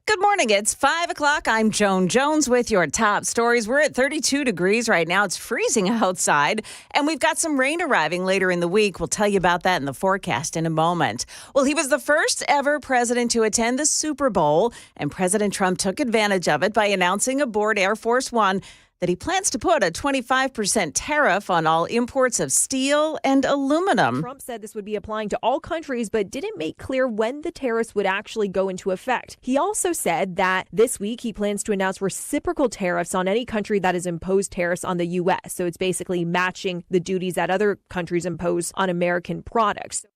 Good morning. It's 5 o'clock. I'm Joan Jones with your top stories. We're at 32 degrees right now. It's freezing outside, and we've got some rain arriving later in the week. We'll tell you about that in the forecast in a moment. Well, he was the first ever president to attend the Super Bowl, and President Trump took advantage of it by announcing aboard Air Force One that he plans to put a 25% tariff on all imports of steel and aluminum. Trump said this would be applying to all countries, but didn't make clear when the tariffs would actually go into effect. He also said that this week he plans to announce reciprocal tariffs on any country that has imposed tariffs on the U.S. So it's basically matching the duties that other countries impose on American products.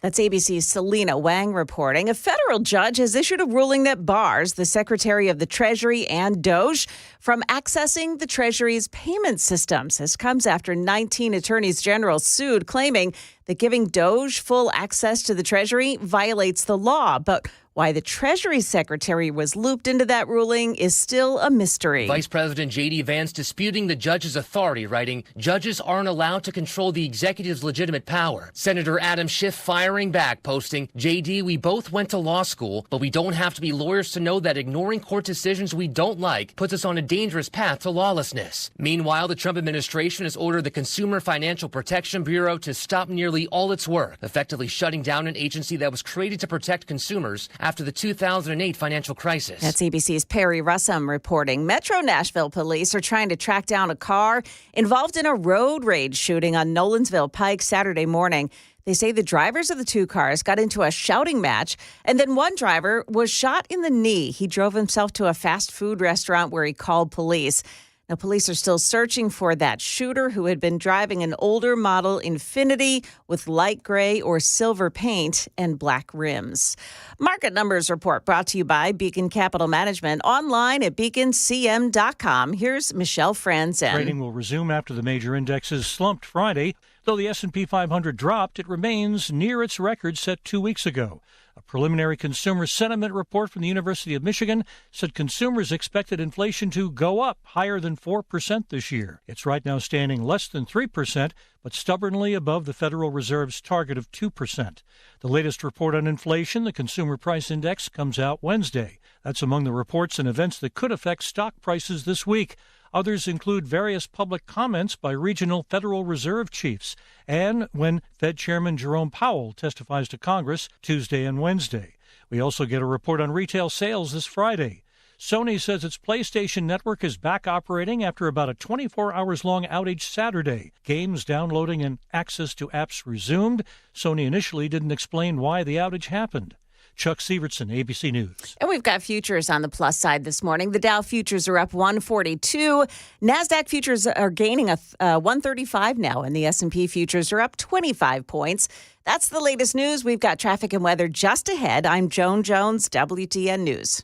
That's ABC's Selena Wang reporting. A federal judge has issued a ruling that bars the Secretary of the Treasury and DOJ from accessing the Treasury's payment systems. This comes after 19 attorneys general sued, claiming that giving DOJ full access to the Treasury violates the law. But why the Treasury Secretary was looped into that ruling is still a mystery. Vice President J.D. Vance disputing the judge's authority, writing, "Judges aren't allowed to control the executive's legitimate power." Senator Adam Schiff firing back, posting, "J.D., we both went to law school, but we don't have to be lawyers to know that ignoring court decisions we don't like puts us on a dangerous path to lawlessness." Meanwhile, the Trump administration has ordered the Consumer Financial Protection Bureau to stop nearly all its work, effectively shutting down an agency that was created to protect consumers after the 2008 financial crisis. That's ABC's Perry Russum reporting. Metro Nashville police are trying to track down a car involved in a road rage shooting on Nolensville Pike Saturday morning. They say the drivers of the two cars got into a shouting match, and then one driver was shot in the knee. He drove himself to a fast food restaurant where he called police. Now, police are still searching for that shooter who had been driving an older model Infiniti with light gray or silver paint and black rims. Market Numbers Report brought to you by Beacon Capital Management, online at beaconcm.com. Here's Michelle Franzen. Trading will resume after the major indexes slumped Friday. Though the S&P 500 dropped, it remains near its record set 2 weeks ago. A preliminary consumer sentiment report from the University of Michigan said consumers expected inflation to go up higher than 4% this year. It's right now standing less than 3%, but stubbornly above the Federal Reserve's target of 2%. The latest report on inflation, the Consumer Price Index, comes out Wednesday. That's among the reports and events that could affect stock prices this week. Others include various public comments by regional Federal Reserve chiefs and when Fed Chairman Jerome Powell testifies to Congress Tuesday and Wednesday. We also get a report on retail sales this Friday. Sony says its PlayStation Network is back operating after about a 24-hours-long outage Saturday. Games downloading and access to apps resumed. Sony initially didn't explain why the outage happened. Chuck Sievertson, ABC News. And we've got futures on the plus side this morning. The Dow futures are up 142. NASDAQ futures are gaining 135 now, and the S&P futures are up 25 points. That's the latest news. We've got traffic and weather just ahead. I'm Joan Jones, WTN News.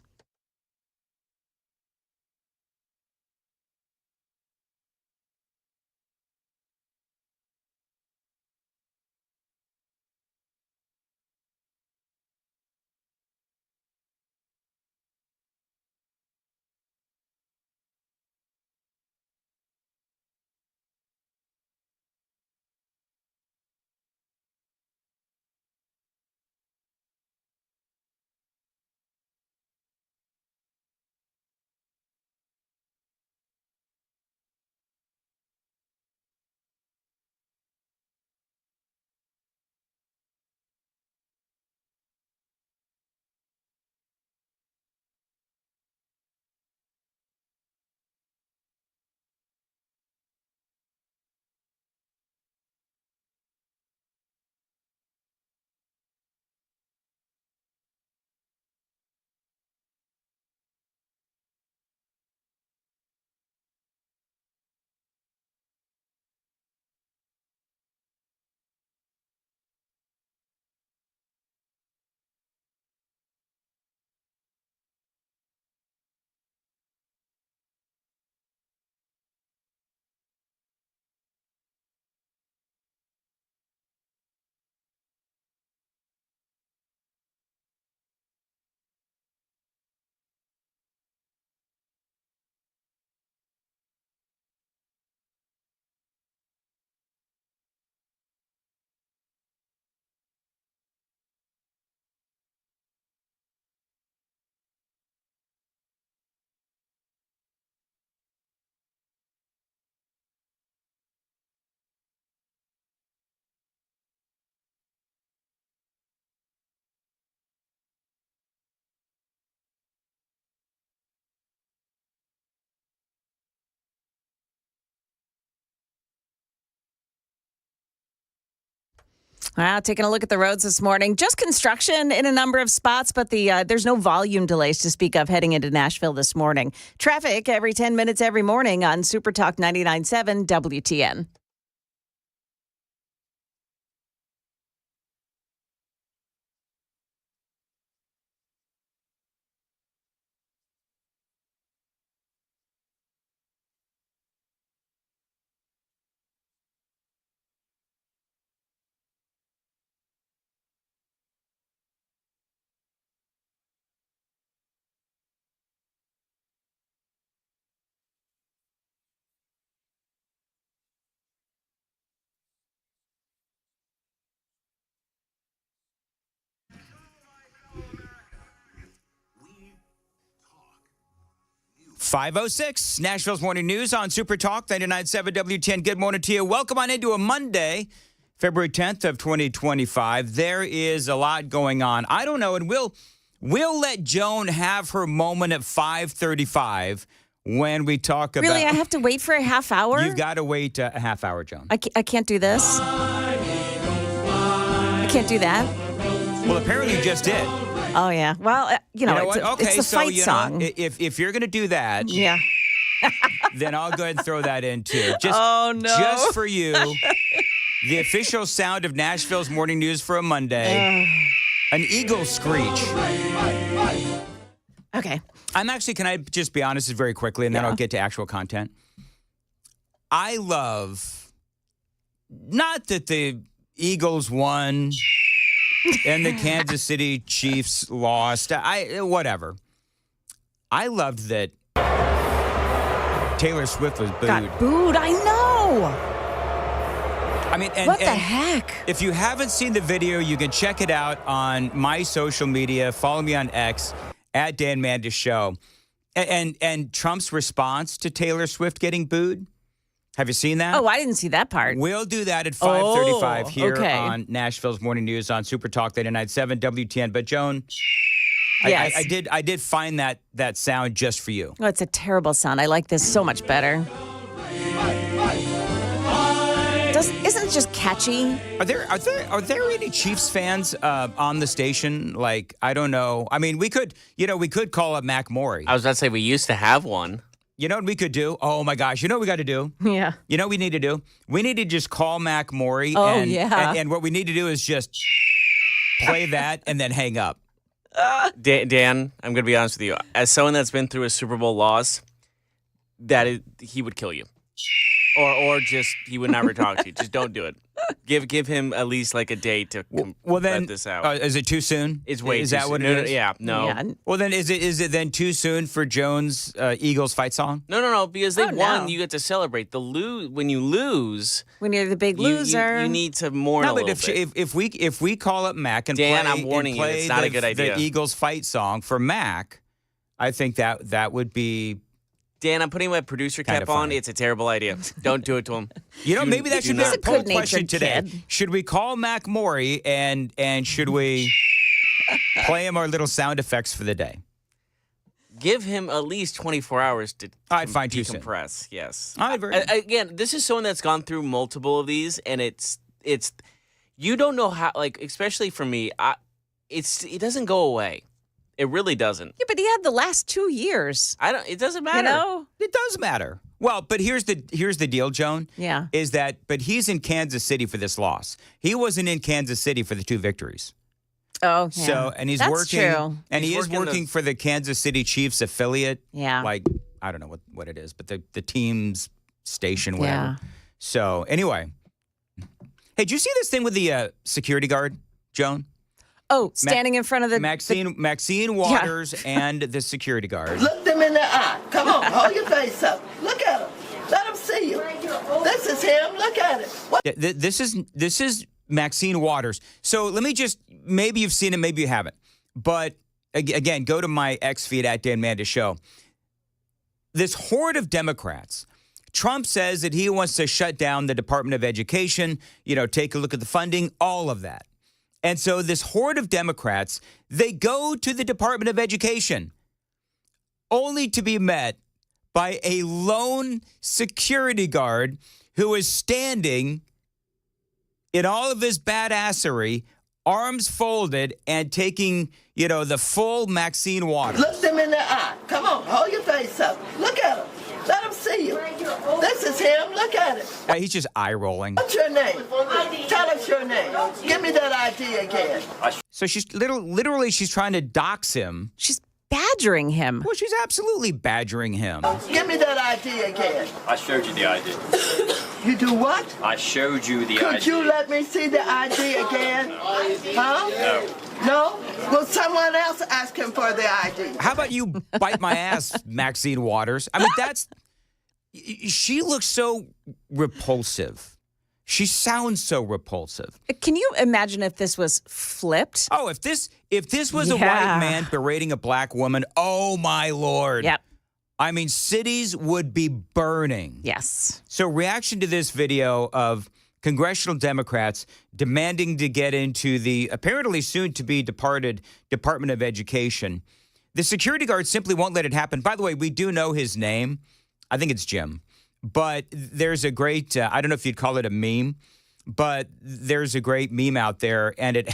Wow, taking a look at the roads this morning. Just construction in a number of spots, but there's no volume delays to speak of heading into Nashville this morning. Traffic every 10 minutes every morning on Super Talk 99.7 WTN. .506, Nashville's Morning News on Super Talk 99.7 WTN. Good morning to you. Welcome on into a Monday, February 10th of 2025. There is a lot going on. I don't know, and we'll let Joan have her moment at 5:35 when we talk about... Really? I have to wait for a half hour? You've got to wait a half hour, Joan. I can't do this? I can't do that? Well, apparently you just did. Oh, yeah. Well, You know what? it's the fight you know, song. if you're going to do that, Yeah. then I'll go ahead and throw that in too. Oh, no. Just for you, the official sound of Nashville's Morning News for a Monday, an eagle screech. Okay. Can I just be honest very quickly, and then I'll get to actual content? I love, not that the Eagles won and the Kansas City Chiefs lost. Whatever. I loved that Taylor Swift was booed. Got booed. I know. I mean, What the heck? If you haven't seen the video, you can check it out on my social media. Follow me on X at Dan Mandis Show. And Trump's response to Taylor Swift getting booed. Have you seen that? Oh, I didn't see that part. We'll do that at 5:35 here okay. on Nashville's Morning News on Super Talk 99.7 WTN. But Joan, Yes. I did find that sound just for you. Oh, it's a terrible sound. I like this so much better. Isn't it just catchy? Are there any Chiefs fans on the station? Like, I don't know. I mean, we could call up Mac Maury. I was about to say we used to have one. You know what we could do? Oh my gosh! You know what we got to do? Yeah. You know what we need to do? We need to just call Mac Maury. Oh, and, yeah. And what we need to do is just play that and then hang up. Dan, I'm going to be honest with you. As someone that's been through a Super Bowl loss, he would kill you. Or just he would never talk to you. Just don't do it. Give him at least like a day to let this out. Is it too soon? It's way Is too that soon. what it is? Yeah, no. Yeah. Well, then is it then too soon for Jones Eagles fight song? No, because they Oh, won, no. you get to celebrate. When you lose, When you're the big you- loser. you need to mourn a No, but little bit. if we call up Mac and Dan, play, I'm warning and you, play it's not a good idea. the Eagles fight song for Mac, I think that would be. Dan, I'm putting my producer Kinda cap on. funny. It's a terrible idea. Don't do it to him. Maybe that should be not. our He's a poll good-natured question today. kid. Should we call Mac Maury and should we play him our little sound effects for the day? Give him at least 24 hours to I'd find too soon. decompress. Yes. All right, very good. Again, this is someone that's gone through multiple of these, and it's you don't know how. Like, especially for me, it doesn't go away. It really doesn't. Yeah, but he had the last 2 years. It doesn't matter. You know? It does matter. Well, but here's the deal, Joan. Yeah. But he's in Kansas City for this loss. He wasn't in Kansas City for the 2 victories. Oh, yeah. So, and he's That's working, true. and He's he is working working for the Kansas City Chiefs affiliate. Yeah. Like, I don't know what it is, but the team's station, whatever. Yeah. So, anyway. Hey, did you see this thing with the security guard, Joan? Oh, standing in front of the... Maxine Waters and the security guard. Look them in the eye. Come on, hold your face up. Look at him. Let him see you. This is him. Look at it. What? Yeah, this is Maxine Waters. So let me just, maybe you've seen it, maybe you haven't. But again, go to my X feed at Dan Mandis Show. This horde of Democrats. Trump says that he wants to shut down the Department of Education, take a look at the funding, all of that. And so this horde of Democrats, they go to the Department of Education only to be met by a lone security guard who is standing in all of his badassery, arms folded and taking, the full Maxine Waters. Look them in the eye. Come on, hold your face up. Look at him. Let him see you. This is him. Look at it. He's just eye rolling. What's your name? Tell us your name. Give me that ID again. So she's literally she's trying to dox him. She's badgering him. Well, she's absolutely badgering him. Give me that ID again. I showed you the ID. You do what? I showed you the ID. Could you let me see the ID again? Huh? No. No? Well, someone else ask him for the ID. How about you bite my ass, Maxine Waters? I mean, she looks so repulsive. She sounds so repulsive. Can you imagine if this was flipped? Oh, if this was a white man berating a black woman, oh my Lord. Yep. I mean, cities would be burning. Yes. So reaction to this video of congressional Democrats demanding to get into the apparently soon-to-be departed Department of Education. The security guard simply won't let it happen. By the way, we do know his name. I think it's Jim. But there's a great, I don't know if you'd call it a meme, but there's a great meme out there, and it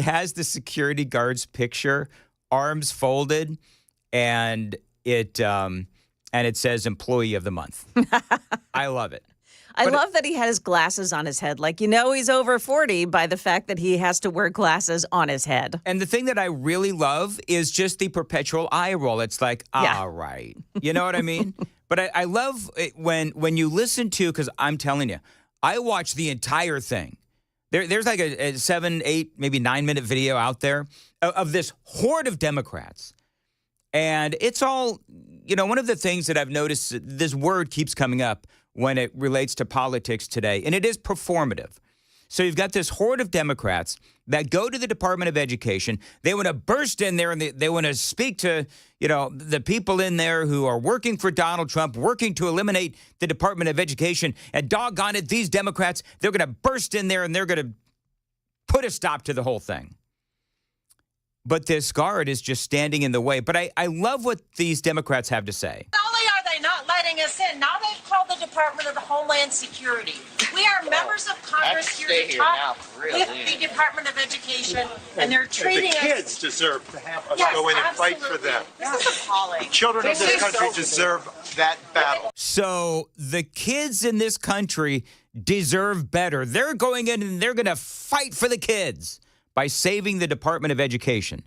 has the security guard's picture, arms folded, and it says Employee of the Month. I love it. I love that he had his glasses on his head. Like, he's over 40 by the fact that he has to wear glasses on his head. And the thing that I really love is just the perpetual eye roll. It's like, all right. You know what I mean? But I love it when you listen to, because I'm telling you, I watched the entire thing. There's like a 7, 8, maybe 9-minute video out there of this horde of Democrats. And it's all, one of the things that I've noticed, this word keeps coming up when it relates to politics today, and it is performative. So you've got this horde of Democrats that go to the Department of Education. They want to burst in there and they want to speak to, the people in there who are working for Donald Trump, working to eliminate the Department of Education. And doggone it, these Democrats, they're going to burst in there and they're going to put a stop to the whole thing. But this guard is just standing in the way. But I love what these Democrats have to say. Not only are they not letting us in, now they've called the Department of Homeland Security. We are members of Congress here to talk with the Department of Education, and they're treating us. The kids deserve to have us go in and fight for them. This is appalling. The children of this country deserve that battle. So the kids in this country deserve better. They're going in and they're going to fight for the kids by saving the Department of Education.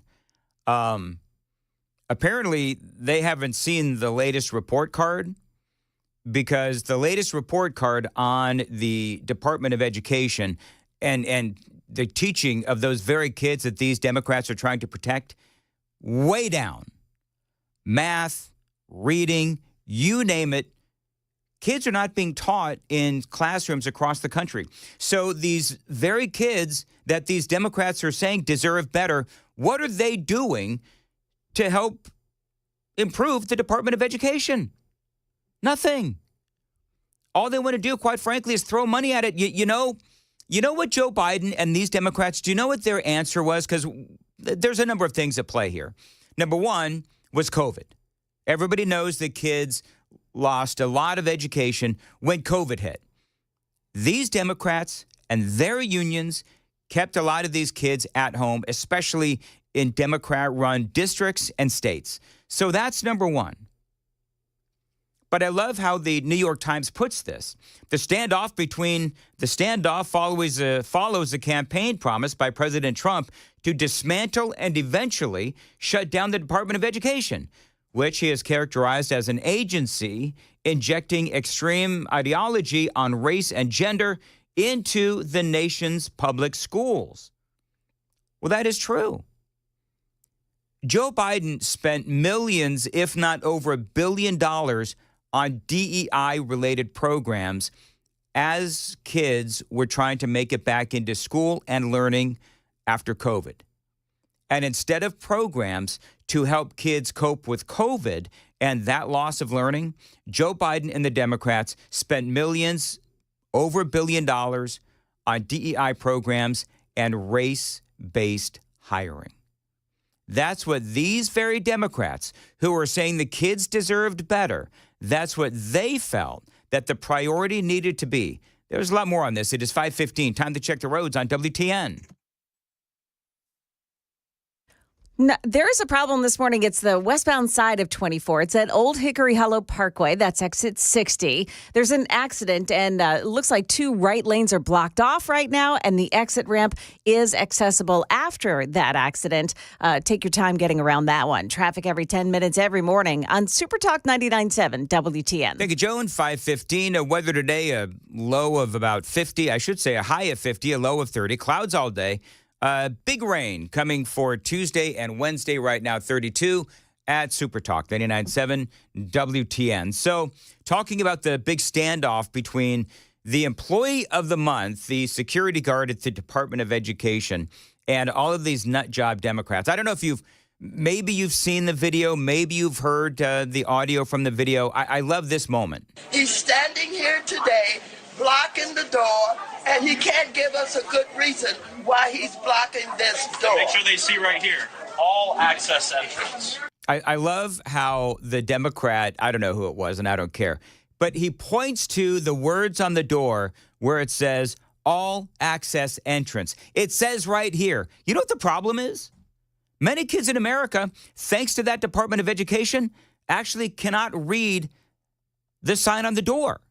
Apparently, they haven't seen the latest report card, because the latest report card on the Department of Education and the teaching of those very kids that these Democrats are trying to protect, way down. Math, reading, you name it. Kids are not being taught in classrooms across the country. So these very kids that these Democrats are saying deserve better, what are they doing to help improve the Department of Education? Nothing. All they want to do, quite frankly, is throw money at it. You know what Joe Biden and these Democrats, do you know what their answer was? Because there's a number of things at play here. Number one was COVID. Everybody knows that kids lost a lot of education when COVID hit. These Democrats and their unions kept a lot of these kids at home, especially in Democrat-run districts and states. So that's number one. But I love how the New York Times puts this. The standoff follows a campaign promise by President Trump to dismantle and eventually shut down the Department of Education, which he has characterized as an agency injecting extreme ideology on race and gender into the nation's public schools. Well, that is true. Joe Biden spent millions, if not over $1 billion, on DEI-related programs as kids were trying to make it back into school and learning after COVID. And instead of programs to help kids cope with COVID and that loss of learning, Joe Biden and the Democrats spent millions, over $1 billion, on DEI programs and race-based hiring. That's what these very Democrats who are saying the kids deserved better, that's what they felt that the priority needed to be. There's a lot more on this. It is 5:15. Time to check the roads on WTN. No, there is a problem this morning. It's the westbound side of 24. It's at Old Hickory Hollow Parkway. That's exit 60. There's an accident, and it looks like 2 right lanes are blocked off right now, and the exit ramp is accessible after that accident. Take your time getting around that one. Traffic every 10 minutes every morning on Super Talk 99.7 WTN. Thank you, Joan. 5:15. Weather today, a low of about 50. I should say a high of 50, a low of 30. Clouds all day. Big rain coming for Tuesday and Wednesday right now, 32 at Super Talk 99.7 WTN. So talking about the big standoff between the employee of the month, the security guard at the Department of Education, and all of these nut job Democrats. I don't know if maybe you've seen the video, maybe you've heard the audio from the video. I love this moment. He's standing here today blocking the door, and he can't give us a good reason why he's blocking this door. Make sure they see right here, all access entrance. I love how the Democrat, I don't know who it was, and I don't care, but he points to the words on the door where it says, all access entrance. It says right here. You know what the problem is? Many kids in America, thanks to that Department of Education, actually cannot read the sign on the door.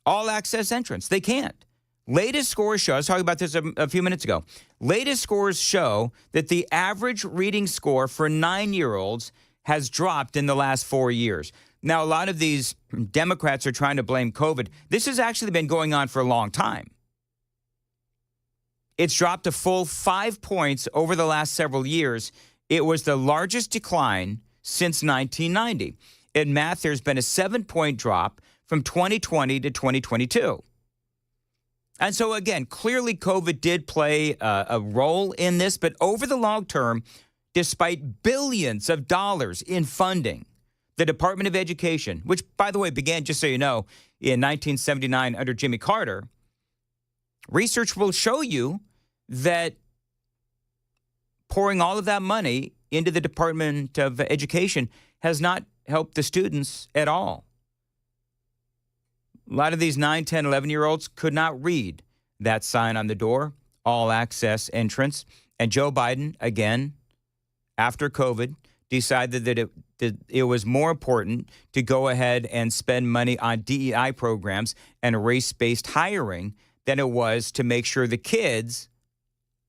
All access entrance. They can't. Latest scores show, I was talking about this a few minutes ago. Latest scores show that the average reading score for 9-year-olds has dropped in the last 4 years. Now, a lot of these Democrats are trying to blame COVID. This has actually been going on for a long time. It's dropped a full 5 points over the last several years. It was the largest decline since 1990. In math, there's been a 7-point drop from 2020 to 2022. And so, again, clearly COVID did play a role in this, but over the long term, despite billions of dollars in funding, the Department of Education, which, by the way, began, just so you know, in 1979 under Jimmy Carter, research will show you that pouring all of that money into the Department of Education has not helped the students at all. A lot of these 9, 10, 11-year-olds could not read that sign on the door, all access entrance. And Joe Biden, again, after COVID, decided that it was more important to go ahead and spend money on DEI programs and race-based hiring than it was to make sure the kids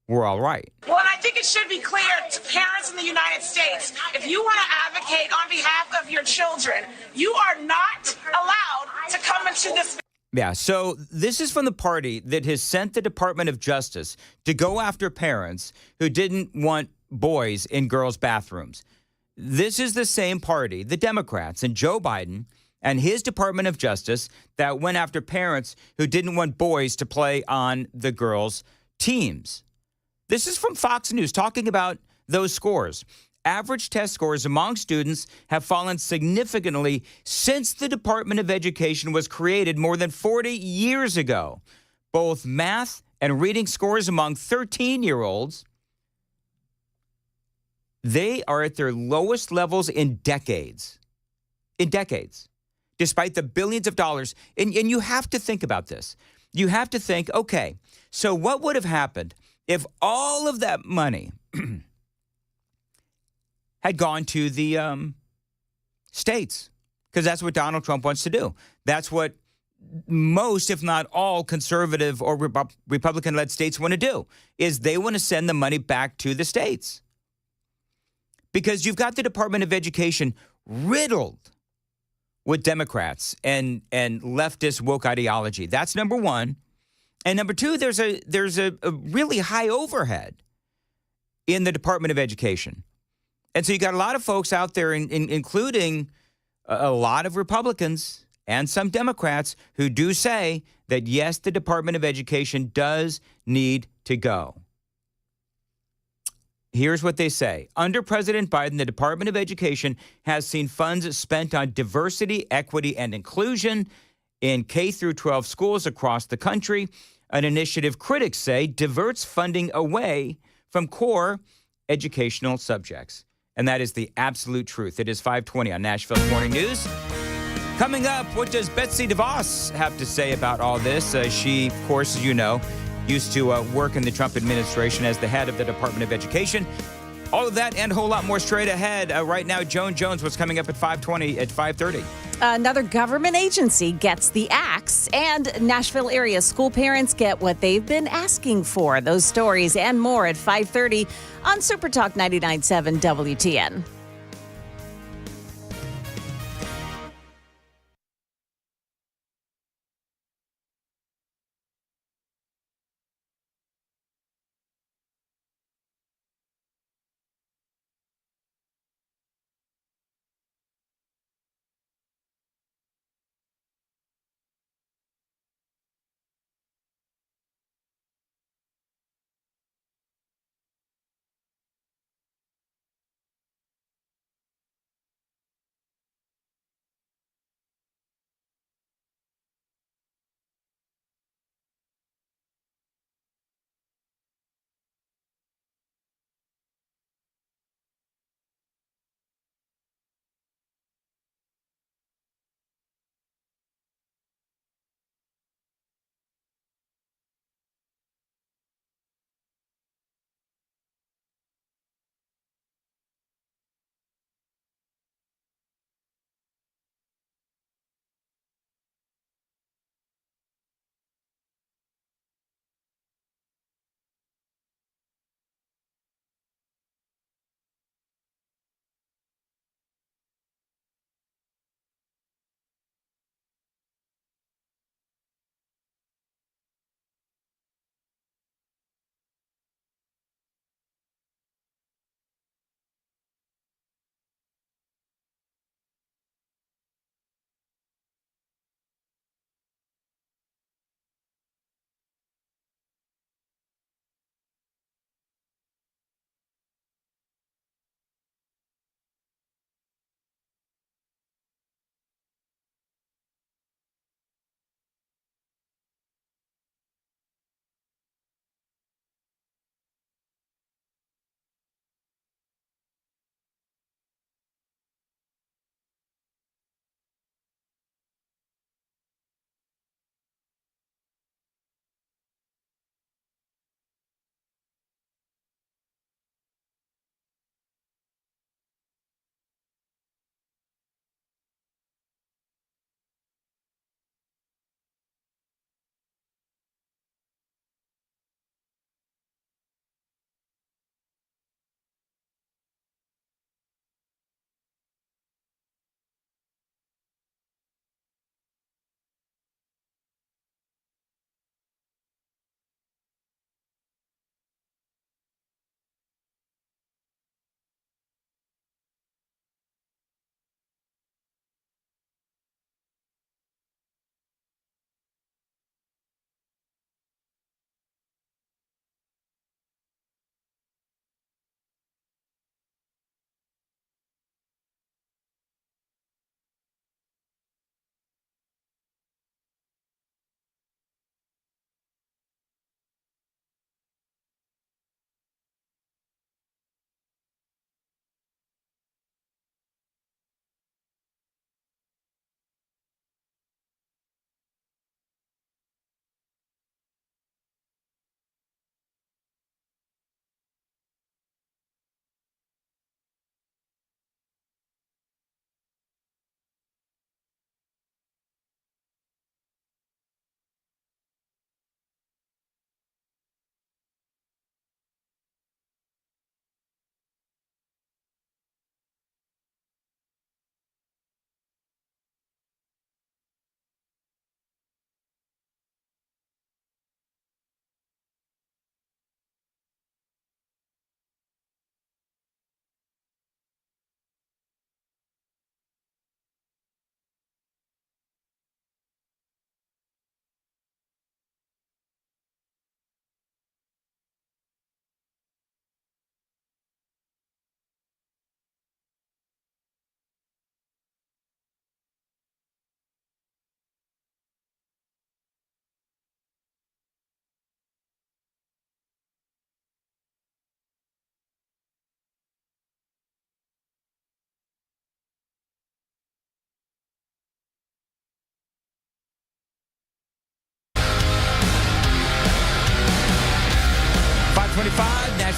were all right. Well, and I think it should be clear to parents in the United States, if you want to advocate on behalf of your children, you are not allowed to come into this. Yeah, so this is from the party that has sent the Department of Justice to go after parents who didn't want boys in girls' bathrooms. This is the same party, the Democrats and Joe Biden and his Department of Justice, that went after parents who didn't want boys to play on the girls' teams. This is from Fox News talking about those scores. Average test scores among students have fallen significantly since the Department of Education was created more than 40 years ago. Both math and reading scores among 13-year-olds, they are at their lowest levels in decades. In decades. Despite the billions of dollars. And you have to think about this. You have to think, okay, so what would have happened if all of that money had gone to the states? Because that's what Donald Trump wants to do. That's what most, if not all, conservative or Republican-led states want to do, is they want to send the money back to the states. Because you've got the Department of Education riddled with Democrats and leftist woke ideology. That's number one. And number two, there's a really high overhead in the Department of Education. And so you got a lot of folks out there, including a lot of Republicans and some Democrats, who do say that, yes, the Department of Education does need to go. Here's what they say. Under President Biden, the Department of Education has seen funds spent on diversity, equity, and inclusion in K through 12 schools across the country. An initiative critics say diverts funding away from core educational subjects. And that is the absolute truth. It is 5:20 on Nashville's Morning News. Coming up, what does Betsy DeVos have to say about all this? She, of course, as you know, used to work in the Trump administration as the head of the Department of Education. All of that and a whole lot more straight ahead. Right now, Joan Jones, what's coming up at 5:20, at 5:30. Another government agency gets the axe, and Nashville area school parents get what they've been asking for. Those stories and more at 5:30 on Supertalk 99.7 WTN.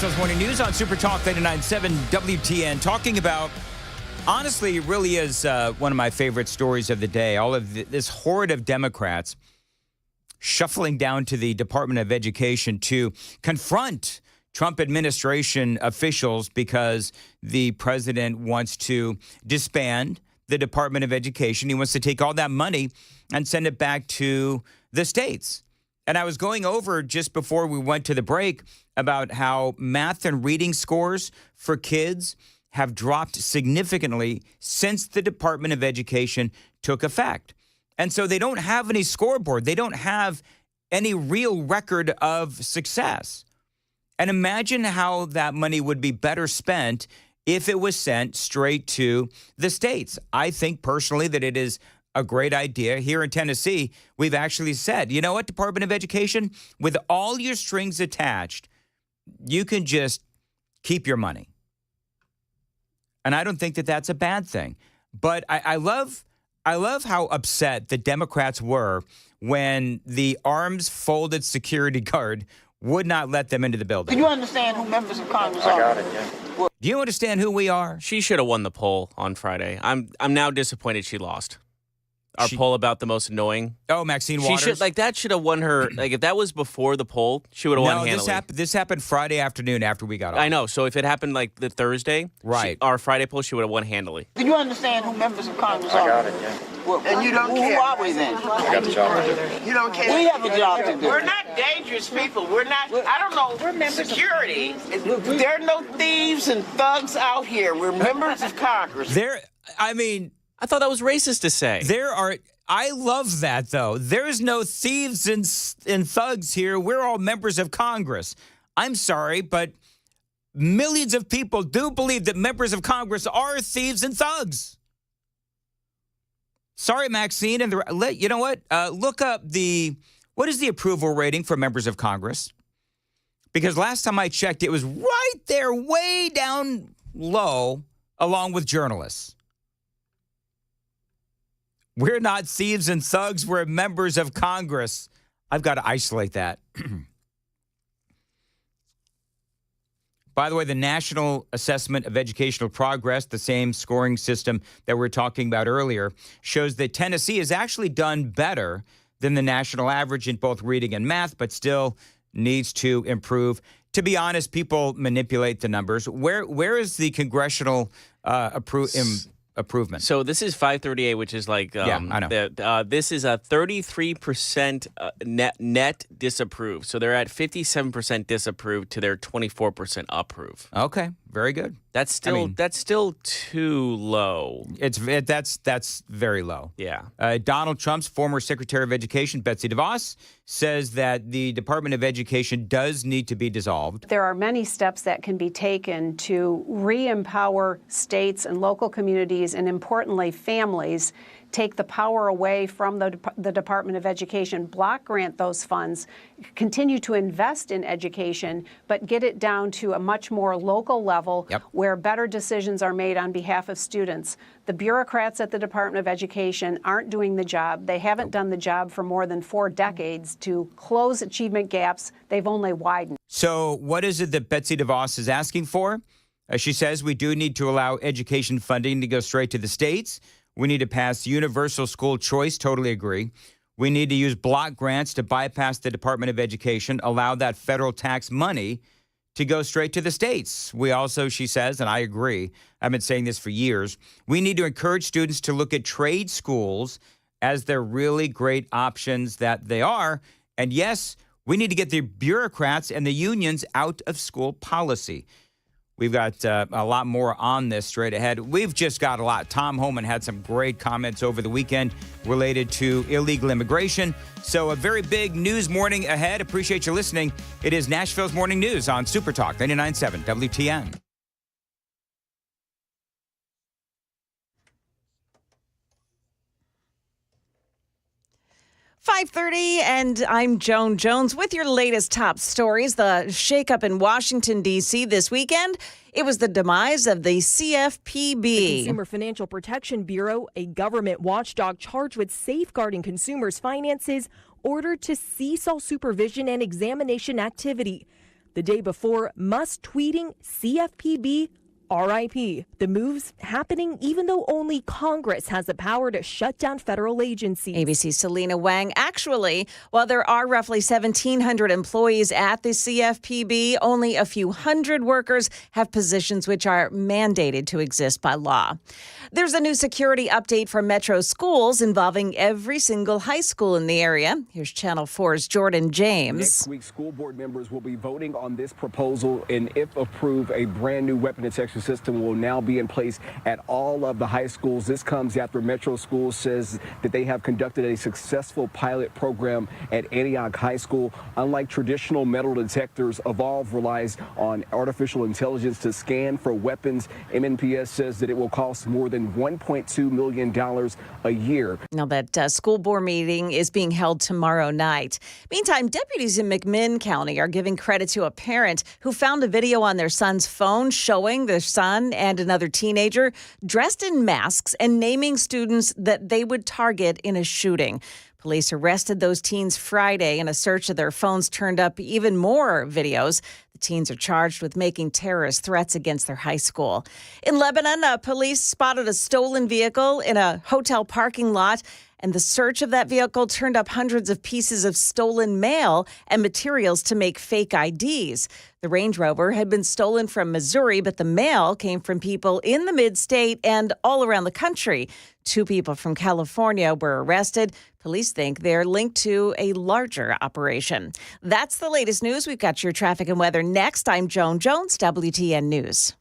Nashville's Morning News on Super Talk 99.7 WTN, talking about, honestly, it really is one of my favorite stories of the day. All of this horde of Democrats shuffling down to the Department of Education to confront Trump administration officials because the president wants to disband the Department of Education. He wants to take all that money and send it back to the states. And I was going over just before we went to the break about how math and reading scores for kids have dropped significantly since the Department of Education took effect. And so they don't have any scoreboard. They don't have any real record of success. And imagine how that money would be better spent if it was sent straight to the states. I think personally that it is a great idea. Here in Tennessee, we've actually said, you know what, Department of Education, with all your strings attached, you can just keep your money. And I don't think that that's a bad thing. But I love how upset the Democrats were when the arms-folded security guard would not let them into the building. Do you understand who members of Congress are? I got it, yeah. Do you understand who we are? She should have won the poll on Friday. I'm now disappointed she lost. Our poll about the most annoying. Oh, Maxine Waters. That should have won her. Like, if that was before the poll, she would have won handily. This happened Friday afternoon after we got off. I know. So if it happened like the Thursday, right, our Friday poll, she would have won handily. Do you understand who members of Congress are? I got it, yeah. Well, and you don't care. Who are we then? I got the job to do. You don't care. We have a job to do. We're not dangerous people. We're not, I don't know, we're members security. There are no thieves and thugs out here. We're members of Congress. I thought that was racist to say. I love that, though. There's no thieves and thugs here. We're all members of Congress. I'm sorry, but millions of people do believe that members of Congress are thieves and thugs. Sorry, Maxine. And you know what? Look up what is the approval rating for members of Congress? Because last time I checked, it was right there, way down low, along with journalists. We're not thieves and thugs. We're members of Congress. I've got to isolate that. By the way, the National Assessment of Educational Progress, the same scoring system that we were talking about earlier, shows that Tennessee has actually done better than the national average in both reading and math, but still needs to improve. To be honest, people manipulate the numbers. Where is the congressional improvement? So this is 538, which is like I know. This is a 33% net disapprove. So they're at 57% disapprove to their 24% approve. Okay, very good. That's still too low. That's very low. Yeah. Donald Trump's former Secretary of Education, Betsy DeVos, says that the Department of Education does need to be dissolved. There are many steps that can be taken to re-empower states and local communities and, importantly, families, take the power away from the Department of Education, block grant those funds, continue to invest in education, but get it down to a much more local level where better decisions are made on behalf of students. The bureaucrats at the Department of Education aren't doing the job. They haven't done the job for more than 4 decades to close achievement gaps. They've only widened. So what is it that Betsy DeVos is asking for? She says we do need to allow education funding to go straight to the states. We need to pass universal school choice. Totally agree. We need to use block grants to bypass the Department of Education, allow that federal tax money to go straight to the states. We also, she says, and I agree, I've been saying this for years, we need to encourage students to look at trade schools as they're really great options that they are. And yes, we need to get the bureaucrats and the unions out of school policy. We've got a lot more on this straight ahead. We've just got a lot. Tom Homan had some great comments over the weekend related to illegal immigration. So a very big news morning ahead. Appreciate you listening. It is Nashville's Morning News on Super Talk 99.7 WTN. .5:30, and I'm Joan Jones with your latest top stories. The shakeup in Washington, D.C. this weekend. It was the demise of the CFPB. The Consumer Financial Protection Bureau, a government watchdog charged with safeguarding consumers' finances, ordered to cease all supervision and examination activity. The day before, Musk tweeting CFPB RIP. The move's happening even though only Congress has the power to shut down federal agencies. ABC's Selena Wang. Actually, while there are roughly 1,700 employees at the CFPB, only a few hundred workers have positions which are mandated to exist by law. There's a new security update for Metro schools involving every single high school in the area. Here's Channel 4's Jordan James. Next week, school board members will be voting on this proposal, and if approved, a brand new weapon detection system will now be in place at all of the high schools. This comes after Metro Schools says that they have conducted a successful pilot program at Antioch High School. Unlike traditional metal detectors, Evolve relies on artificial intelligence to scan for weapons. MNPS says that it will cost more than $1.2 million a year. Now that school board meeting is being held tomorrow night. Meantime, deputies in McMinn County are giving credit to a parent who found a video on their son's phone showing their son and another teenager dressed in masks and naming students that they would target in a shooting. Police arrested those teens Friday, and a search of their phones turned up even more videos. The teens are charged with making terrorist threats against their high school. In Lebanon, police spotted a stolen vehicle in a hotel parking lot, and the search of that vehicle turned up hundreds of pieces of stolen mail and materials to make fake IDs. The Range Rover had been stolen from Missouri, but the mail came from people in the mid-state and all around the country. 2 people from California were arrested. Police think they're linked to a larger operation. That's the latest news. We've got your traffic and weather next. I'm Joan Jones, WTN News.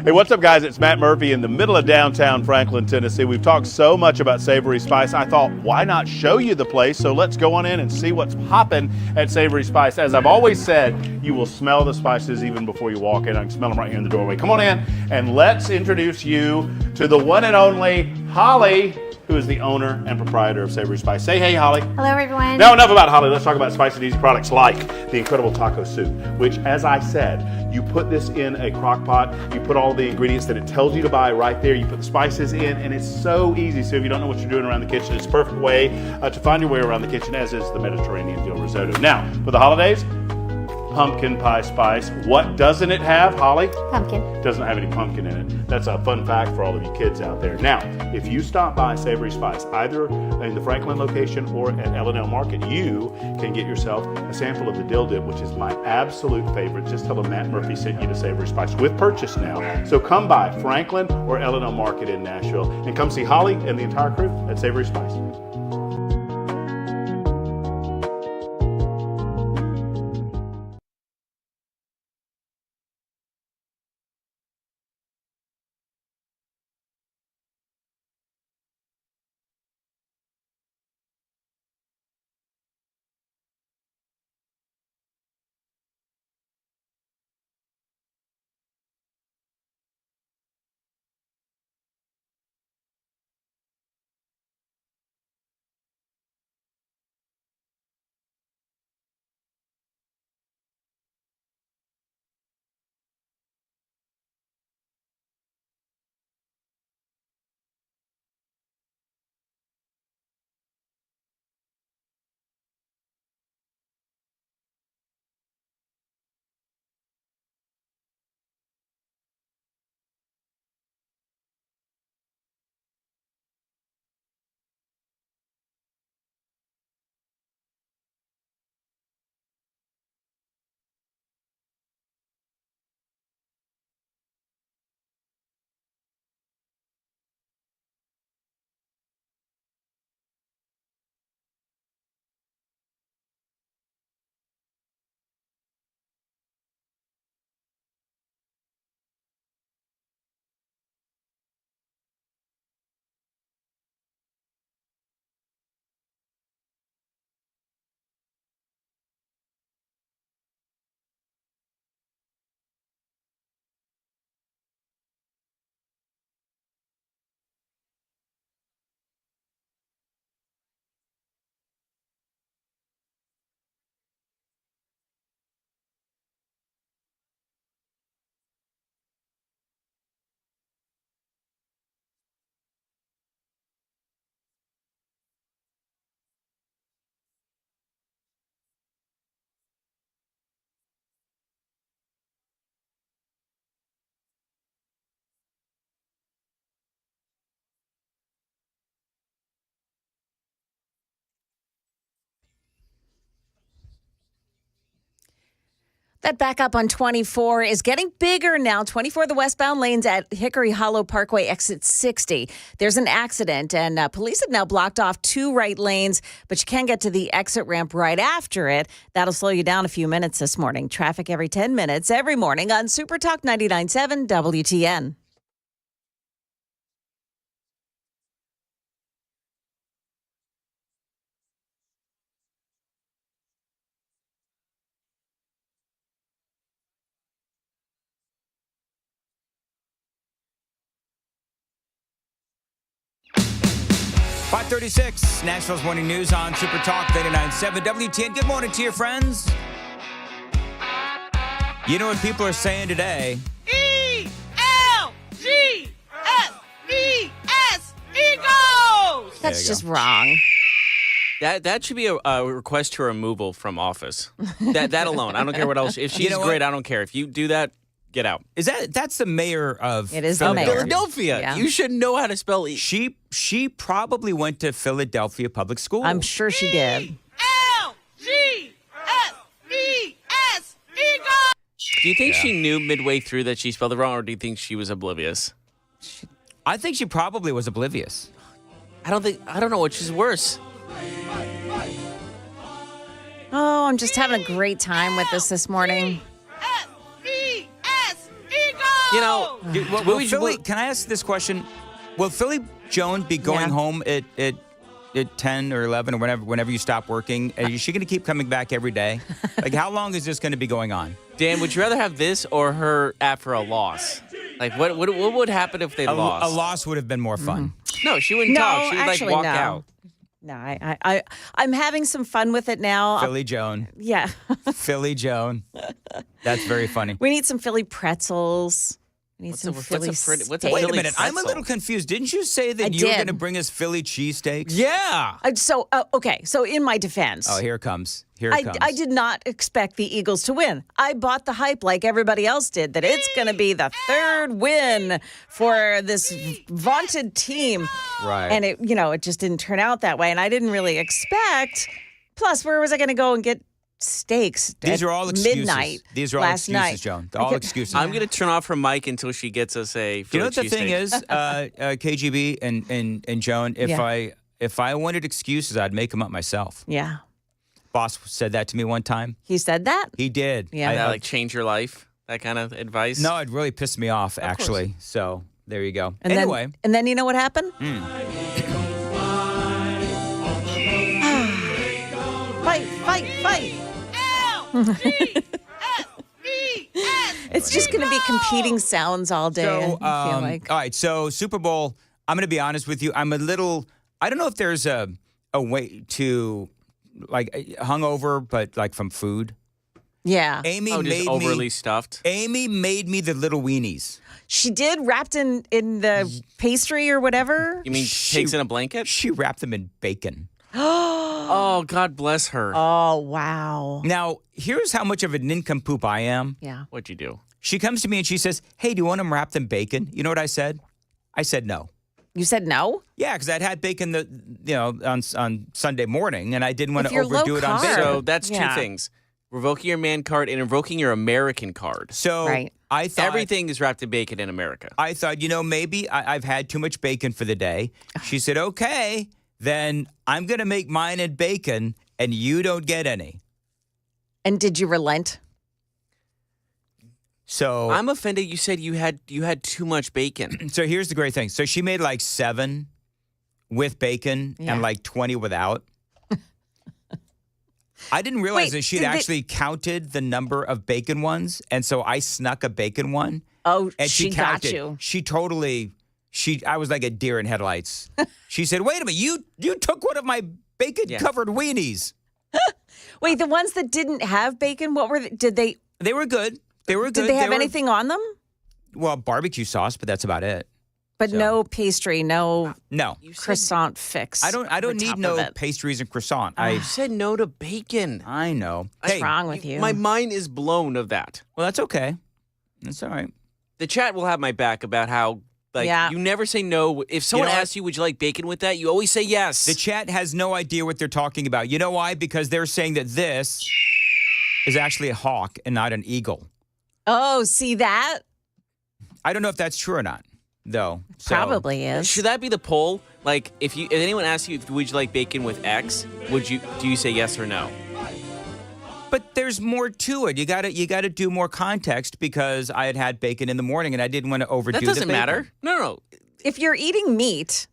Hey, what's up, guys? It's Matt Murphy in the middle of downtown Franklin, Tennessee. We've talked so much about Savory Spice. I thought, why not show you the place? So let's go on in and see what's popping at Savory Spice. As I've always said, you will smell the spices even before you walk in. I can smell them right here in the doorway. Come on in and let's introduce you to the one and only Holly, who is the owner and proprietor of Savory Spice. Say hey, Holly. Hello, everyone. Now, enough about Holly. Let's talk about spicy and easy products like the incredible taco soup, which, as I said, you put this in a crock pot, you put all the ingredients that it tells you to buy right there, you put the spices in, and it's so easy. So if you don't know what you're doing around the kitchen, it's a perfect way to find your way around the kitchen, as is the Mediterranean dill risotto. Now, for the holidays, pumpkin pie spice. What doesn't it have, Holly? Pumpkin. Doesn't have any pumpkin in it. That's a fun fact for all of you kids out there. Now, if you stop by Savory Spice, either in the Franklin location or at L&L Market, you can get yourself a sample of the dill dip, which is my absolute favorite. Just tell them Matt Murphy sent you to Savory Spice with purchase now. So come by Franklin or L&L Market in Nashville and come see Holly and the entire crew at Savory Spice. That backup on 24 is getting bigger now. 24, the westbound lanes at Hickory Hollow Parkway, exit 60. There's an accident, and police have now blocked off 2 right lanes, but you can get to the exit ramp right after it. That'll slow you down a few minutes this morning. Traffic every 10 minutes, every morning on Super Talk 99.7 WTN. .536, Nashville's Morning News on Super Talk 99.7 WTN. Good morning to your friends. You know what people are saying today? E-L-G-S-E-S, Eagles! That's just wrong. That should be a request to removal from office. That alone. I don't care what else. If she's great, I don't care. If you do that, get out. That's the mayor of Philadelphia. Yeah. You should know how to spell E. She probably went to Philadelphia Public School. I'm sure she did. E-L-G-S-E-S, Eagles! Do you think she knew midway through that she spelled it wrong, or do you think she was oblivious? I think she probably was oblivious. I don't know which is worse. Oh, I'm just having a great time with this morning. You know, can I ask this question? Will Philly Joan be going home at 10 or 11 or whenever you stop working? Is she going to keep coming back every day? Like, how long is this going to be going on? Dan, would you rather have this or her after a loss? Like, what would happen if they lost? A loss would have been more fun. No, she wouldn't talk. She would actually, walk out. No, I'm having some fun with it now. Philly Joan. Yeah. Philly Joan. That's very funny. We need some Philly pretzels. We need some Philly what's a steak. Wait a minute. I'm a little confused. Didn't you say that you were going to bring us Philly cheesesteaks? Yeah. Okay. So in my defense. Oh, here it comes. I did not expect the Eagles to win. I bought the hype like everybody else did, that it's going to be the 3rd win for this vaunted team. Right. And it just didn't turn out that way. And I didn't really expect. Plus, where was I going to go and get steaks? These are all excuses. Midnight. These are all last excuses, night. Joan. All excuses. I'm going to turn off her mic until she gets us a Philly You know what the thing cheesesteak. is, KGB and Joan? If I wanted excuses, I'd make them up myself. Yeah. Boss said that to me one time. He said that? He did. Yeah. That, like, change your life? That kind of advice? No, it really pissed me off, actually. So there you go. And anyway. Then you know what happened? Fight. It's just going to be competing sounds all day. So, I feel like. all right. So Super Bowl, I'm going to be honest with you. I don't know if there's a way to, like, hungover, but like from food. Yeah. Just overly stuffed. Amy made me the little weenies. She did, wrapped in the pastry or whatever. You mean pigs in a blanket? She wrapped them in bacon. Oh, God bless her. Oh, wow. Now, here's how much of a nincompoop I am. Yeah. What'd you do? She comes to me and she says, "Hey, do you want them wrapped in bacon?" You know what I said? I said no. You said no? Yeah, because I'd had bacon on Sunday morning, and I didn't want If to you're overdo it on low-carb. bacon. So that's two things. Revoking your man card and invoking your American card. So Right. I thought Everything is wrapped in bacon in America. I thought, maybe I've had too much bacon for the day. She said, "Okay, then I'm going to make mine in bacon, and you don't get any." And did you relent? So I'm offended you said you had too much bacon. So here's the great thing. So she made like 7 with bacon and like 20 without. I didn't realize that she'd actually counted the number of bacon ones, and so I snuck a bacon one. Oh, and she got you. I was like a deer in headlights. She said, "Wait a minute, you took one of my bacon-covered weenies." Wait, the ones that didn't have bacon, what were did they? They were good. They were good. Did they have were- anything on them? Well, barbecue sauce, but that's about it. But no pastry, no croissant fix. I don't on need top no of it. pastries and croissant. You said no to bacon. I know. What's wrong with you? My mind is blown of that. Well, that's okay. That's all right. The chat will have my back about how, you never say no. If someone asks you, would you like bacon with that? You always say yes. The chat has no idea what they're talking about. You know why? Because they're saying that this is actually a hawk and not an eagle. Oh, see that? I don't know if that's true or not, though. So, Probably is. Should that be the poll? Like, if anyone asks you, would you like bacon with X? Do you say yes or no? But there's more to it. You gotta do more context because I had bacon in the morning and I didn't want to overdo That doesn't the bacon. matter. No. If you're eating meat,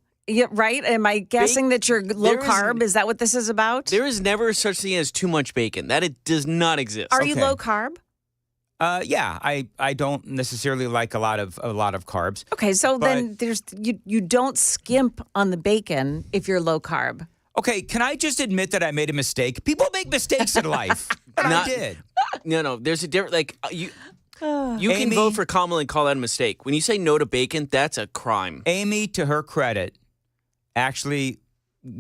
right? Am I guessing that you're low carb? Is that what this is about? There is never such thing as too much bacon. That it does not exist. Are you low carb? Yeah, I don't necessarily like a lot of carbs. Okay, so then you don't skimp on the bacon if you're low carb. Okay, can I just admit that I made a mistake? People make mistakes in life. And I did. No. There's a different, like, you can Amy, vote for Kamala and call that a mistake. When you say no to bacon, that's a crime. Amy, to her credit, actually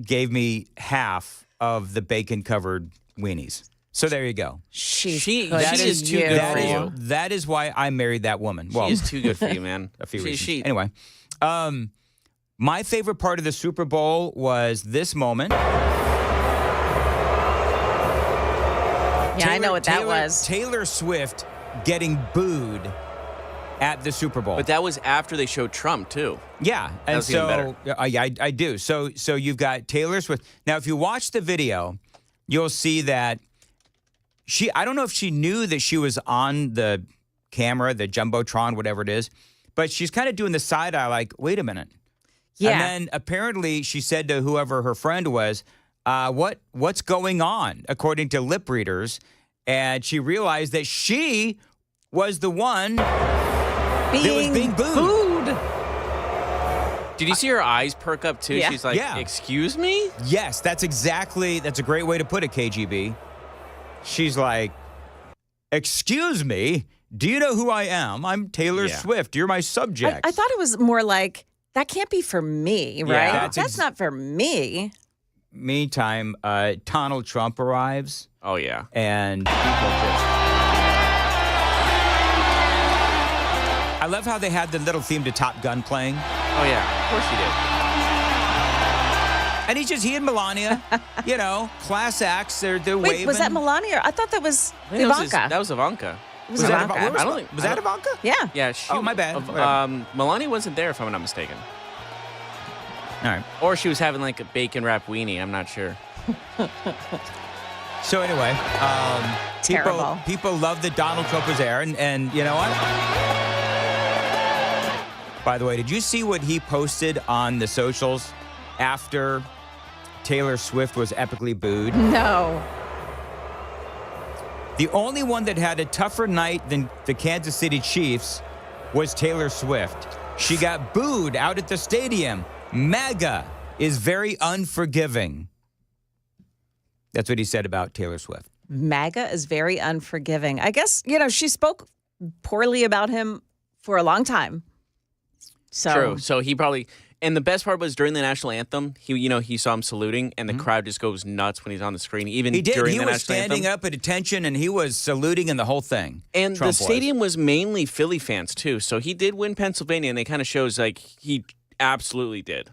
gave me half of the bacon-covered weenies. So there you go. She is too good for you. That is why I married that woman. Well, she is too good for you, man. A few reasons. Anyway, my favorite part of the Super Bowl was this moment. Yeah, I know what that was. Taylor Swift getting booed at the Super Bowl. But that was after they showed Trump, too. Yeah, That was even better. I do. So you've got Taylor Swift. Now, if you watch the video, you'll see that I don't know if she knew that she was on the camera, the Jumbotron, whatever it is, but she's kind of doing the side eye like, wait a minute. Yeah. And then apparently she said to whoever her friend was, what's going on, according to lip readers. And she realized that she was the one that was being booed. Did you see her eyes perk up, too? Yeah. She's like, excuse me? Yes, that's a great way to put it, KGB. She's like, excuse me, do you know who I am? I'm Taylor Swift. You're my subject. I thought it was more like, that can't be for me, right? Yeah, that's not for me. Meantime, Donald Trump arrives. Oh, yeah. And people just... I love how they had the little theme to Top Gun playing. Oh, yeah. Of course he did. And he and Melania, class acts, they're Wait, waving. was that Melania? I thought that was That Ivanka. was Ivanka. Was that Ivanka? Was that Ivanka? Yeah. Yeah. My bad. Melania wasn't there, if I'm not mistaken. All right. Or she was having like a bacon wrap weenie. I'm not sure. So anyway, people love that Donald Trump was there, and you know what? By the way, did you see what he posted on the socials after Taylor Swift was epically booed? No. The only one that had a tougher night than the Kansas City Chiefs was Taylor Swift. She got booed out at the stadium. MAGA is very unforgiving. That's what he said about Taylor Swift. MAGA is very unforgiving. I guess, she spoke poorly about him for a long time. So. True. So he probably... And the best part was during the national anthem, he saw him saluting, and the crowd just goes nuts when he's on the screen. Even he did. During he the was national standing anthem. up at attention, and he was saluting in the whole thing. And Trump the stadium was mainly Philly fans too, so he did win Pennsylvania, and it kind of shows like he absolutely did.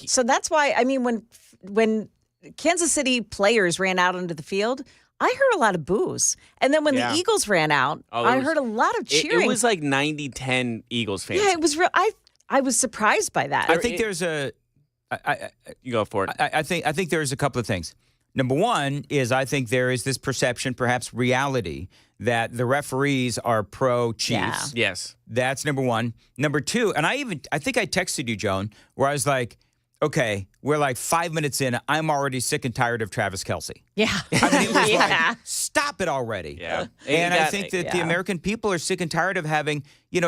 So that's why when Kansas City players ran out onto the field, I heard a lot of boos. And then when the Eagles ran out, I heard a lot of cheering. It was like 90-10 Eagles fans. Yeah, it was real. I was surprised by that. I think there's you go for it. I think there's a couple of things. Number one is I think there is this perception, perhaps reality, that the referees are pro-Chiefs. Yeah. Yes. That's number one. Number two, and I think I texted you, Joan, where I was like, okay, we're like 5 minutes in. I'm already sick and tired of Travis Kelce. Yeah. I mean, it was like, stop it already. Yeah. And I think that the American people are sick and tired of having,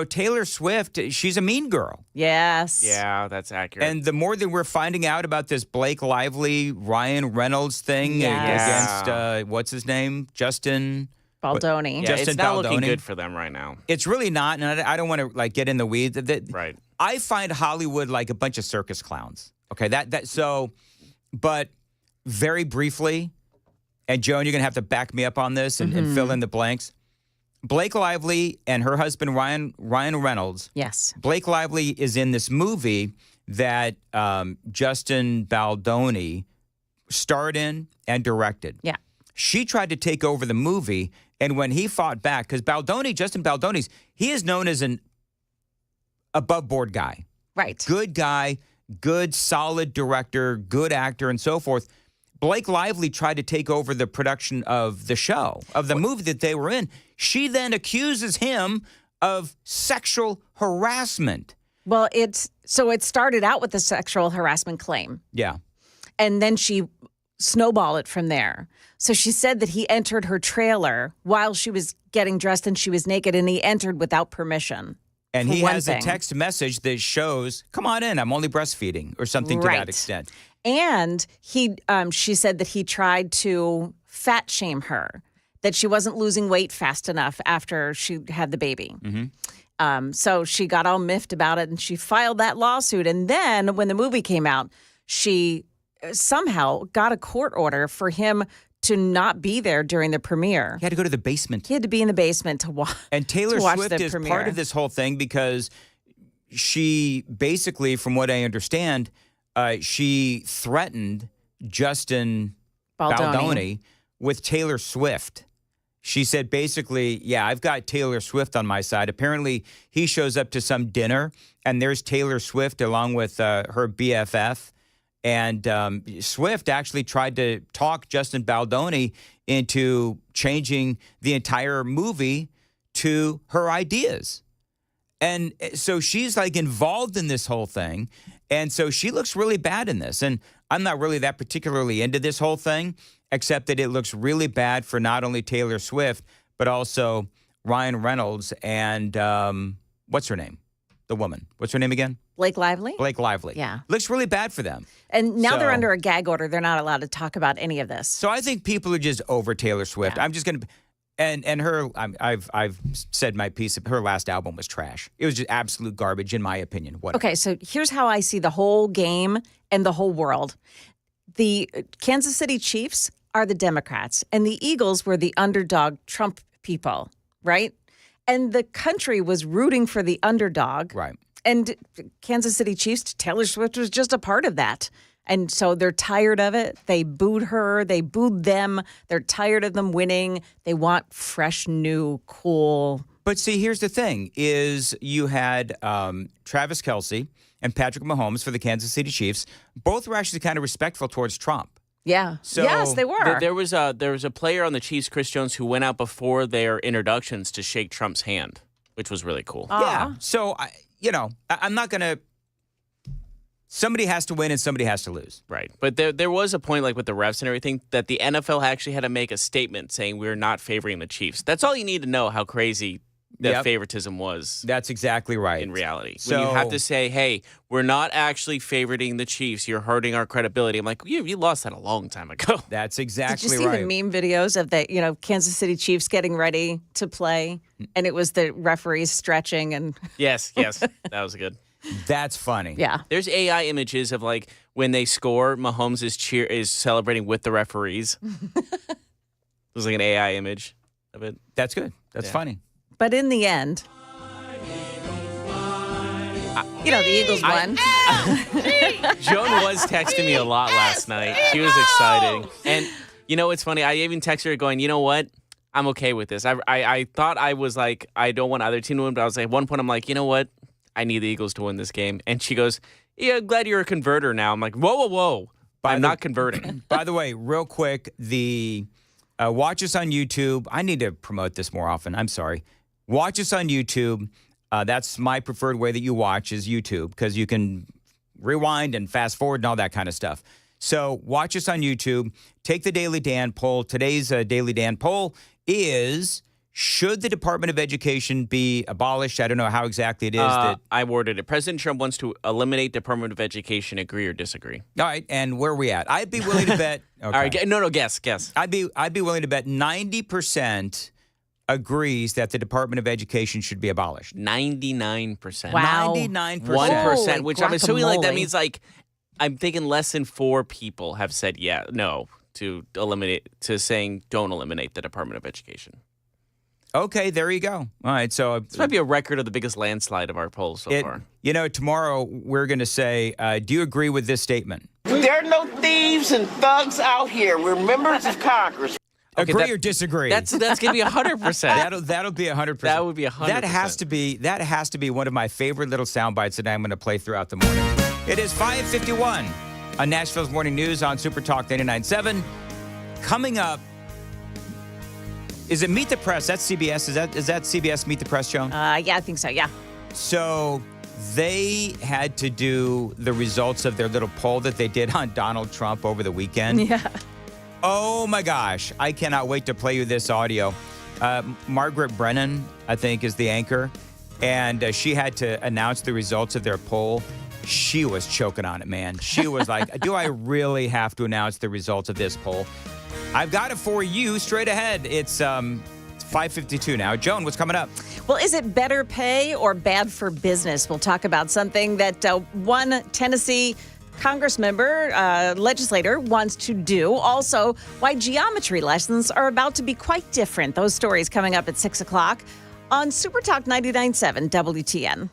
Taylor Swift, she's a mean girl. Yes. Yeah, that's accurate. And the more that we're finding out about this Blake Lively, Ryan Reynolds thing against, what's his name? Justin Baldoni. Yeah, Justin it's not looking Baldoni. good for them right now. It's really not, and I don't want to get in the weeds. Right. I find Hollywood like a bunch of circus clowns. Okay, but very briefly, and Joan, you're gonna have to back me up on this and fill in the blanks. Blake Lively and her husband Ryan Reynolds. Yes. Blake Lively is in this movie that Justin Baldoni starred in and directed. Yeah. She tried to take over the movie, and when he fought back, because Justin Baldoni, he is known as an above-board guy. Right. Good guy, good, solid director, good actor, and so forth. Blake Lively tried to take over the production of the show, of the movie that they were in. She then accuses him of sexual harassment. Well, it started out with a sexual harassment claim. Yeah. And then she snowballed it from there. So she said that he entered her trailer while she was getting dressed and she was naked, and he entered without permission. And he has a text message that shows, come on in, I'm only breastfeeding, or something to that extent. And she said that he tried to fat shame her, that she wasn't losing weight fast enough after she had the baby. So she got all miffed about it, and she filed that lawsuit. And then when the movie came out, she somehow got a court order for him to not be there during the premiere. He had to go to the basement. He had to be in the basement to watch. And Taylor watch Swift the is premiere. part of this whole thing because she basically, from what I understand, she threatened Justin Baldoni with Taylor Swift. She said basically, yeah, I've got Taylor Swift on my side. Apparently, he shows up to some dinner, and there's Taylor Swift along with her BFF. And Swift actually tried to talk Justin Baldoni into changing the entire movie to her ideas. And so she's like involved in this whole thing. And so she looks really bad in this. And I'm not really that particularly into this whole thing, except that it looks really bad for not only Taylor Swift, but also Ryan Reynolds and what's her name? The woman. What's her name again? Blake Lively? Blake Lively. Yeah. Looks really bad for them. And now they're under a gag order. They're not allowed to talk about any of this. So I think people are just over Taylor Swift. Yeah. I'm just going to... And her, I've said my piece. Her last album was trash. It was just absolute garbage, in my opinion. Whatever. Okay, so here's how I see the whole game and the whole world. The Kansas City Chiefs are the Democrats, and the Eagles were the underdog Trump people, right? And the country was rooting for the underdog. Right. And Kansas City Chiefs, Taylor Swift was just a part of that. And so they're tired of it. They booed her. They booed them. They're tired of them winning. They want fresh, new, cool. But see, here's the thing, is you had Travis Kelce and Patrick Mahomes for the Kansas City Chiefs. Both were actually kind of respectful towards Trump. Yeah. So yes, they were. There was a player on the Chiefs, Chris Jones, who went out before their introductions to shake Trump's hand, which was really cool. Yeah. So, I'm not going to... Somebody has to win and somebody has to lose. Right. But there was a point, like with the refs and everything, that the NFL actually had to make a statement saying we're not favoring the Chiefs. That's all you need to know how crazy that favoritism was. That's exactly right. In reality. So, when you have to say, hey, we're not actually favoriting the Chiefs, you're hurting our credibility. I'm like, you lost that a long time ago. That's exactly right. Did you see the meme videos of the, Kansas City Chiefs getting ready to play? And it was the referees stretching and... Yes. That was good. That's funny. Yeah. There's AI images of like when they score, Mahomes is celebrating with the referees. There's like an AI image of it. That's good. That's funny. But in the end, the Eagles won. Joan was texting me a lot last night. She was excited. And it's funny. I even texted her going, you know what? I'm okay with this. I thought I was like, I don't want either team to win, but I was like, at one point I'm like, you know what? I need the Eagles to win this game. And she goes, yeah, glad you're a converter now. I'm like, whoa. I'm not converting. By the way, real quick, the watch us on YouTube. I need to promote this more often. I'm sorry. Watch us on YouTube. That's my preferred way that you watch is YouTube because you can rewind and fast forward and all that kind of stuff. So watch us on YouTube. Take the Daily Dan poll. Today's Daily Dan poll is... Should the Department of Education be abolished? I don't know how exactly it is. I worded it. President Trump wants to eliminate Department of Education. Agree or disagree? All right, and where are we at? I'd be willing to bet. Okay. All right, no, guess. I'd be willing to bet 90% agrees that the Department of Education should be abolished. 99%. Wow. 99%. 1%, which I'm assuming like that means like I'm thinking less than 4 people have said no to saying don't eliminate the Department of Education. Okay, there you go. All right, so... This might be a record of the biggest landslide of our polls so far. Tomorrow we're going to say, do you agree with this statement? There are no thieves and thugs out here. We're members of Congress. Agree or disagree? That's gonna be 100%. That'll be 100%. That would be 100%. That has to be one of my favorite little sound bites that I'm going to play throughout the morning. It is 5:51 on Nashville's Morning News on Super Talk 99.7. Coming up, is it Meet the Press? That's CBS. Is that CBS Meet the Press, Joan? Yeah, I think so. Yeah. So they had to do the results of their little poll that they did on Donald Trump over the weekend. Yeah. Oh my gosh. I cannot wait to play you this audio. Margaret Brennan, I think, is the anchor. And she had to announce the results of their poll. She was choking on it, man. She was like, do I really have to announce the results of this poll? I've got it for you straight ahead. It's 5:52 now. Joan, what's coming up? Well, is it better pay or bad for business? We'll talk about something that one Tennessee Congress member, legislator, wants to do. Also, why geometry lessons are about to be quite different. Those stories coming up at 6 o'clock on Super Talk 99.7 WTN.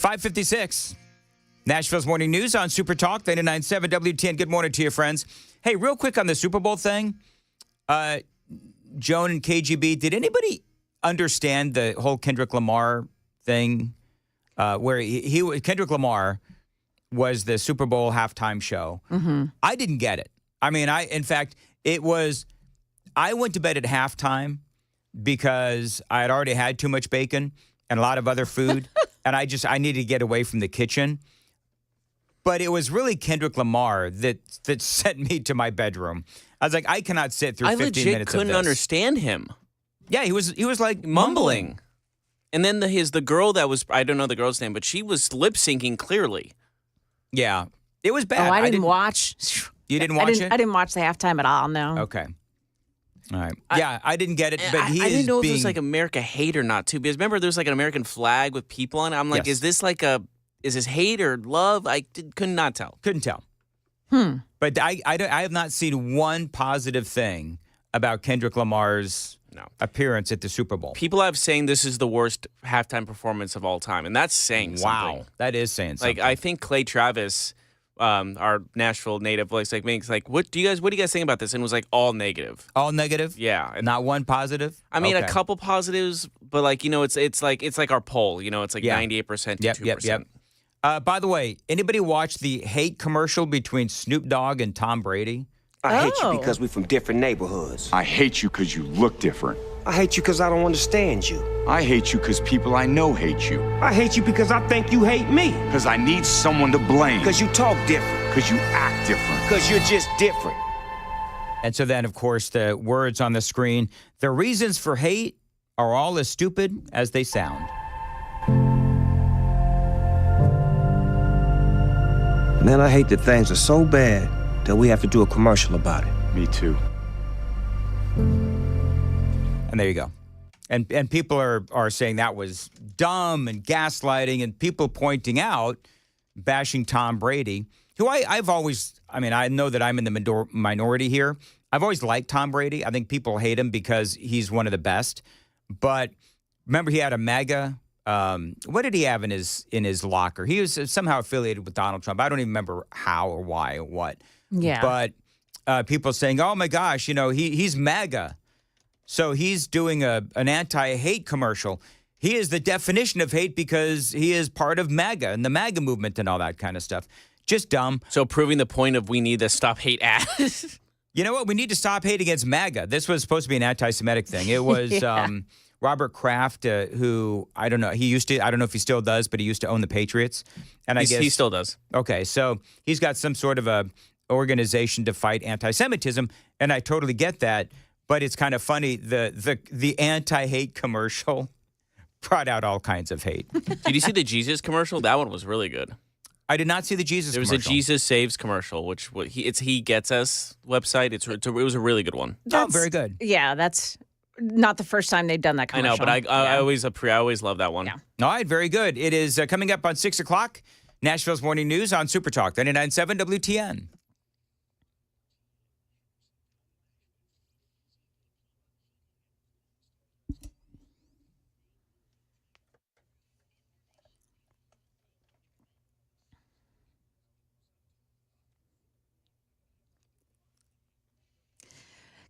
5:56. Nashville's Morning News on Super Talk 99.7 WTN. Good morning to you, friends. Hey, real quick on the Super Bowl thing. Joan and KGB, did anybody understand the whole Kendrick Lamar thing? Where Kendrick Lamar was the Super Bowl halftime show. Mm-hmm. I didn't get it. I mean, I went to bed at halftime because I had already had too much bacon and a lot of other food, and I needed to get away from the kitchen. But it was really Kendrick Lamar that sent me to my bedroom. I was like, I cannot sit through 15 minutes of this. I legit couldn't understand him. Yeah, he was like mumbling. And then the girl that was, I don't know the girl's name, but she was lip syncing clearly. Yeah, it was bad. Oh, I didn't watch. You didn't watch it? I didn't watch the halftime at all, no. Okay. All right. Yeah, I didn't get it, but I didn't know if it was like America hate or not, too. Because remember, there's like an American flag with people on it. I'm like, Yes. is this hate or love? I could not tell. Couldn't tell. But I have not seen one positive thing about Kendrick Lamar's appearance at the Super Bowl. People have saying this is the worst halftime performance of all time, and that's saying something. Wow, that is saying something. Like, I think Clay Travis, our Nashville native voice, makes what do you guys think about this? And it was like all negative. All negative? Yeah. Not one positive? I mean, Okay. a couple positives, but it's like our poll. It's like 98% to 2%. Yep. By the way, anybody watch the hate commercial between Snoop Dogg and Tom Brady? I hate you because we're from different neighborhoods. I hate you because you look different. I hate you because I don't understand you. I hate you because people I know hate you. I hate you because I think you hate me. Because I need someone to blame. Because you talk different. Because you act different. Because you're just different. And so then, of course, the words on the screen, the reasons for hate are all as stupid as they sound. Man, I hate that things are so bad that we have to do a commercial about it. Me too. And there you go. And people are saying that was dumb and gaslighting, and people pointing out, bashing Tom Brady, who I've always, I know that I'm in the minority here. I've always liked Tom Brady. I think people hate him because he's one of the best. But remember, he had a MAGA. What did he have in his locker? He was somehow affiliated with Donald Trump. I don't even remember how or why or what. Yeah. But people saying, oh my gosh, he's MAGA. So he's doing an anti-hate commercial. He is the definition of hate because he is part of MAGA and the MAGA movement and all that kind of stuff. Just dumb. So proving the point of we need to stop hate ads. You know what? We need to stop hate against MAGA. This was supposed to be an anti-Semitic thing. It was Robert Kraft, who, I don't know, I don't know if he still does, but he used to own the Patriots. And I guess he still does. Okay, so he's got some sort of a organization to fight anti-Semitism, and I totally get that. But it's kind of funny, the anti-hate commercial brought out all kinds of hate. Did you see the Jesus commercial? That one was really good. I did not see the Jesus commercial. There was a Jesus Saves commercial, which it's He Gets Us website. It was a really good one. Very good. Yeah, that's not the first time they've done that commercial. I know, but I always love that one. Yeah. All right, very good. It is coming up on 6 o'clock, Nashville's Morning News on Super Talk 99.7 WTN.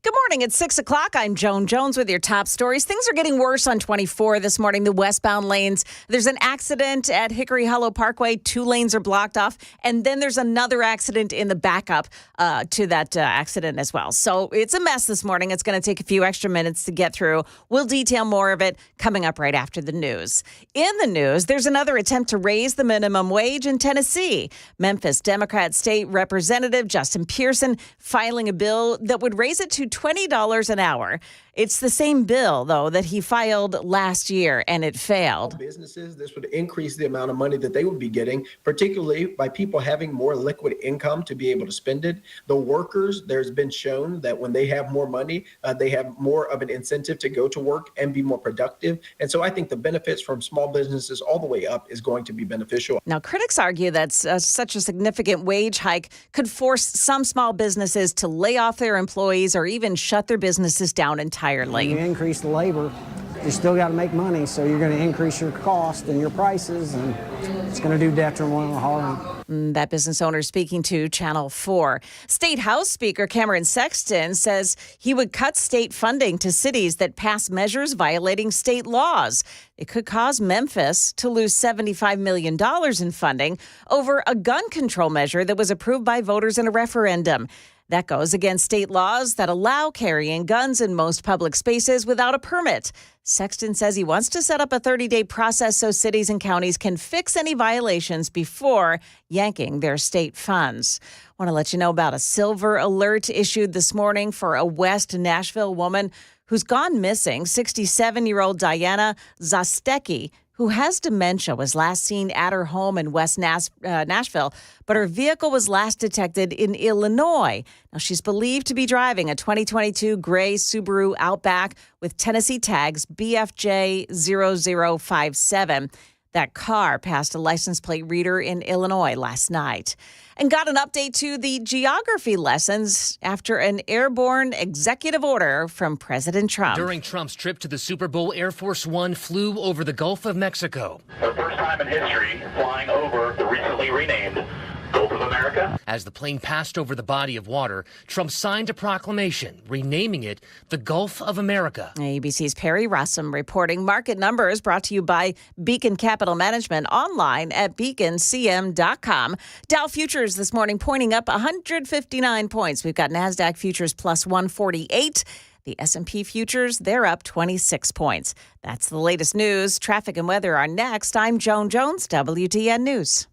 Good morning. It's 6 o'clock. I'm Joan Jones with your top stories. Things are getting worse on 24 this morning, the westbound lanes. There's an accident at Hickory Hollow Parkway. 2 lanes are blocked off. And then there's another accident in the backup to that accident as well. So it's a mess this morning. It's going to take a few extra minutes to get through. We'll detail more of it coming up right after the news. In the news, there's another attempt to raise the minimum wage in Tennessee. Memphis Democrat State Representative Justin Pearson filing a bill that would raise it to $20 an hour. It's the same bill, though, that he filed last year, and it failed. Businesses, this would increase the amount of money that they would be getting, particularly by people having more liquid income to be able to spend it. The workers, there's been shown that when they have more money, they have more of an incentive to go to work and be more productive. And so I think the benefits from small businesses all the way up is going to be beneficial. Now, critics argue that such a significant wage hike could force some small businesses to lay off their employees or even shut their businesses down entirely. You increase the labor, you still got to make money, so you're going to increase your cost and your prices, and it's going to do detrimental harm. That business owner speaking to Channel 4. State House Speaker Cameron Sexton says he would cut state funding to cities that pass measures violating state laws. It could cause Memphis to lose $75 million in funding over a gun control measure that was approved by voters in a referendum. That goes against state laws that allow carrying guns in most public spaces without a permit. Sexton says he wants to set up a 30-day process so cities and counties can fix any violations before yanking their state funds. Want to let you know about a silver alert issued this morning for a West Nashville woman who's gone missing. 67-year-old Diana Zastecki, who has dementia, was last seen at her home in West Nashville, but her vehicle was last detected in Illinois. Now, she's believed to be driving a 2022 gray Subaru Outback with Tennessee tags BFJ0057. That car passed a license plate reader in Illinois last night. And got an update to the geography lessons after an airborne executive order from President Trump. During Trump's trip to the Super Bowl, Air Force One flew over the Gulf of Mexico. The first time in history flying over the recently renamed Gulf of America. As the plane passed over the body of water, Trump signed a proclamation renaming it the Gulf of America. ABC's Perry Rossum reporting. Market numbers brought to you by Beacon Capital Management, online at beaconcm.com. Dow futures this morning pointing up 159 points. We've got NASDAQ futures plus 148. The S&P futures, they're up 26 points. That's the latest news. Traffic and weather are next. I'm Joan Jones, WTN News.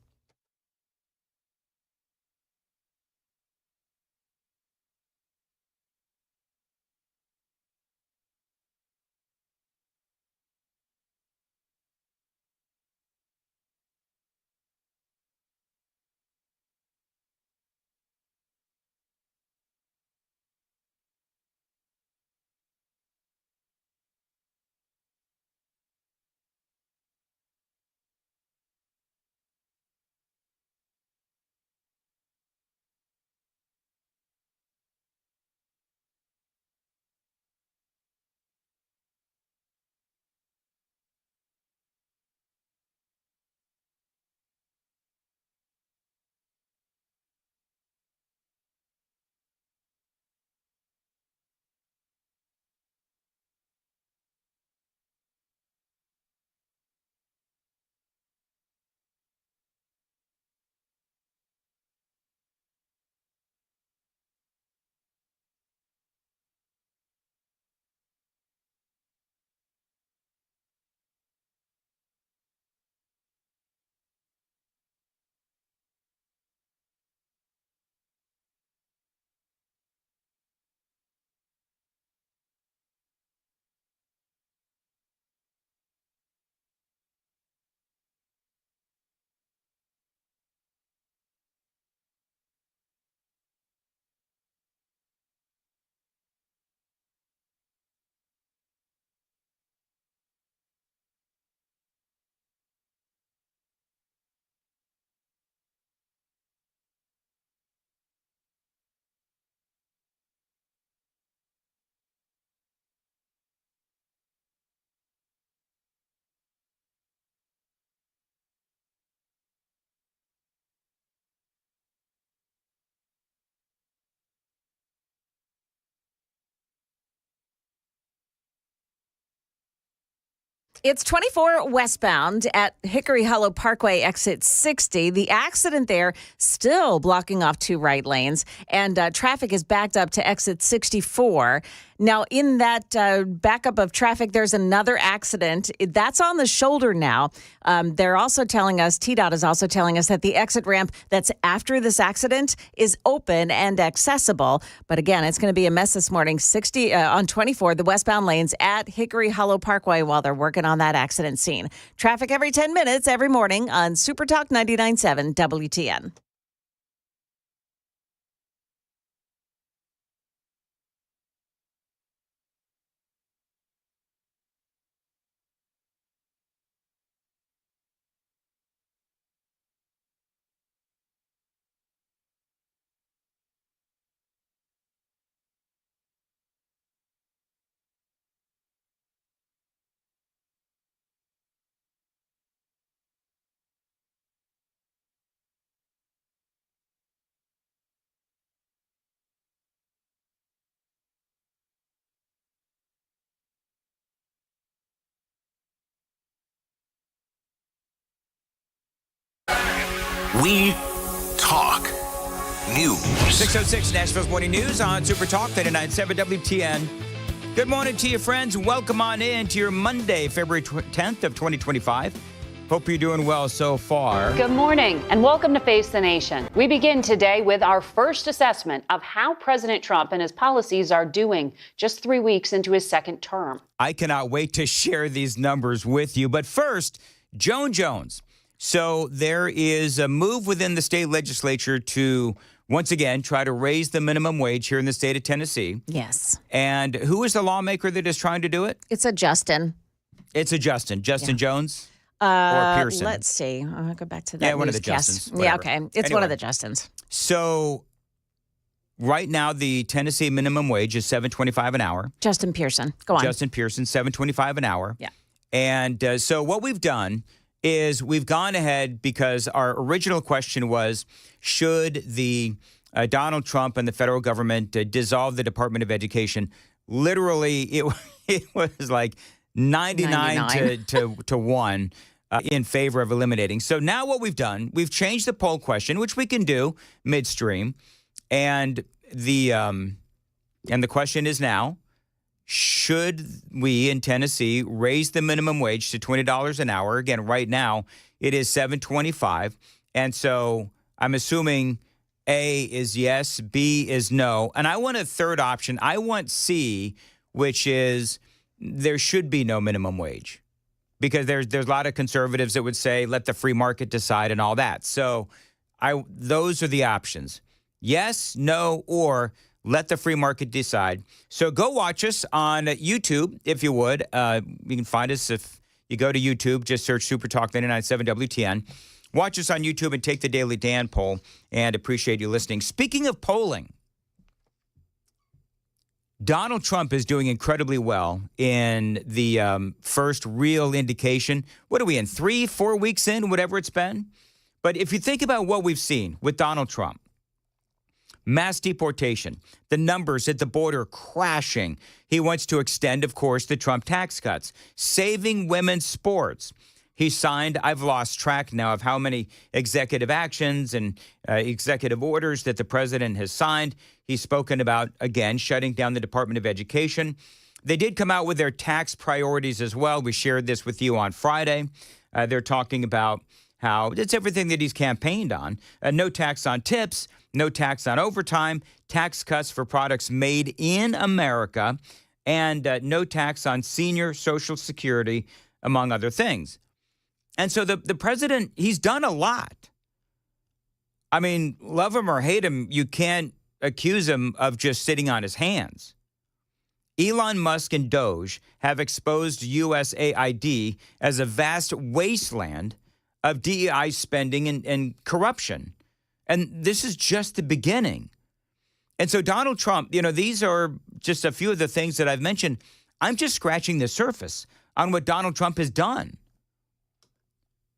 It's 24 westbound at Hickory Hollow Parkway, exit 60. The accident there still blocking off two right lanes, and traffic is backed up to exit 64. Now, in that backup of traffic, there's another accident. That's on the shoulder now. They're also telling us, TDOT is also telling us that the exit ramp that's after this accident is open and accessible. But again, it's going to be a mess this morning. 60 on 24, the westbound lanes at Hickory Hollow Parkway while they're working on that accident scene. Traffic every 10 minutes every morning on Super Talk 99.7 WTN. We talk news. 6:06 Nashville's Morning News on Super Talk 99.7 WTN. Good morning to you, friends. Welcome on in to your Monday, February 10th of 2025. Hope you're doing well so far. Good morning and welcome to Face the Nation. We begin today with our first assessment of how President Trump and his policies are doing just 3 weeks into his second term. I cannot wait to share these numbers with you. But first, Joan Jones. So there is a move within the state legislature to once again try to raise the minimum wage here in the state of Tennessee. Yes. And who is the lawmaker that is trying to do it? It's a Justin. It's a Justin. Justin Jones? Or Pearson? Let's see. I'll go back to that. Yeah, one of the newscast. Justins. Yeah, Whatever. okay. It's one Anyway. of the Justins. So right now, the Tennessee minimum wage is $7.25 an hour. Justin Pearson. Go on. Justin Pearson, $7.25 an hour. Yeah. And so what we've done is we've gone ahead because our original question was, should the Donald Trump and the federal government dissolve the Department of Education? Literally, it was like 99 to 1 in favor of eliminating. So now what we've done, we've changed the poll question, which we can do midstream. And the question is now, should we in Tennessee raise the minimum wage to $20 an hour? Again, right now it is $7.25. And so I'm assuming A is yes, B is no. And I want a third option. I want C, which is there should be no minimum wage, because there's a lot of conservatives that would say let the free market decide and all that. So those are the options. Yes, no, or let the free market decide. So go watch us on YouTube, if you would. You can find us if you go to YouTube, just search Super Talk 99.7 WTN. Watch us on YouTube and take the Daily Dan poll, and appreciate you listening. Speaking of polling, Donald Trump is doing incredibly well in the first real indication. What are we in, 3-4 weeks in, whatever it's been? But if you think about what we've seen with Donald Trump, mass deportation, the numbers at the border crashing. He wants to extend, of course, the Trump tax cuts, saving women's sports. He signed, I've lost track now of how many executive actions and executive orders that the president has signed. He's spoken about, again, shutting down the Department of Education. They did come out with their tax priorities as well. We shared this with you on Friday. They're talking about how it's everything that he's campaigned on. No tax on tips, no tax on overtime, tax cuts for products made in America, and no tax on senior Social Security, among other things. And so the president, he's done a lot. I mean, love him or hate him, you can't accuse him of just sitting on his hands. Elon Musk and Doge have exposed USAID as a vast wasteland of DEI spending and corruption. And this is just the beginning. And so Donald Trump, these are just a few of the things that I've mentioned. I'm just scratching the surface on what Donald Trump has done.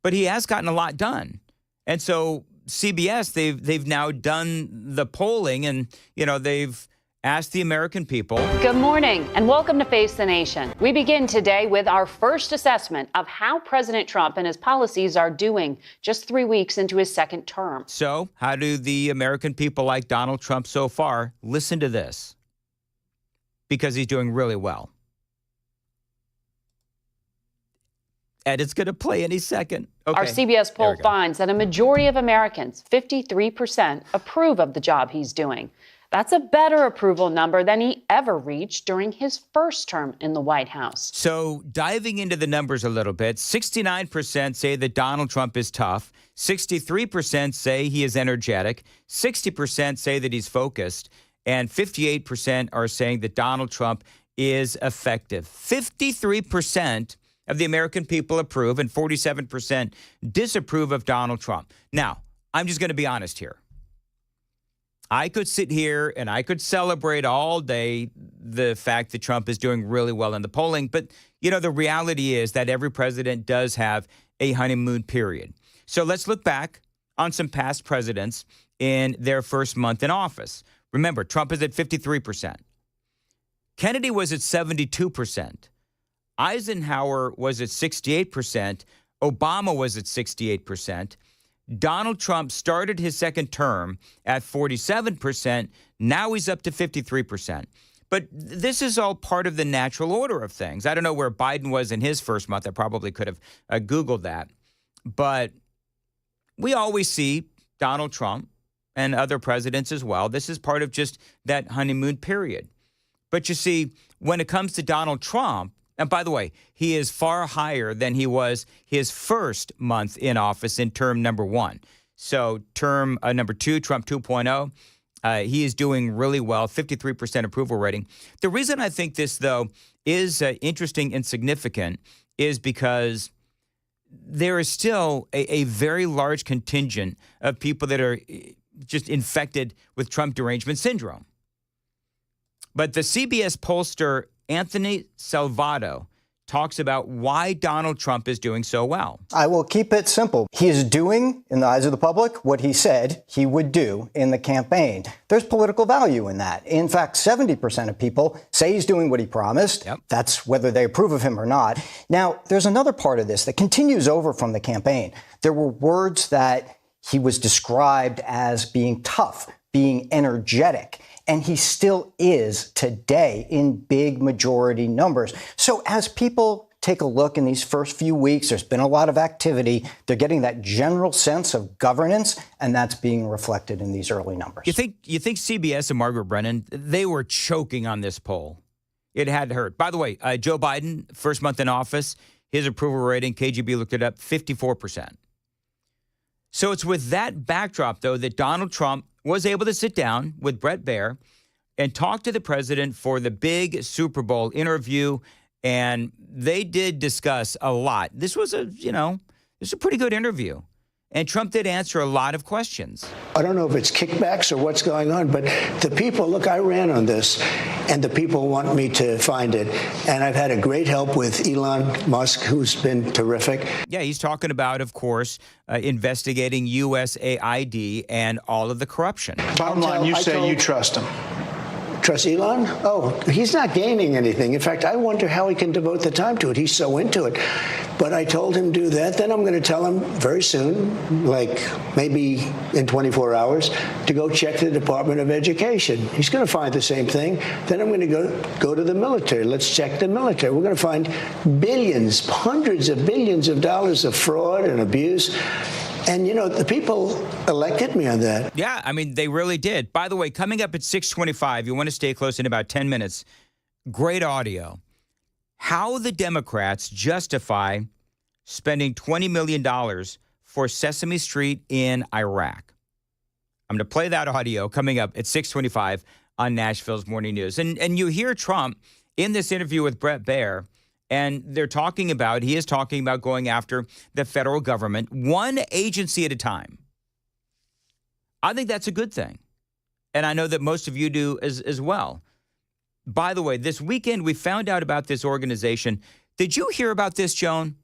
But he has gotten a lot done. And so CBS, they've now done the polling, and, they've asked the American people. Good morning and welcome to Face the Nation. We begin today with our first assessment of how President Trump and his policies are doing just 3 weeks into his second term. So how do the American people like Donald Trump so far? Listen to this, because he's doing really well. And it's going to play any second. Okay. Our CBS poll finds that a majority of Americans, 53%, approve of the job he's doing. That's a better approval number than he ever reached during his first term in the White House. So diving into the numbers a little bit, 69% say that Donald Trump is tough. 63% say he is energetic. 60% say that he's focused. And 58% are saying that Donald Trump is effective. 53% of the American people approve, and 47% disapprove of Donald Trump. Now, I'm just going to be honest here. I could sit here and I could celebrate all day the fact that Trump is doing really well in the polling. But, the reality is that every president does have a honeymoon period. So let's look back on some past presidents in their first month in office. Remember, Trump is at 53%. Kennedy was at 72%. Eisenhower was at 68%. Obama was at 68%. Donald Trump started his second term at 47%. Now he's up to 53%. But this is all part of the natural order of things. I don't know where Biden was in his first month. I probably could have Googled that. But we always see Donald Trump and other presidents as well. This is part of just that honeymoon period. But you see, when it comes to Donald Trump, and by the way, he is far higher than he was his first month in office in term number 1. So term number 2, Trump 2.0, he is doing really well, 53% approval rating. The reason I think this, though, is interesting and significant is because there is still a very large contingent of people that are just infected with Trump derangement syndrome. But the CBS pollster Anthony Salvato talks about why Donald Trump is doing so well. I will keep it simple. He is doing, in the eyes of the public, what he said he would do in the campaign. There's political value in that. In fact, 70% of people say he's doing what he promised. Yep. That's whether they approve of him or not. Now, there's another part of this that continues over from the campaign. There were words that he was described as being tough, being energetic. And he still is today in big majority numbers. So as people take a look in these first few weeks, there's been a lot of activity. They're getting that general sense of governance, and that's being reflected in these early numbers. You think CBS and Margaret Brennan, they were choking on this poll? It had to hurt. By the way, Joe Biden, first month in office, his approval rating, KGB looked it up, 54%. So it's with that backdrop, though, that Donald Trump was able to sit down with Bret Baier and talk to the president for the big Super Bowl interview, and they did discuss a lot. This was a pretty good interview, and Trump did answer a lot of questions. I don't know if it's kickbacks or what's going on, but the people, look, I ran on this, and the people want me to find it, and I've had a great help with Elon Musk, who's been terrific. Yeah, he's talking about, of course, investigating USAID and all of the corruption. Bottom line, you say you trust him. Trust Elon? Oh, he's not gaining anything. In fact, I wonder how he can devote the time to it. He's so into it. But I told him do that. Then I'm going to tell him very soon, like maybe in 24 hours, to go check the Department of Education. He's going to find the same thing. Then I'm going to go to the military. Let's check the military. We're going to find billions, hundreds of billions of dollars of fraud and abuse. And, the people elected me on that. Yeah, I mean, they really did. By the way, coming up at 6:25, you want to stay close in about 10 minutes. Great audio. How the Democrats justify spending $20 million for Sesame Street in Iraq. I'm going to play that audio coming up at 6:25 on Nashville's Morning News. And you hear Trump in this interview with Bret Baier, and he is talking about going after the federal government, one agency at a time. I think that's a good thing. And I know that most of you do as well. By the way, this weekend we found out about this organization. Did you hear about this, Joan?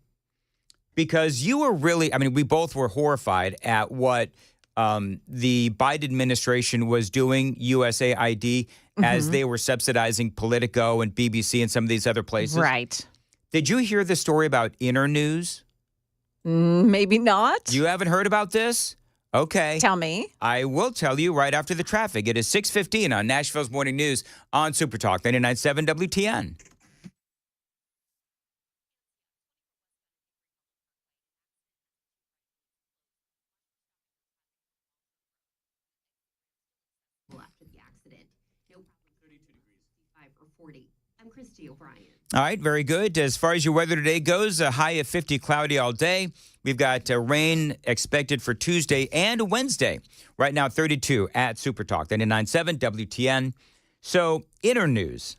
Because you were we both were horrified at what the Biden administration was doing, USAID, as they were subsidizing Politico and BBC and some of these other places. Right. Did you hear the story about Inner News? Maybe not. You haven't heard about this? Okay. Tell me. I will tell you right after the traffic. It is 6:15 on Nashville's Morning News on Super Talk 99.7 WTN. After the accident. No problem. 32 degrees. 5 or 40. I'm Christy O'Brien. All right, very good. As far as your weather today goes, a high of 50, cloudy all day. We've got rain expected for Tuesday and Wednesday. Right now, 32 at Super Talk 99.7 WTN. So, Inner News.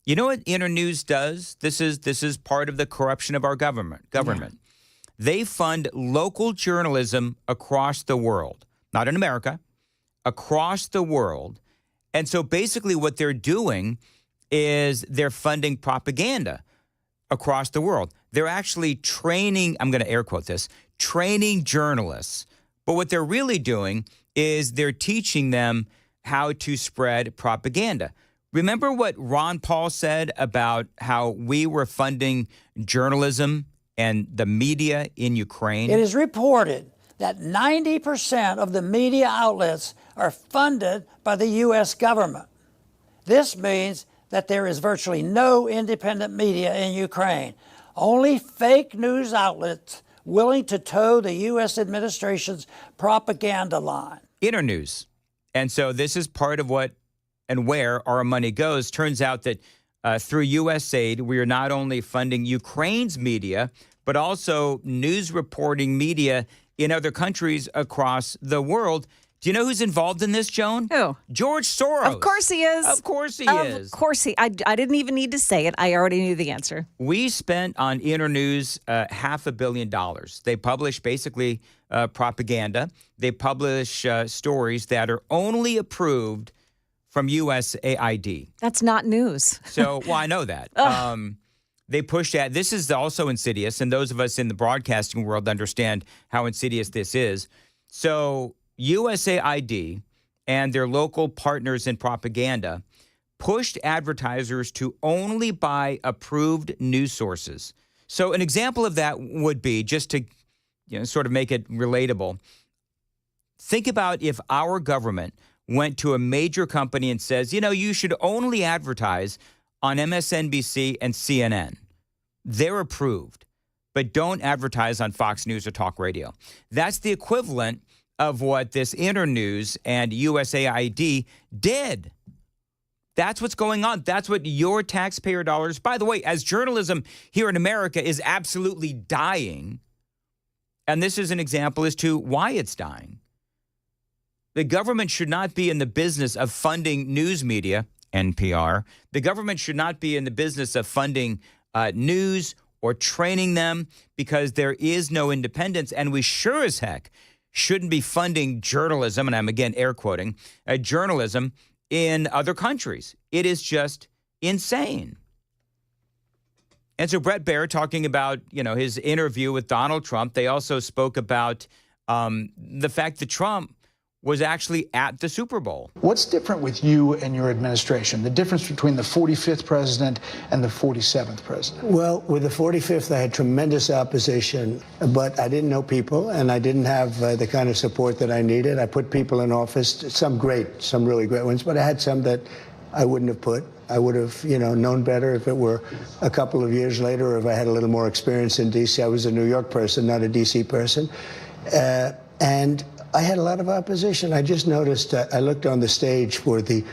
You know what Inner News does? This is part of the corruption of our government. Yeah. They fund local journalism across the world, not in America, across the world. And so basically what they're doing is they're funding propaganda across the world. They're actually training, I'm going to air quote this, training journalists. But what they're really doing is they're teaching them how to spread propaganda. Remember what Ron Paul said about how we were funding journalism and the media in Ukraine? It is reported that 90% of the media outlets are funded by the U.S. government. This means that there is virtually no independent media in Ukraine. Only fake news outlets willing to toe the U.S. administration's propaganda line. Internews. And so this is part of what and where our money goes. Turns out that through U.S. aid, we are not only funding Ukraine's media, but also news reporting media in other countries across the world. Do you know who's involved in this, Joan? Who? George Soros. Of course he is. Of course he is. Of course he. I didn't even need to say it. I already knew the answer. We spent on Internews $500 million. They publish basically propaganda. They publish stories that are only approved from USAID. That's not news. So, well, I know that. They push that. This is also insidious, and those of us in the broadcasting world understand how insidious this is. So USAID and their local partners in propaganda pushed advertisers to only buy approved news sources. So an example of that would be, just to sort of make it relatable, think about if our government went to a major company and says, you should only advertise on MSNBC and CNN. They're approved, but don't advertise on Fox News or talk radio. That's the equivalent of what this Internews and USAID did. That's what's going on. That's what your taxpayer dollars, by the way, as journalism here in America is absolutely dying. And this is an example as to why it's dying. The government should not be in the business of funding news media, NPR. The government should not be in the business of funding news or training them, because there is no independence. And we sure as heck shouldn't be funding journalism, and I'm again air quoting, journalism in other countries. It is just insane. And so Brett Baer talking about, his interview with Donald Trump. They also spoke about the fact that Trump was actually at the Super Bowl. What's different with you and your administration? The difference between the 45th president and the 47th president? Well, with the 45th, I had tremendous opposition, but I didn't know people, and I didn't have the kind of support that I needed. I put people in office, some really great ones, but I had some that I wouldn't have put. I would have, known better if it were a couple of years later, or if I had a little more experience in D.C. I was a New York person, not a D.C. person. And I had a lot of opposition. I just noticed, I looked on the stage for the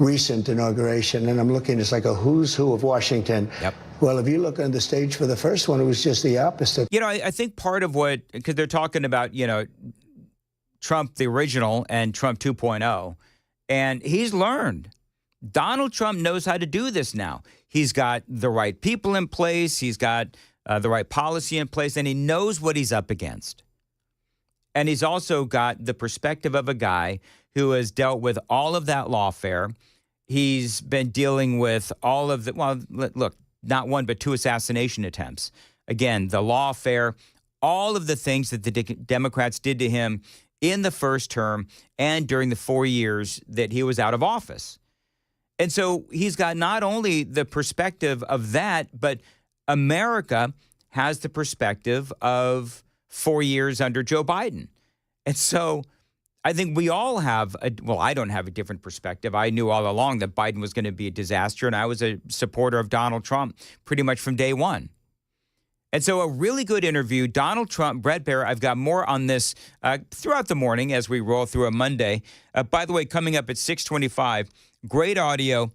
recent inauguration, and I'm looking, it's like a who's who of Washington. Yep. Well, if you look on the stage for the first one, it was just the opposite. I think part of what, because they're talking about, Trump the original and Trump 2.0, and he's learned. Donald Trump knows how to do this now. He's got the right people in place. He's got the right policy in place, and he knows what he's up against. And he's also got the perspective of a guy who has dealt with all of that lawfare. He's been dealing with all of the, well, look, not one, but two assassination attempts. Again, the lawfare, all of the things that the Democrats did to him in the first term and during the 4 years that he was out of office. And so he's got not only the perspective of that, but America has the perspective of 4 years under Joe Biden. And so I think we all have, I don't have a different perspective. I knew all along that Biden was going to be a disaster, and I was a supporter of Donald Trump pretty much from day one. And so a really good interview. Donald Trump, Brett Baer, I've got more on this throughout the morning as we roll through a Monday. By the way, coming up at 6:25, great audio.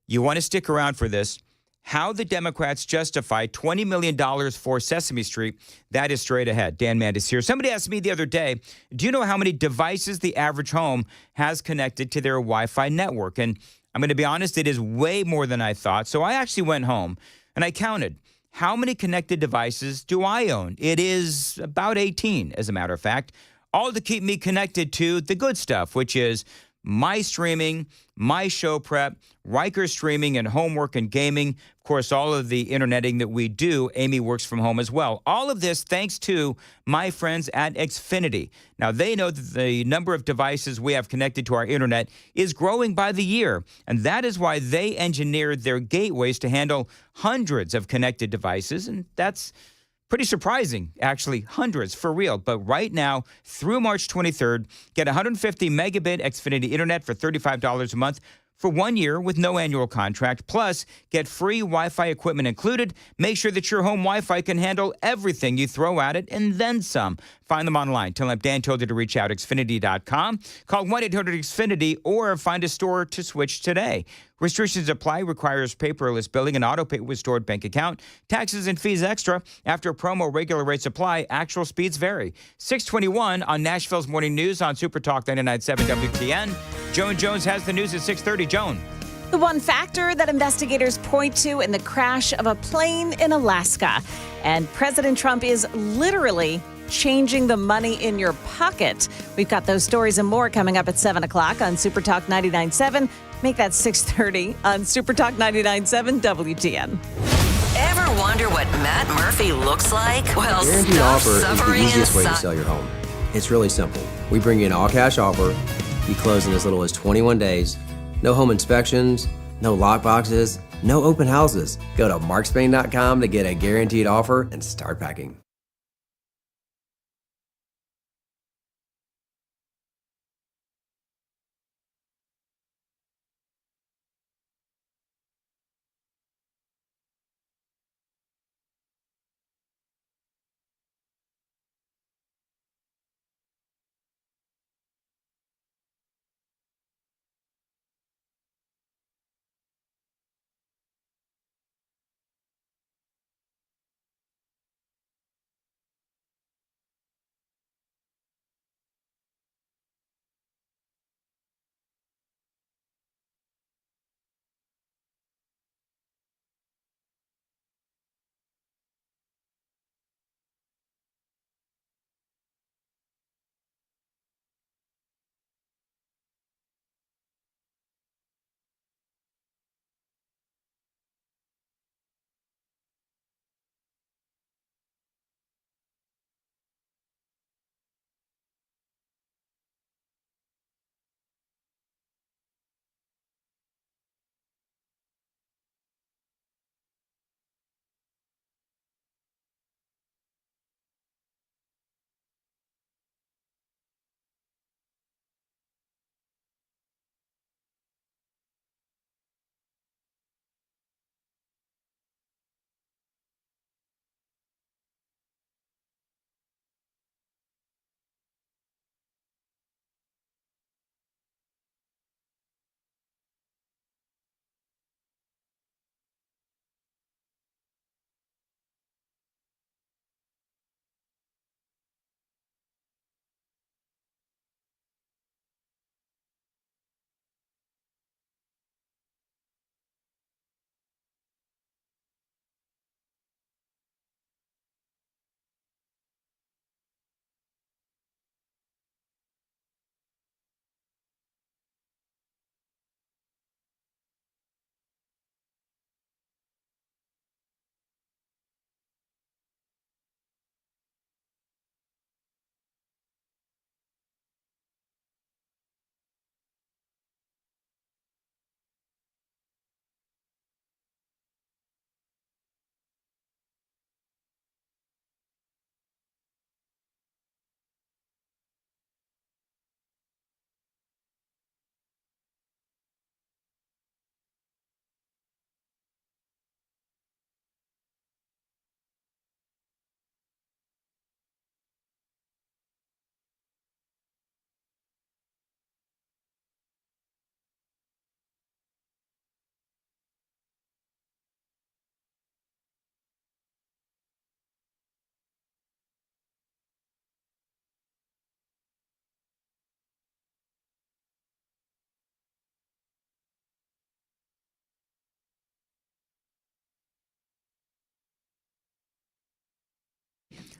You want to stick around for this. How the Democrats justify $20 million for Sesame Street. That is straight ahead. Dan Mandis here. Somebody asked me the other day, do you know how many devices the average home has connected to their Wi-Fi network? And I'm going to be honest, it is way more than I thought. So I actually went home and I counted. How many connected devices do I own? It is about 18, as a matter of fact, all to keep me connected to the good stuff, which is my streaming, my show prep, Riker streaming and homework and gaming. Of course, all of the interneting that we do, Amy works from home as well. All of this thanks to my friends at Xfinity. Now, they know that the number of devices we have connected to our internet is growing by the year. And that is why they engineered their gateways to handle hundreds of connected devices. And that's Pretty surprising, actually, hundreds for real. But right now, through March 23rd, get 150 megabit Xfinity Internet for $35 a month for 1 year with no annual contract. Plus, get free Wi-Fi equipment included. Make sure that your home Wi-Fi can handle everything you throw at it and then some. Find them online. Tell them Dan told you to reach out, Xfinity.com. Call 1-800-XFINITY or find a store to switch today. Restrictions apply. Requires paperless billing and auto pay with stored bank account. Taxes and fees extra. After promo, regular rates apply. Actual speeds vary. 621 on Nashville's Morning News on Super Talk 99.7 WTN. Joan Jones has the news at 6:30. Joan. The one factor that investigators point to in the crash of a plane in Alaska. And President Trump is literally changing the money in your pocket. We've got those stories and more coming up at 7 o'clock on Super Talk 99.7. Make that 6:30 on Super Talk 99.7 WTN. Ever wonder what Matt Murphy looks like? Well, Guaranteed stuff offer is the suffering easiest way to aside. sell your home. It's really simple. We bring you an all-cash offer. You close in as little as 21 days. No home inspections, no lock boxes, no open houses. Go to markspain.com to get a guaranteed offer and start packing.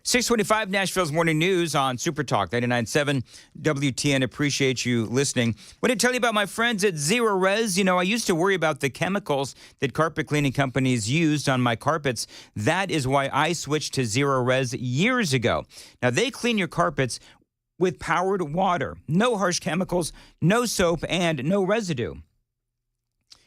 .625 Nashville's Morning News on Super Talk 99.7 WTN. Appreciate you listening. Want to tell you about my friends at Zero Res. You know, I used to worry about the chemicals that carpet cleaning companies used on my carpets. That is why I switched to Zero Res years ago. Now, they clean your carpets with powered water. No harsh chemicals, no soap, and no residue.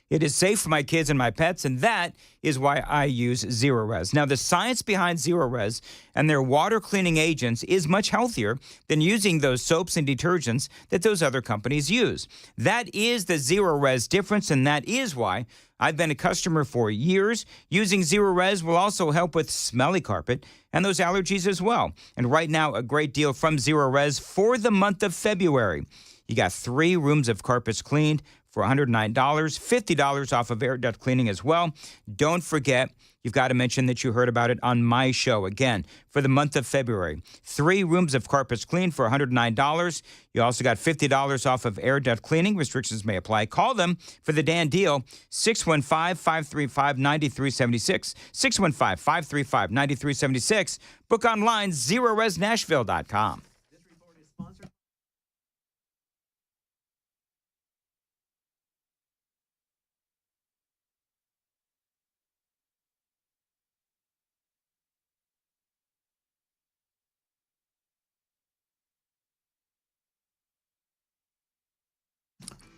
It is safe for my kids and my pets, and that is why I use Zero Res. Now, the science behind Zero Res and their water cleaning agents is much healthier than using those soaps and detergents that those other companies use. That is the Zero Res difference, and that is why I've been a customer for years. Using Zero Res will also help with smelly carpet and those allergies as well. And right now, a great deal from Zero Res for the month of February. You got 3 rooms of carpets cleaned for $109, $50 off of air duct cleaning as well. Don't forget, you've got to mention that you heard about it on my show. Again, for the month of February, 3 rooms of carpets cleaned for $109. You also got $50 off of air duct cleaning. Restrictions may apply. Call them for the Dan deal, 615-535-9376, 615-535-9376. Book online, ZeroResNashville.com.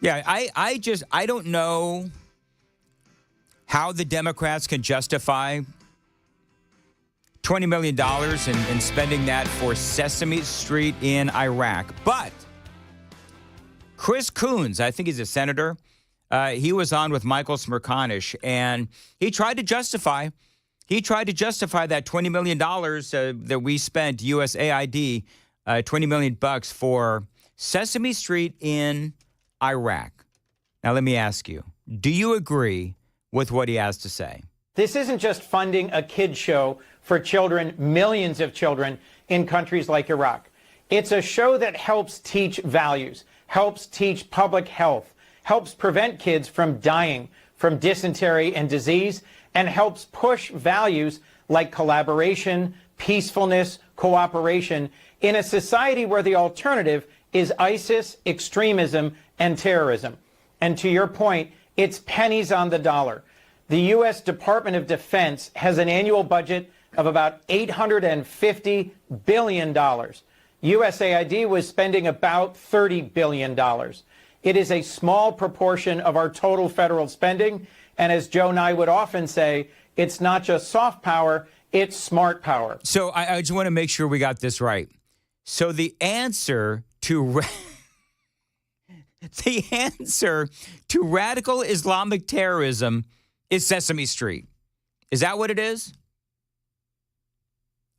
Yeah, I don't know how the Democrats can justify $20 million and spending that for Sesame Street in Iraq. But Chris Coons, I think he's a senator, he was on with Michael Smerconish, and he tried to justify that $20 million that we spent, USAID, $20 million bucks for Sesame Street in Iraq. Now, let me ask you, do you agree with what he has to say? This isn't just funding a kid show for children, millions of children in countries like Iraq. It's a show that helps teach values, helps teach public health, helps prevent kids from dying from dysentery and disease, and helps push values like collaboration, peacefulness, cooperation in a society where the alternative is ISIS, extremism, and terrorism. And to your point, it's pennies on the dollar. The U.S. Department of Defense has an annual budget of about $850 billion. USAID was spending about $30 billion. It is a small proportion of our total federal spending. And as Joe and I would often say, it's not just soft power, it's smart power. So I just want to make sure we got this right. So the answer to radical Islamic terrorism is Sesame Street. Is that what it is?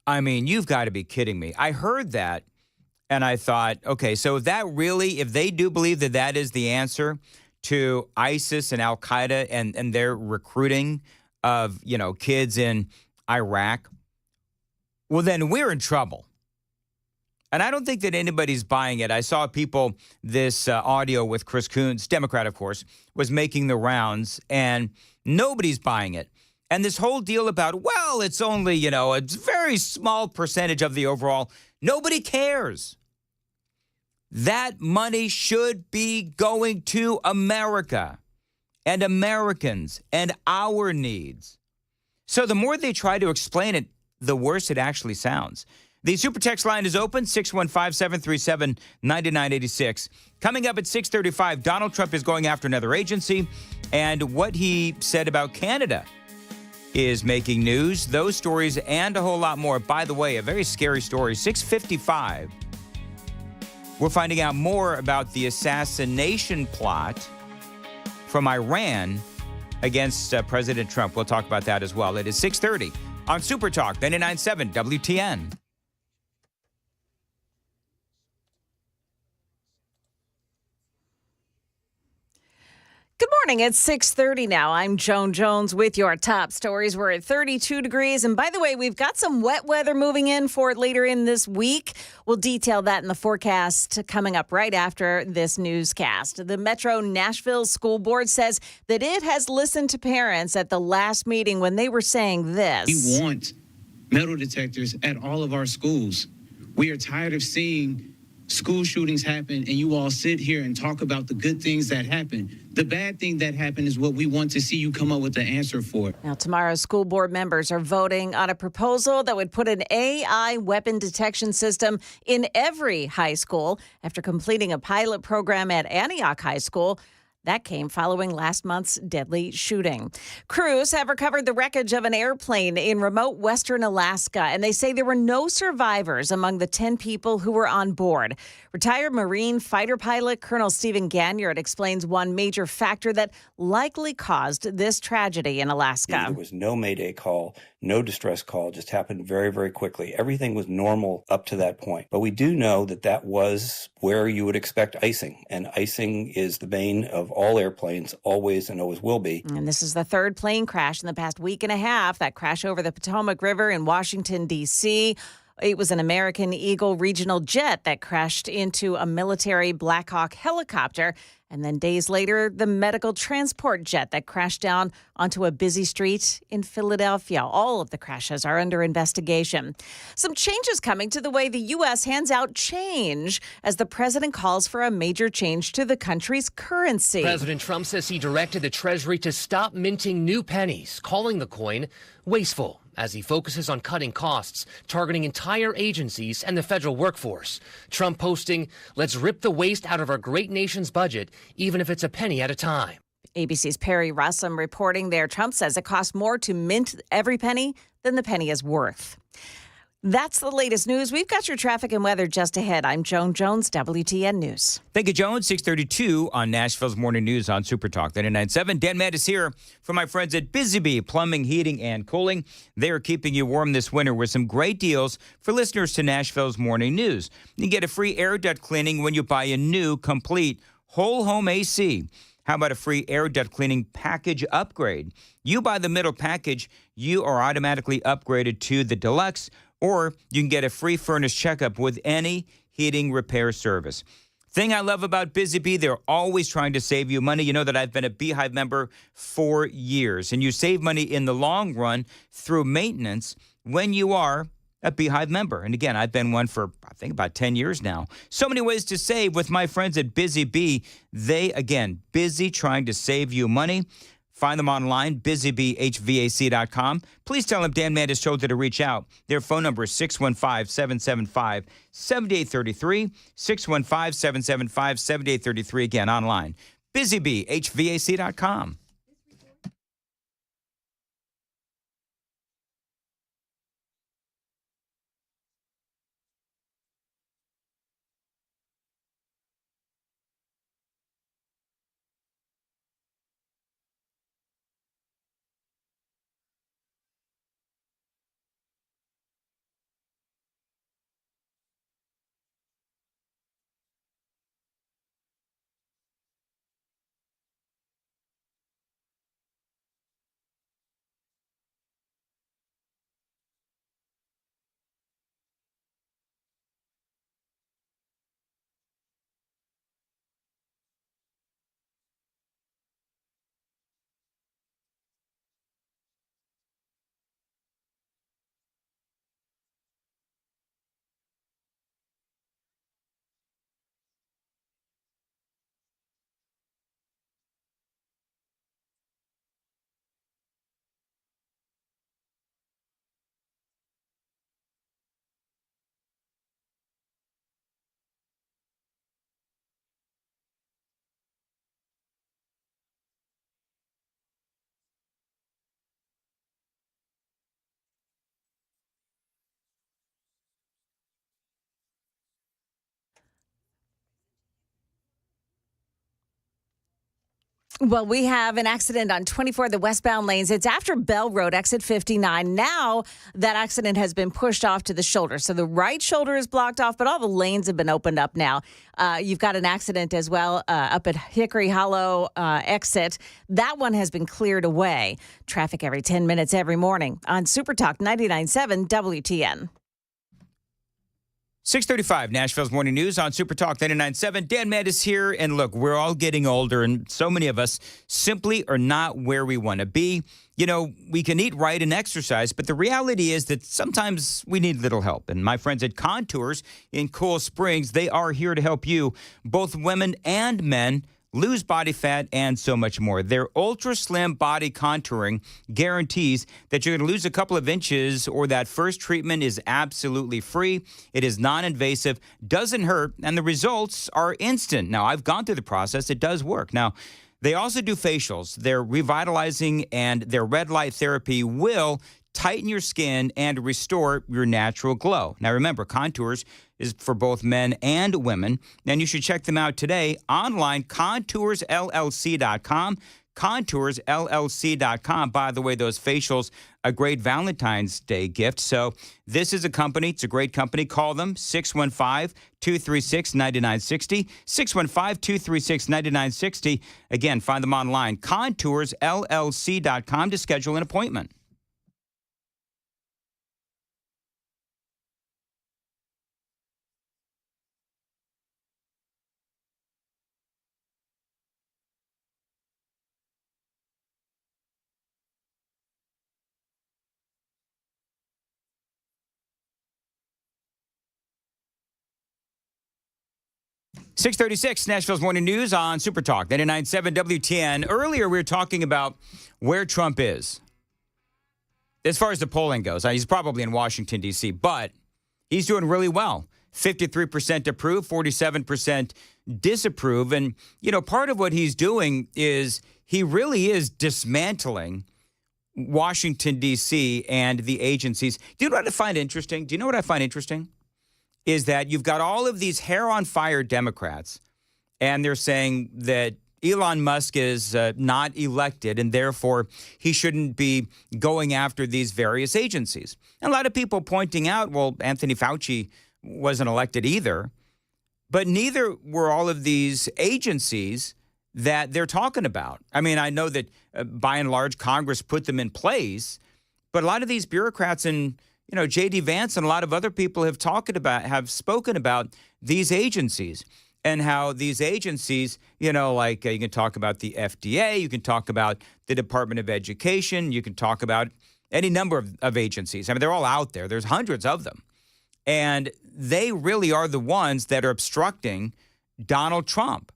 I mean, you've got to be kidding me. I heard that and I thought, okay, so if they do believe that that is the answer to ISIS and Al-Qaeda and their recruiting of, kids in Iraq, well, then we're in trouble. And I don't think that anybody's buying it. I saw this audio with Chris Coons, Democrat, of course, was making the rounds, and nobody's buying it. And this whole deal about, well, it's only, a very small percentage of the overall, nobody cares. That money should be going to America and Americans and our needs. So the more they try to explain it, the worse it actually sounds. The super text line is open, 615-737-9986. Coming up at 6:35, Donald Trump is going after another agency, and what he said about Canada is making news. Those stories and a whole lot more. By the way, a very scary story. 6:55, we're finding out more about the assassination plot from Iran against President Trump. We'll talk about that as well. It is 6:30 on Super Talk 99.7 WTN. Good morning. It's 6:30 now. I'm Joan Jones with your top stories. We're at 32 degrees. And by the way, we've got some wet weather moving in for later in this week. We'll detail that in the forecast coming up right after this newscast. The Metro Nashville School Board says that it has listened to parents at the last meeting when they were saying this. We want metal detectors at all of our schools. We are tired of seeing school shootings happen, and you all sit here and talk about the good things that happen. The bad thing that happened is what we want to see you come up with the answer for. Now, tomorrow, school board members are voting on a proposal that would put an AI weapon detection system in every high school. After completing a pilot program at Antioch High School, That came following last month's deadly shooting. Crews have recovered the wreckage of an airplane in remote western Alaska, and they say there were no survivors among the 10 people who were on board. Retired Marine fighter pilot Colonel Stephen Ganyard explains one major factor that likely caused this tragedy in Alaska. There was no Mayday call, no distress call, just happened very, very quickly. Everything was normal up to that point. But we do know that that was where you would expect icing, and icing is the bane of all airplanes, always and always will be. And this is the third plane crash in the past week and a half. That crash over the Potomac River in Washington, D.C. It was an American Eagle regional jet that crashed into a military Black Hawk helicopter. And then days later, the medical transport jet that crashed down onto a busy street in Philadelphia. All of the crashes are under investigation. Some changes coming to the way the U.S. hands out change as the president calls for a major change to the country's currency. President Trump says he directed the Treasury to stop minting new pennies, calling the coin wasteful, as he focuses on cutting costs, targeting entire agencies and the federal workforce. Trump posting, "Let's rip the waste out of our great nation's budget, even if it's a penny at a time." ABC's Perry Russum reporting there. Trump says it costs more to mint every penny than the penny is worth. That's the latest news. We've got your traffic and weather just ahead. I'm Joan Jones, WTN News. Thank you, Joan. 6:32 on Nashville's Morning News on Super Talk 99.7. Dan Mattis here for my friends at Busy Bee Plumbing, Heating, and Cooling. They are keeping you warm this winter with some great deals for listeners to Nashville's Morning News. You get a free air duct cleaning when you buy a new, complete, whole home AC. How about a free air duct cleaning package upgrade? You buy the middle package, you are automatically upgraded to the deluxe, or you can get a free furnace checkup with any heating repair service. Thing I love about Busy Bee, they're always trying to save you money. You know that I've been a Beehive member for years, and you save money in the long run through maintenance when you are a Beehive member. And again, I've been one for, I think, about 10 years now. So many ways to save with my friends at Busy Bee. They, again, busy trying to save you money. Find them online, busybhvac.com. Please tell them Dan Mattis told you to reach out. Their phone number is 615-775-7833, 615-775-7833. Again, online, busybhvac.com. Well, we have an accident on 24, the westbound lanes. It's after Bell Road, exit 59. Now that accident has been pushed off to the shoulder. So the right shoulder is blocked off, but all the lanes have been opened up now. You've got an accident as well up at Hickory Hollow exit. That one has been cleared away. Traffic every 10 minutes every morning on Super Talk 99.7 WTN. 6:35, Nashville's Morning News on Super Talk 99.7. Dan Mattis here, and look, we're all getting older, and so many of us simply are not where we want to be. You know, we can eat right and exercise, but the reality is that sometimes we need little help. And my friends at Contours in Cool Springs, they are here to help you, both women and men, lose body fat, and so much more. Their ultra slim body contouring guarantees that you're going to lose a couple of inches, or that first treatment is absolutely free. It is non-invasive, doesn't hurt, and the results are instant. Now, I've gone through the process. It does work. Now, They also do facials. Their revitalizing and their red light therapy will tighten your skin and restore your natural glow. Now remember, Contours is for both men and women, and you should check them out today online, contoursllc.com. contoursllc.com. By the way, those facials, a great Valentine's Day gift. So this is a company. It's a great company. Call them 615-236-9960. 615-236-9960. Again, find them online, contoursllc.com to schedule an appointment. .636, Nashville's Morning News on Super Talk, 99.7 WTN. Earlier, we were talking about where Trump is. As far as the polling goes, he's probably in Washington, D.C., but he's doing really well. 53% approve, 47% disapprove. And, you know, part of what he's doing is he really is dismantling Washington, D.C. and the agencies. Do you know what I find interesting? Is that you've got all of these hair-on-fire Democrats, and they're saying that Elon Musk is not elected, and therefore he shouldn't be going after these various agencies. And a lot of people pointing out, well, Anthony Fauci wasn't elected either, but neither were all of these agencies that they're talking about. I mean, I know that by and large Congress put them in place, but a lot of these bureaucrats and J.D. Vance and a lot of other people have spoken about these agencies and how these agencies, you can talk about the FDA, you can talk about the Department of Education, you can talk about any number of agencies. I mean, they're all out there. There's hundreds of them. And they really are the ones that are obstructing Donald Trump.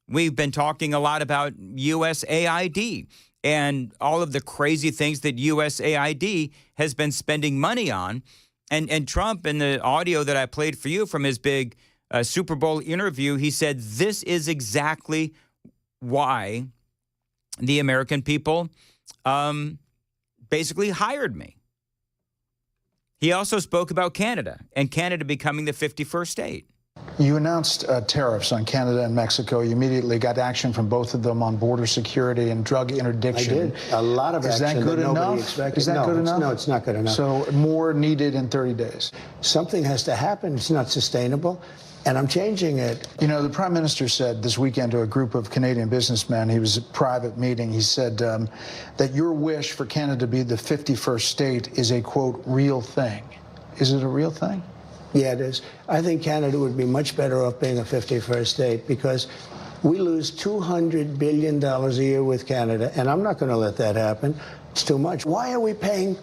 We've been talking a lot about USAID and all of the crazy things that USAID has been spending money on. And Trump, in the audio that I played for you from his big Super Bowl interview, he said, this is exactly why the American people basically hired me. He also spoke about Canada and Canada becoming the 51st state. You announced tariffs on Canada and Mexico. You immediately got action from both of them on border security and drug interdiction. I did. A lot of action. Is that good enough? Is that good enough? No, it's not good enough. So more needed in 30 days. Something has to happen. It's not sustainable. And I'm changing it. You know, the Prime Minister said this weekend to a group of Canadian businessmen, he was at a private meeting, he said that your wish for Canada to be the 51st state is a, quote, real thing. Is it a real thing? Yeah, it is. I think Canada would be much better off being a 51st state because we lose $200 billion a year with Canada, and I'm not going to let that happen. It's too much. Why are we paying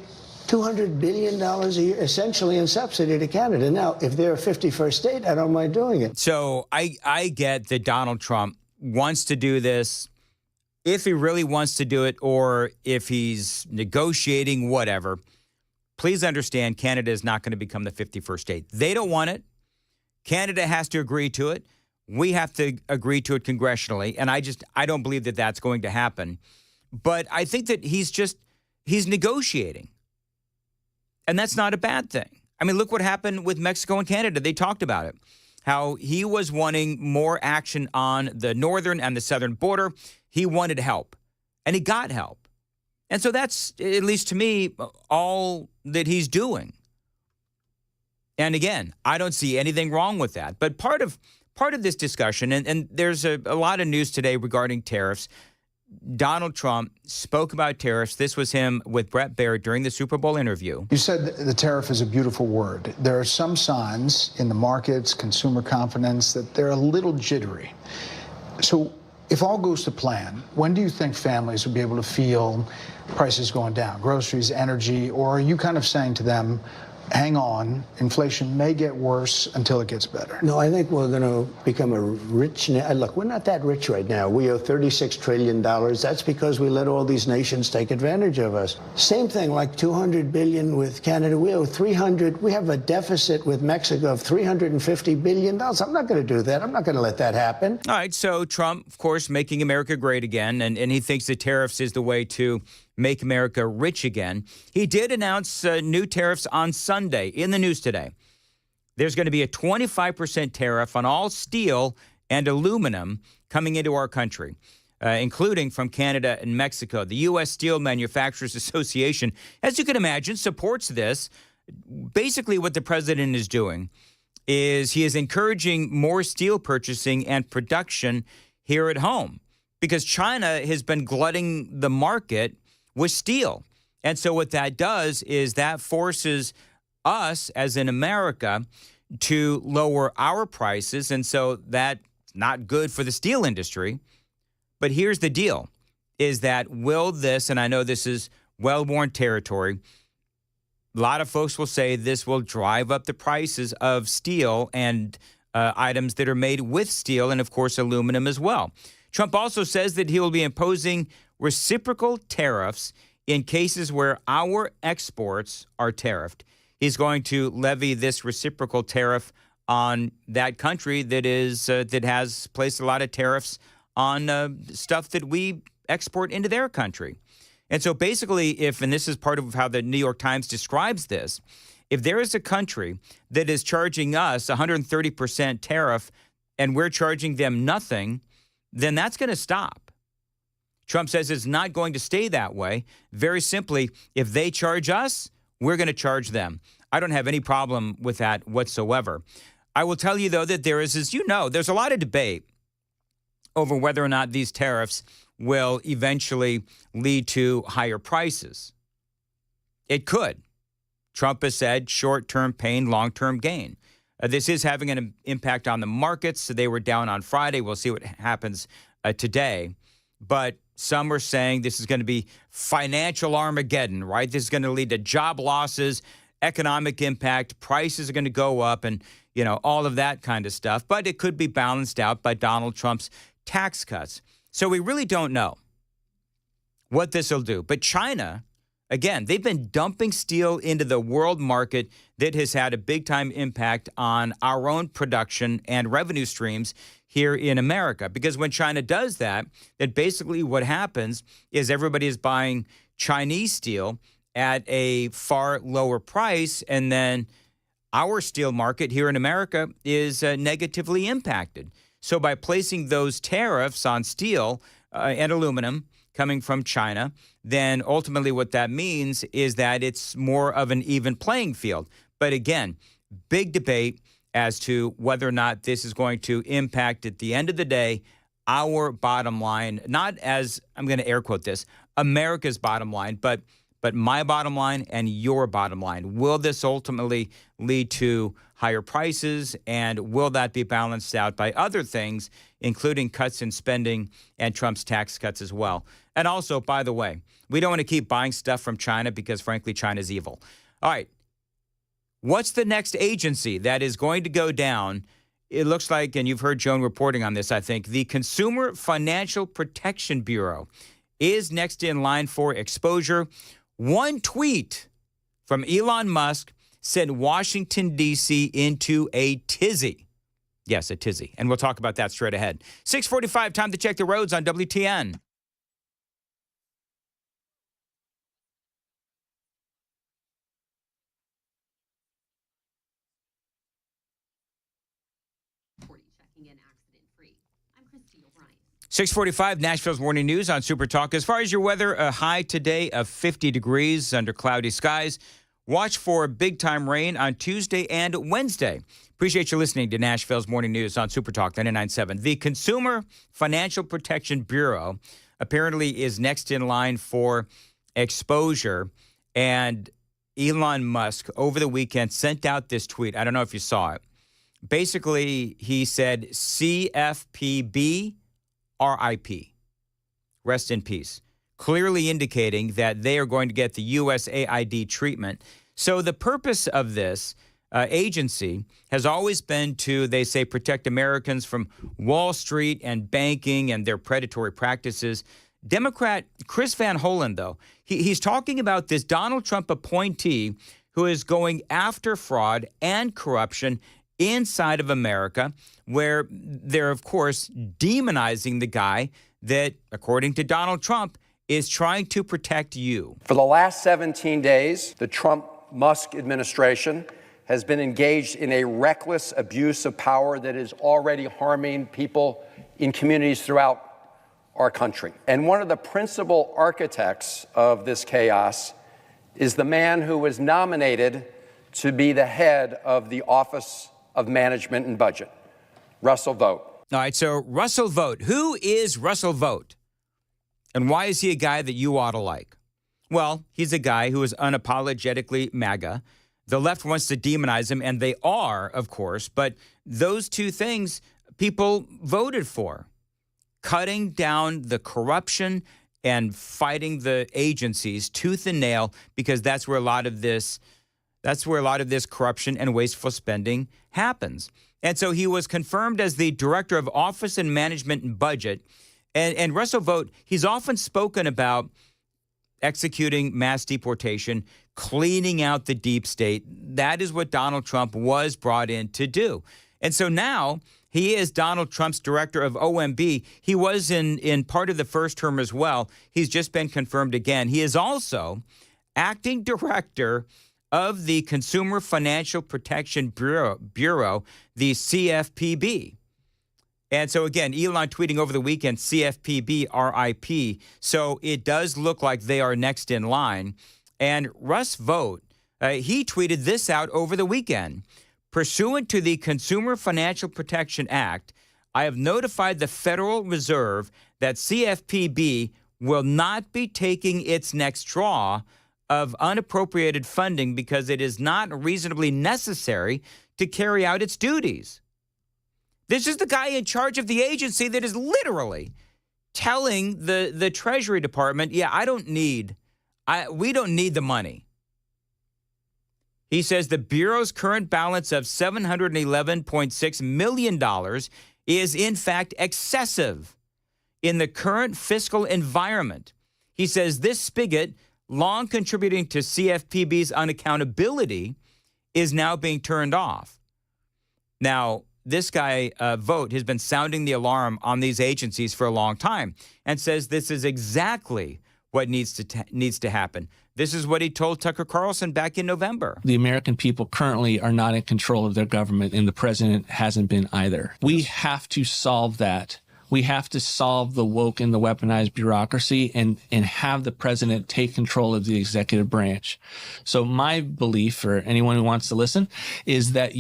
$200 billion a year essentially in subsidy to Canada? Now, if they're a 51st state, I don't mind doing it. So I get that Donald Trump wants to do this, if he really wants to do it, or if he's negotiating, whatever. Please understand, Canada is not going to become the 51st state. They don't want it. Canada has to agree to it. We have to agree to it congressionally. And I don't believe that that's going to happen. But I think that he's negotiating. And that's not a bad thing. I mean, look what happened with Mexico and Canada. They talked about it, how he was wanting more action on the northern and the southern border. He wanted help, and he got help. And so that's, at least to me, all that he's doing. And again, I don't see anything wrong with that. But part of this discussion, and there's a lot of news today regarding tariffs. Donald Trump spoke about tariffs. This was him with Brett Baird during the Super Bowl interview. You said the tariff is a beautiful word. There are some signs in the markets, consumer confidence, that they're a little jittery. So if all goes to plan, when do you think families will be able to feel prices going down, groceries, energy, or are you kind of saying to them, hang on. Inflation may get worse until it gets better. No, I think we're going to become a rich. Look, we're not that rich right now. We owe $36 trillion. That's because we let all these nations take advantage of us. Same thing, like $200 billion with Canada. We owe 300. We have a deficit with Mexico of $350 billion. I'm not going to do that. I'm not going to let that happen. All right, so Trump, of course, making America great again, and he thinks that tariffs is the way to make America rich again. He did announce new tariffs on Sunday in the news today. There's going to be a 25% tariff on all steel and aluminum coming into our country, including from Canada and Mexico. The U.S. Steel Manufacturers Association, as you can imagine, supports this. Basically, what the president is doing is he is encouraging more steel purchasing and production here at home because China has been glutting the market with steel. And so what that does is that forces us, as in America, to lower our prices. And so that's not good for the steel industry. But here's the deal, is that will this, and I know this is well-worn territory, a lot of folks will say this will drive up the prices of steel and items that are made with steel and, of course, aluminum as well. Trump also says that he will be imposing reciprocal tariffs in cases where our exports are tariffed. He's going to levy this reciprocal tariff on that country that has placed a lot of tariffs on stuff that we export into their country. And so basically, and this is part of how the New York Times describes this, if there is a country that is charging us 130% tariff and we're charging them nothing, then that's going to stop. Trump says it's not going to stay that way. Very simply, if they charge us, we're going to charge them. I don't have any problem with that whatsoever. I will tell you, though, that there is, as you know, there's a lot of debate over whether or not these tariffs will eventually lead to higher prices. It could. Trump has said short-term pain, long-term gain. This is having an impact on the markets. So they were down on Friday. We'll see what happens today. But some are saying this is going to be financial Armageddon, right? This is going to lead to job losses, economic impact, prices are going to go up, and, you know, all of that kind of stuff. But it could be balanced out by Donald Trump's tax cuts. So we really don't know what this will do. But China, again, they've been dumping steel into the world market that has had a big-time impact on our own production and revenue streams here in America. Because when China does that, that basically what happens is everybody is buying Chinese steel at a far lower price, and then our steel market here in America is negatively impacted. So by placing those tariffs on steel and aluminum coming from China, then ultimately what that means is that it's more of an even playing field. But again, big debate as to whether or not this is going to impact, at the end of the day, our bottom line, not as, I'm going to air quote this, America's bottom line, but my bottom line and your bottom line. Will this ultimately lead to higher prices, and will that be balanced out by other things, including cuts in spending and Trump's tax cuts as well? And also, by the way, we don't want to keep buying stuff from China because, frankly, China's evil. All right. What's the next agency that is going to go down? It looks like, and you've heard Joan reporting on this, I think, the Consumer Financial Protection Bureau is next in line for exposure. One tweet from Elon Musk sent Washington, D.C. into a tizzy. Yes, a tizzy. And we'll talk about that straight ahead. 6:45, time to check the roads on WTN. Checking in accident-free. I'm Christy O'Brien. 6:45, Nashville's Morning News on Super Talk. As far as your weather, a high today of 50 degrees under cloudy skies. Watch for big-time rain on Tuesday and Wednesday. Appreciate you listening to Nashville's Morning News on Super Talk 99.7. The Consumer Financial Protection Bureau apparently is next in line for exposure. And Elon Musk, over the weekend, sent out this tweet. I don't know if you saw it. Basically, he said, CFPB, RIP. Rest in peace. Clearly indicating that they are going to get the USAID treatment. So the purpose of this agency has always been to, they say, protect Americans from Wall Street and banking and their predatory practices. Democrat Chris Van Hollen, though, he's talking about this Donald Trump appointee who is going after fraud and corruption inside of America, where they're, of course, demonizing the guy that, according to Donald Trump, is trying to protect you. For the last 17 days, the Trump-Musk administration has been engaged in a reckless abuse of power that is already harming people in communities throughout our country. And one of the principal architects of this chaos is the man who was nominated to be the head of the Office of Management and Budget, Russell Vought. All right, so Russell Vought. Who is Russell Vought? And why is he a guy that you ought to like? Well, he's a guy who is unapologetically MAGA. The left wants to demonize him, and they are, of course, but those two things people voted for. Cutting down the corruption and fighting the agencies tooth and nail, because that's where a lot of this corruption and wasteful spending happens. And so he was confirmed as the director of Office and Management and Budget. And Russell Vought, he's often spoken about executing mass deportation, cleaning out the deep state. That is what Donald Trump was brought in to do. And so now he is Donald Trump's director of OMB. He was in part of the first term as well. He's just been confirmed again. He is also acting director of the Consumer Financial Protection Bureau, the CFPB. And so, again, Elon tweeting over the weekend, CFPB, RIP. So it does look like they are next in line. And Russ Vought, he tweeted this out over the weekend. Pursuant to the Consumer Financial Protection Act, I have notified the Federal Reserve that CFPB will not be taking its next draw of unappropriated funding because it is not reasonably necessary to carry out its duties. This is the guy in charge of the agency that is literally telling the Treasury Department, yeah, we don't need the money. He says the Bureau's current balance of $711.6 million is, in fact, excessive in the current fiscal environment. He says this spigot, long contributing to CFPB's unaccountability, is now being turned off. Now, this guy, Vought, has been sounding the alarm on these agencies for a long time and says this is exactly what needs to happen. This is what he told Tucker Carlson back in November. The American people currently are not in control of their government, and the president hasn't been either. We have to solve that. We have to solve the woke and the weaponized bureaucracy and have the president take control of the executive branch. So my belief, for anyone who wants to listen, is that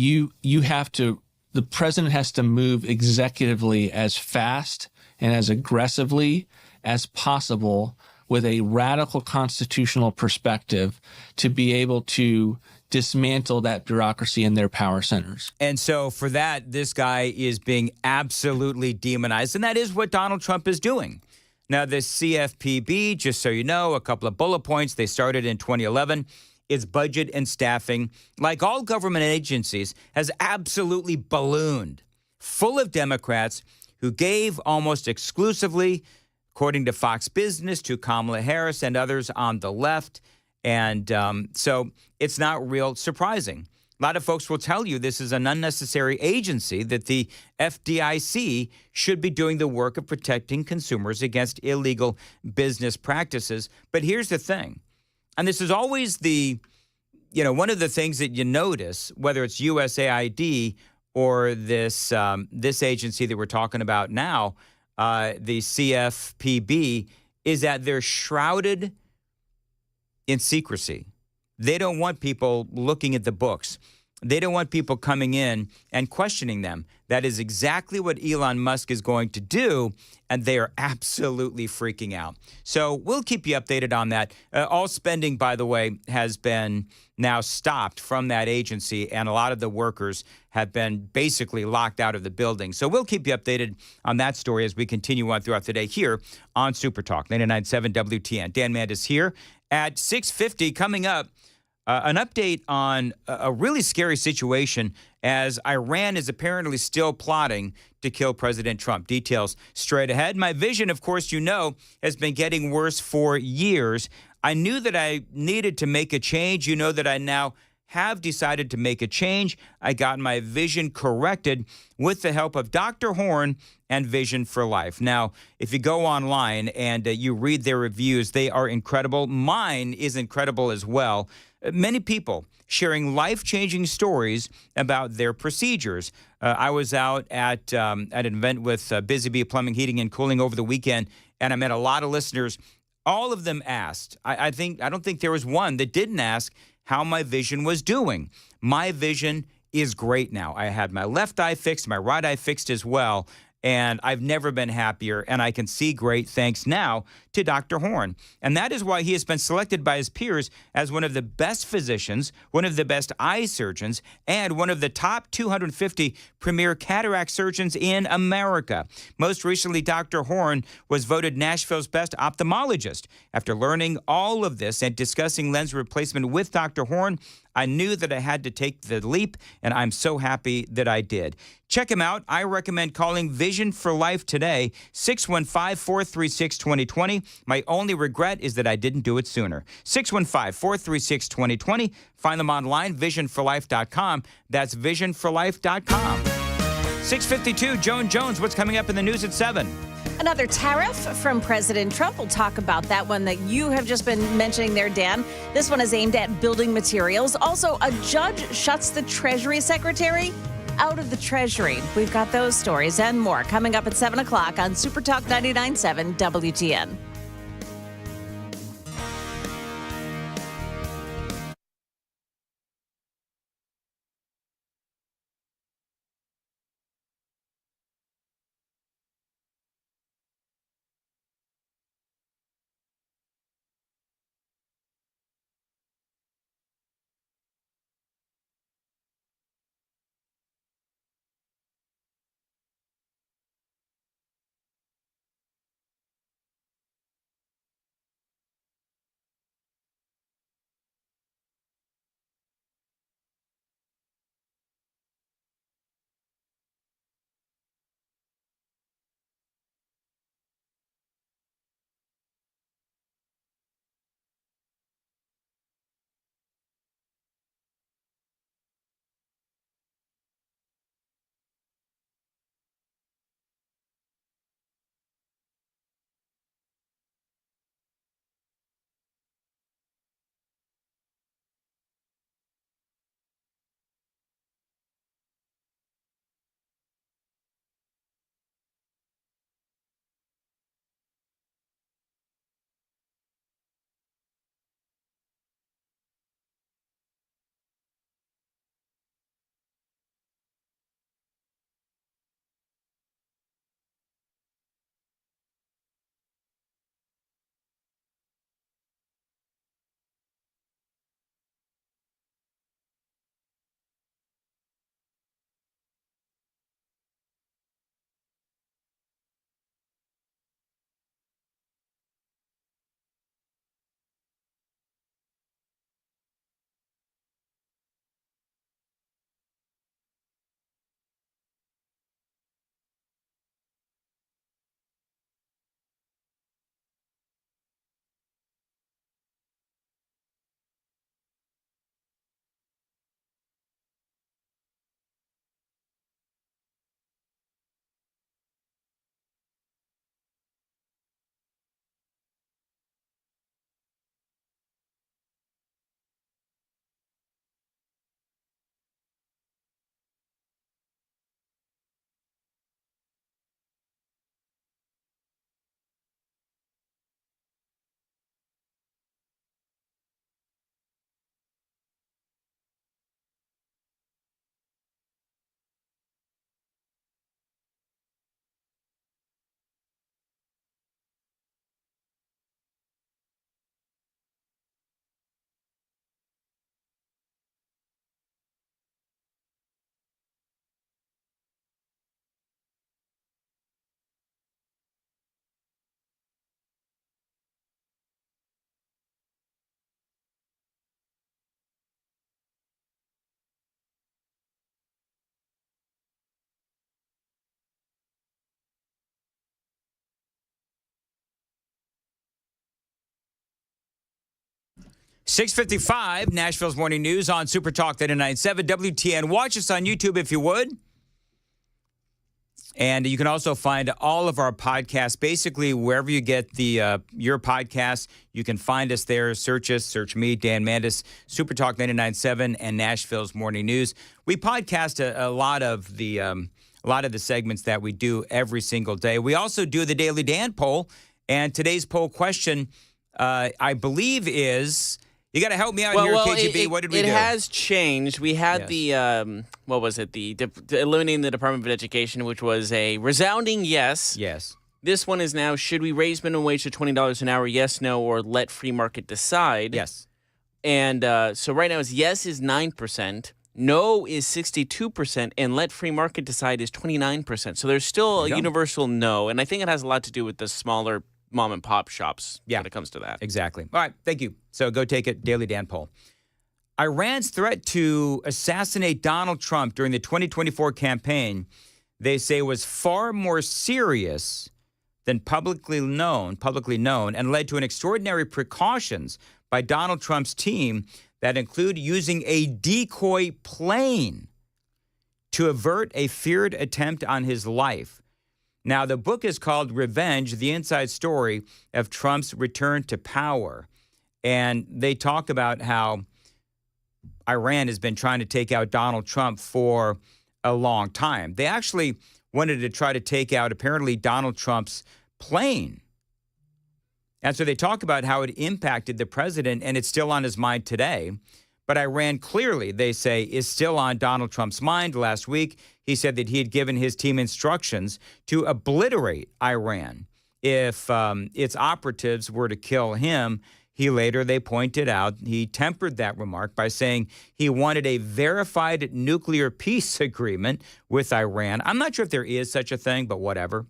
the president has to move executively as fast and as aggressively as possible with a radical constitutional perspective to be able to dismantle that bureaucracy and their power centers. And so for that, this guy is being absolutely demonized, and that is what Donald Trump is doing. Now, the CFPB, just so you know, a couple of bullet points, they started in 2011. Its budget and staffing, like all government agencies, has absolutely ballooned, full of Democrats who gave almost exclusively, according to Fox Business, to Kamala Harris and others on the left. And so it's not real surprising. A lot of folks will tell you this is an unnecessary agency, that the FDIC should be doing the work of protecting consumers against illegal business practices. But here's the thing, and this is always one of the things that you notice, whether it's USAID or this agency that we're talking about now, the CFPB, is that they're shrouded in secrecy. They don't want people looking at the books. They don't want people coming in and questioning them. That is exactly what Elon Musk is going to do, and they are absolutely freaking out. So we'll keep you updated on that. All spending, by the way, has been now stopped from that agency, and a lot of the workers have been basically locked out of the building. So we'll keep you updated on that story as we continue on throughout the day here on Super Talk 99.7 WTN. Dan Mandis here at 6:50. Coming up, An update on a really scary situation as Iran is apparently still plotting to kill President Trump. Details straight ahead. My vision, of course, has been getting worse for years. I knew that I needed to make a change. You know that I now have decided to make a change. I got my vision corrected with the help of Dr. Horn and Vision for Life. Now, if you go online and you read their reviews, they are incredible. Mine is incredible as well. Many people sharing life-changing stories about their procedures. I was out at an event with Busy Bee Plumbing, Heating, and Cooling over the weekend, and I met a lot of listeners. All of them asked. I don't think there was one that didn't ask how my vision was doing. My vision is great now. I had my left eye fixed, my right eye fixed as well, and I've never been happier, and I can see great thanks now to Dr. Horn. And that is why he has been selected by his peers as one of the best physicians, one of the best eye surgeons, and one of the top 250 premier cataract surgeons in America. Most recently, Dr. Horn was voted Nashville's best ophthalmologist. After learning all of this and discussing lens replacement with Dr. Horn, I knew that I had to take the leap, and I'm so happy that I did. Check him out. I recommend calling Vision for Life today, 615-436-2020. My only regret is that I didn't do it sooner. 615-436-2020. Find them online, visionforlife.com. That's visionforlife.com. 652, Joan Jones, what's coming up in the news at 7? Another tariff from President Trump. We'll talk about that one that you have just been mentioning there, Dan. This one is aimed at building materials. Also, a judge shuts the Treasury Secretary out of the Treasury. We've got those stories and more coming up at 7 o'clock on Super Talk 99.7 WTN. 6:55, Nashville's Morning News on Super Talk 99.7 WTN. Watch us on YouTube if you would. And you can also find all of our podcasts, basically wherever you get your podcasts. You can find us there. Search me, Dan Mandis, Super Talk 99.7, and Nashville's Morning News. We podcast a lot of the segments that we do every single day. We also do the Daily Dan poll, and today's poll question, I believe, is. You got to help me out here, KGB. What did we do? It has changed. We had the, what was it? The eliminating the Department of Education, which was a resounding yes. Yes. This one is now, should we raise minimum wage to $20 an hour? Yes, no, or let free market decide? Yes. And so right now, yes is 9%. No is 62%, and let free market decide is 29%. So there's still a universal no, and I think it has a lot to do with the smaller mom and pop shops when it comes to that. Exactly. All right. Thank you. So go take it. Daily Dan poll. Iran's threat to assassinate Donald Trump during the 2024 campaign, they say, was far more serious than publicly known, and led to an extraordinary precautions by Donald Trump's team that include using a decoy plane to avert a feared attempt on his life. Now, the book is called Revenge, the Inside Story of Trump's Return to Power. And they talk about how Iran has been trying to take out Donald Trump for a long time. They actually wanted to try to take out, apparently, Donald Trump's plane. And so they talk about how it impacted the president, and it's still on his mind today. But Iran clearly, they say, is still on Donald Trump's mind. Last week, he said that he had given his team instructions to obliterate Iran if its operatives were to kill him. They pointed out, he tempered that remark by saying he wanted a verified nuclear peace agreement with Iran. I'm not sure if there is such a thing, but whatever.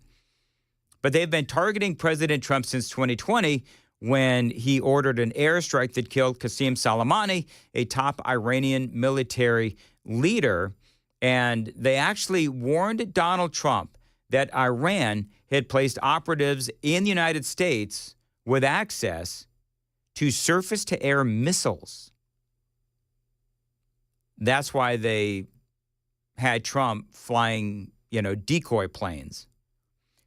But they've been targeting President Trump since 2020, when he ordered an airstrike that killed Qasem Soleimani, a top Iranian military leader. And they actually warned Donald Trump that Iran had placed operatives in the United States with access to surface-to-air missiles. That's why they had Trump flying, decoy planes.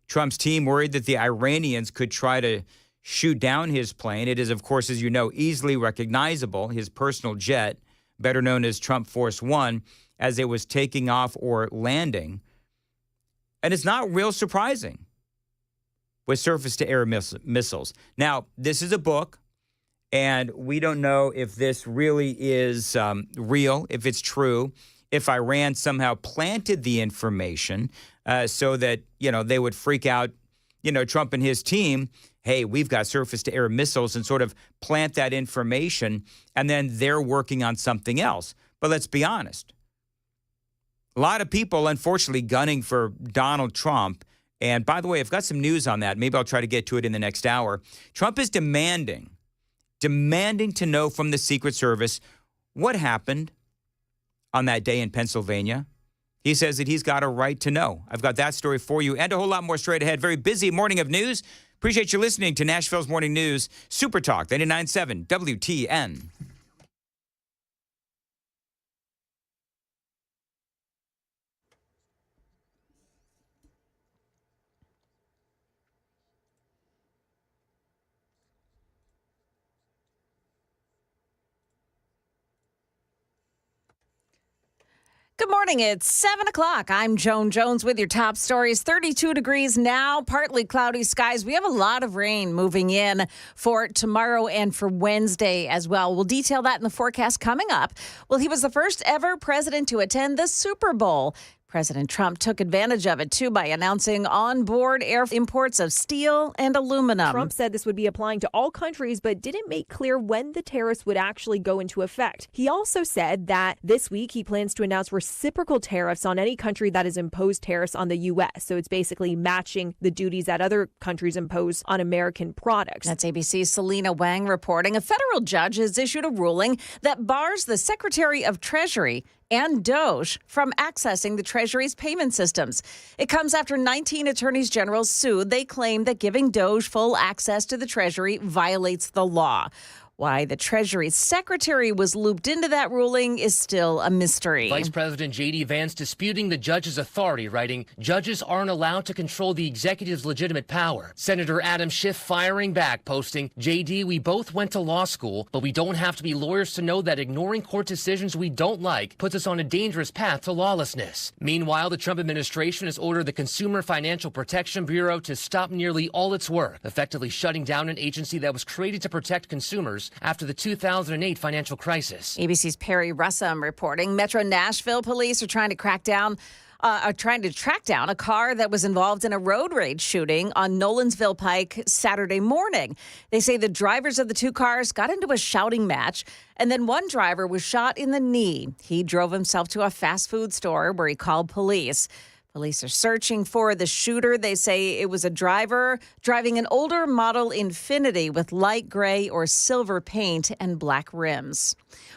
Trump's team worried that the Iranians could try to shoot down his plane. It is, of course, as you know, easily recognizable, his personal jet, better known as Trump Force One, as it was taking off or landing. And it's not real surprising with surface-to-air missiles. Now, this is a book, and we don't know if this really is real, if it's true, if Iran somehow planted the information so that, they would freak out, Trump and his team. Hey, we've got surface-to-air missiles, and sort of plant that information, and then they're working on something else. But let's be honest. A lot of people, unfortunately, gunning for Donald Trump. And by the way, I've got some news on that. Maybe I'll try to get to it in the next hour. Trump is demanding to know from the Secret Service what happened on that day in Pennsylvania. He says that he's got a right to know. I've got that story for you and a whole lot more straight ahead. Very busy morning of news. Appreciate you listening to Nashville's Morning News, Super Talk 99.7 WTN. Good morning. It's 7 o'clock. I'm Joan Jones with your top stories. 32 degrees now, partly cloudy skies. We have a lot of rain moving in for tomorrow and for Wednesday as well. We'll detail that in the forecast coming up. Well, he was the first ever president to attend the Super Bowl. President Trump took advantage of it, too, by announcing on-board air imports of steel and aluminum. Trump said this would be applying to all countries, but didn't make clear when the tariffs would actually go into effect. He also said that this week he plans to announce reciprocal tariffs on any country that has imposed tariffs on the U.S. So it's basically matching the duties that other countries impose on American products. That's ABC's Selena Wang reporting. A federal judge has issued a ruling that bars the Secretary of Treasury and DOJ from accessing the Treasury's payment systems. It comes after 19 attorneys general sued. They claim that giving DOJ full access to the Treasury violates the law. Why the Treasury Secretary was looped into that ruling is still a mystery. Vice President J.D. Vance disputing the judge's authority, writing, judges aren't allowed to control the executive's legitimate power. Senator Adam Schiff firing back, posting, J.D., we both went to law school, but we don't have to be lawyers to know that ignoring court decisions we don't like puts us on a dangerous path to lawlessness. Meanwhile, the Trump administration has ordered the Consumer Financial Protection Bureau to stop nearly all its work, effectively shutting down an agency that was created to protect consumers after the 2008 financial crisis. ABC's Perry Russum reporting Metro Nashville police are trying to track down a car that was involved in a road rage shooting on Nolensville Pike Saturday morning. They say the drivers of the two cars got into a shouting match, and then one driver was shot in the knee. He drove himself to a fast food store where he called police. Police are searching for the shooter. They say it was a driver driving an older model Infiniti with light gray or silver paint and black rims.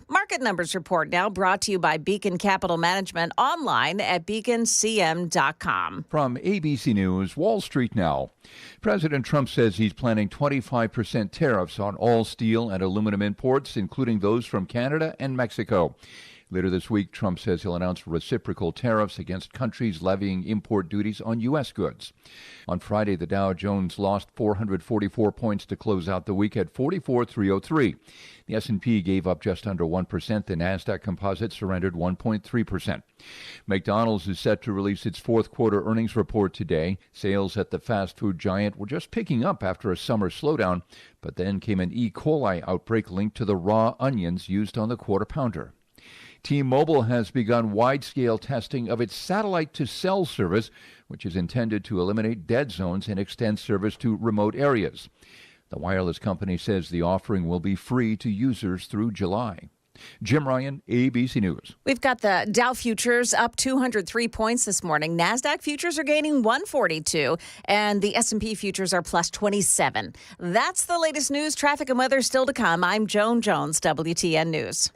Market Numbers Report now brought to you by Beacon Capital Management online at beaconcm.com. From ABC News, Wall Street now. President Trump says he's planning 25% tariffs on all steel and aluminum imports, including those from Canada and Mexico. Later this week, Trump says he'll announce reciprocal tariffs against countries levying import duties on U.S. goods. On Friday, the Dow Jones lost 444 points to close out the week at 44,303. The S&P gave up just under 1%. The Nasdaq Composite surrendered 1.3%. McDonald's is set to release its fourth quarter earnings report today. Sales at the fast food giant were just picking up after a summer slowdown, but then came an E. coli outbreak linked to the raw onions used on the Quarter Pounder. T-Mobile has begun wide-scale testing of its satellite-to-cell service, which is intended to eliminate dead zones and extend service to remote areas. The wireless company says the offering will be free to users through July. Jim Ryan, ABC News. We've got the Dow futures up 203 points this morning. NASDAQ futures are gaining 142, and the S&P futures are plus 27. That's the latest news, traffic, and weather still to come. I'm Joan Jones, WTN News.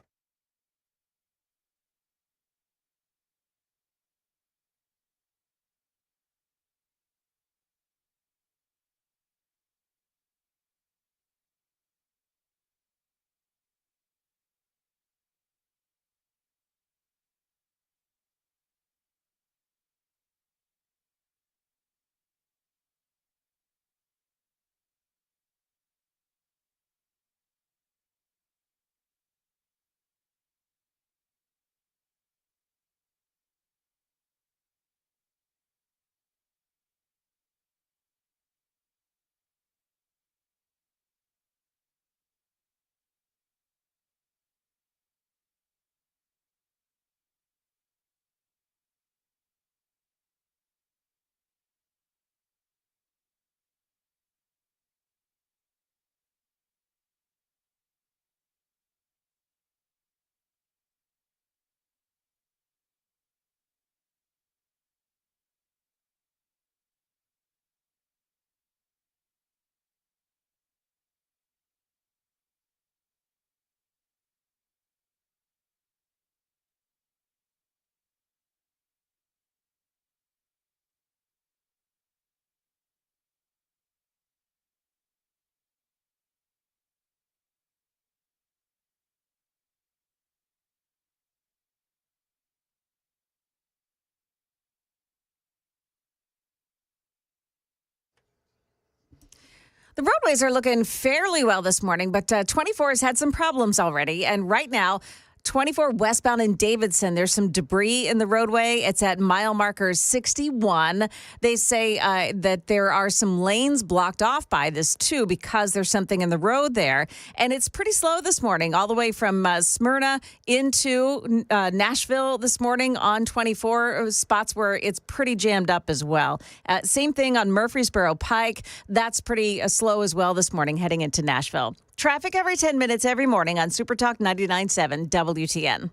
The roadways are looking fairly well this morning, but 24 has had some problems already. And right now, 24 westbound in Davidson, there's some debris in the roadway. It's at mile marker 61. They say that there are some lanes blocked off by this, too, because there's something in the road there. And it's pretty slow this morning, all the way from Smyrna into Nashville this morning on 24, spots where it's pretty jammed up as well. Same thing on Murfreesboro Pike. That's pretty slow as well this morning heading into Nashville. Traffic every 10 minutes every morning on Supertalk 99.7 WTN.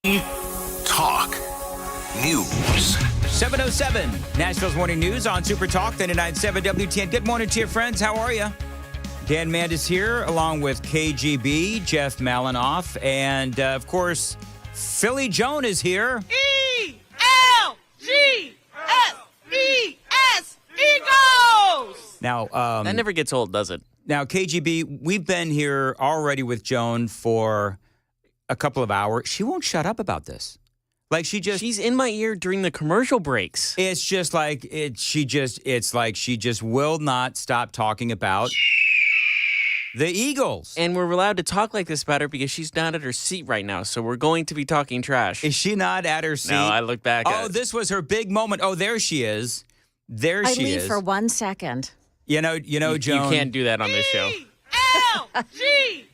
Talk News. 7:07, Nashville's Morning News on Super Talk 99.7 WTN. Good morning to your friends. How are you? Dan Mandis here, along with KGB, Jeff Malinoff, and, of course, Philly Joan is here. E-L-G-S-E-S, Eagles! Now, that never gets old, does it? Now, KGB, we've been here already with Joan for a couple of hours. She won't shut up about this. Like she's in my ear during the commercial breaks. It's just like she just will not stop talking about the Eagles. And we're allowed to talk like this about her because she's not at her seat right now. So we're going to be talking trash. Is she not at her seat? No, I look back. This was her big moment. Oh, there she is. There she is. I leave for 1 second. You know, Joan. You can't do that on this show. E-L-G-S-E-S,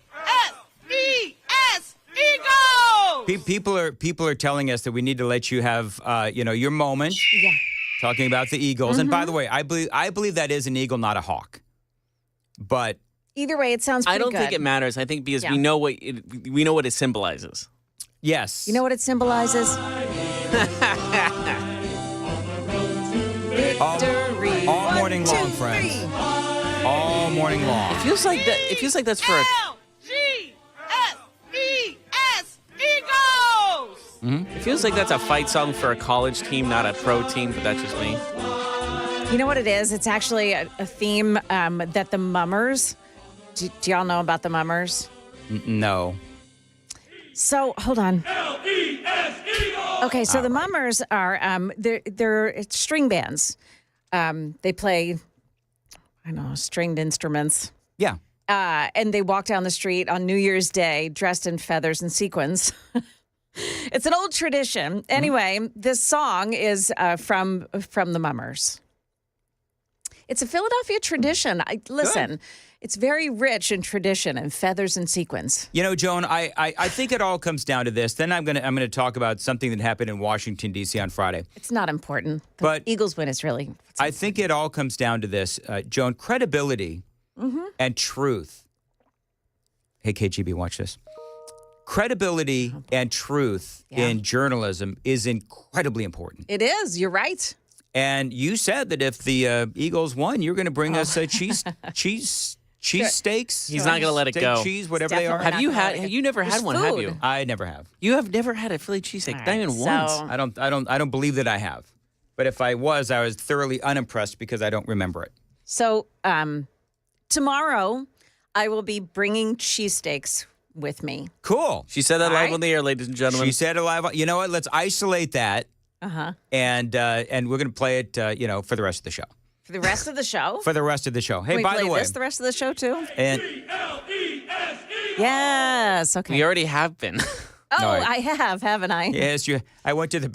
Eagles! People are telling us that we need to let you have, your moment. Yeah. Talking about the Eagles. And by the way, I believe that is an eagle, not a hawk. But either way, it sounds pretty good. I don't think it matters. I think because we know what it symbolizes. Yes. You know what it symbolizes? Victory. All morning long, friends. All morning long. It feels like that's for a L-G-S-E-S, Eagles! Mm-hmm. It feels like that's a fight song for a college team, not a pro team, but that's just me. You know what it is? It's actually a theme that the Mummers. Do y'all know about the Mummers? No. So hold on. Okay, so the Mummers are they're string bands. They play, I don't know, stringed instruments. Yeah. And they walk down the street on New Year's Day dressed in feathers and sequins. It's an old tradition. Anyway, this song is from the Mummers. It's a Philadelphia tradition. Listen, it's very rich in tradition and feathers and sequins. You know, Joan, I think it all comes down to this. Then I'm gonna talk about something that happened in Washington, D.C. on Friday. It's not important. But Eagles win is really. I think it all comes down to this, Joan. Credibility and truth. Hey, KGB, watch this. Credibility and truth in journalism is incredibly important. It is. You're right. And you said that if the Eagles won, you're going to bring us a cheese steaks. He's not going to let it go. Cheese, whatever they are. Have you never had one? Have you? I never have. You have never had a Philly cheesesteak, not even once. I don't believe that I have. But if I was thoroughly unimpressed because I don't remember it. So tomorrow, I will be bringing cheesesteaks with me. Cool. She said that live on the air, ladies and gentlemen. She said it live. You know what? Let's isolate that. And we're going to play it, for the rest of the show. For the rest of the show? For the rest of the show. Hey, Can we by play the way, this the rest of the show too? And yes. Okay. We already have been. I have, haven't I? Yes, I went to the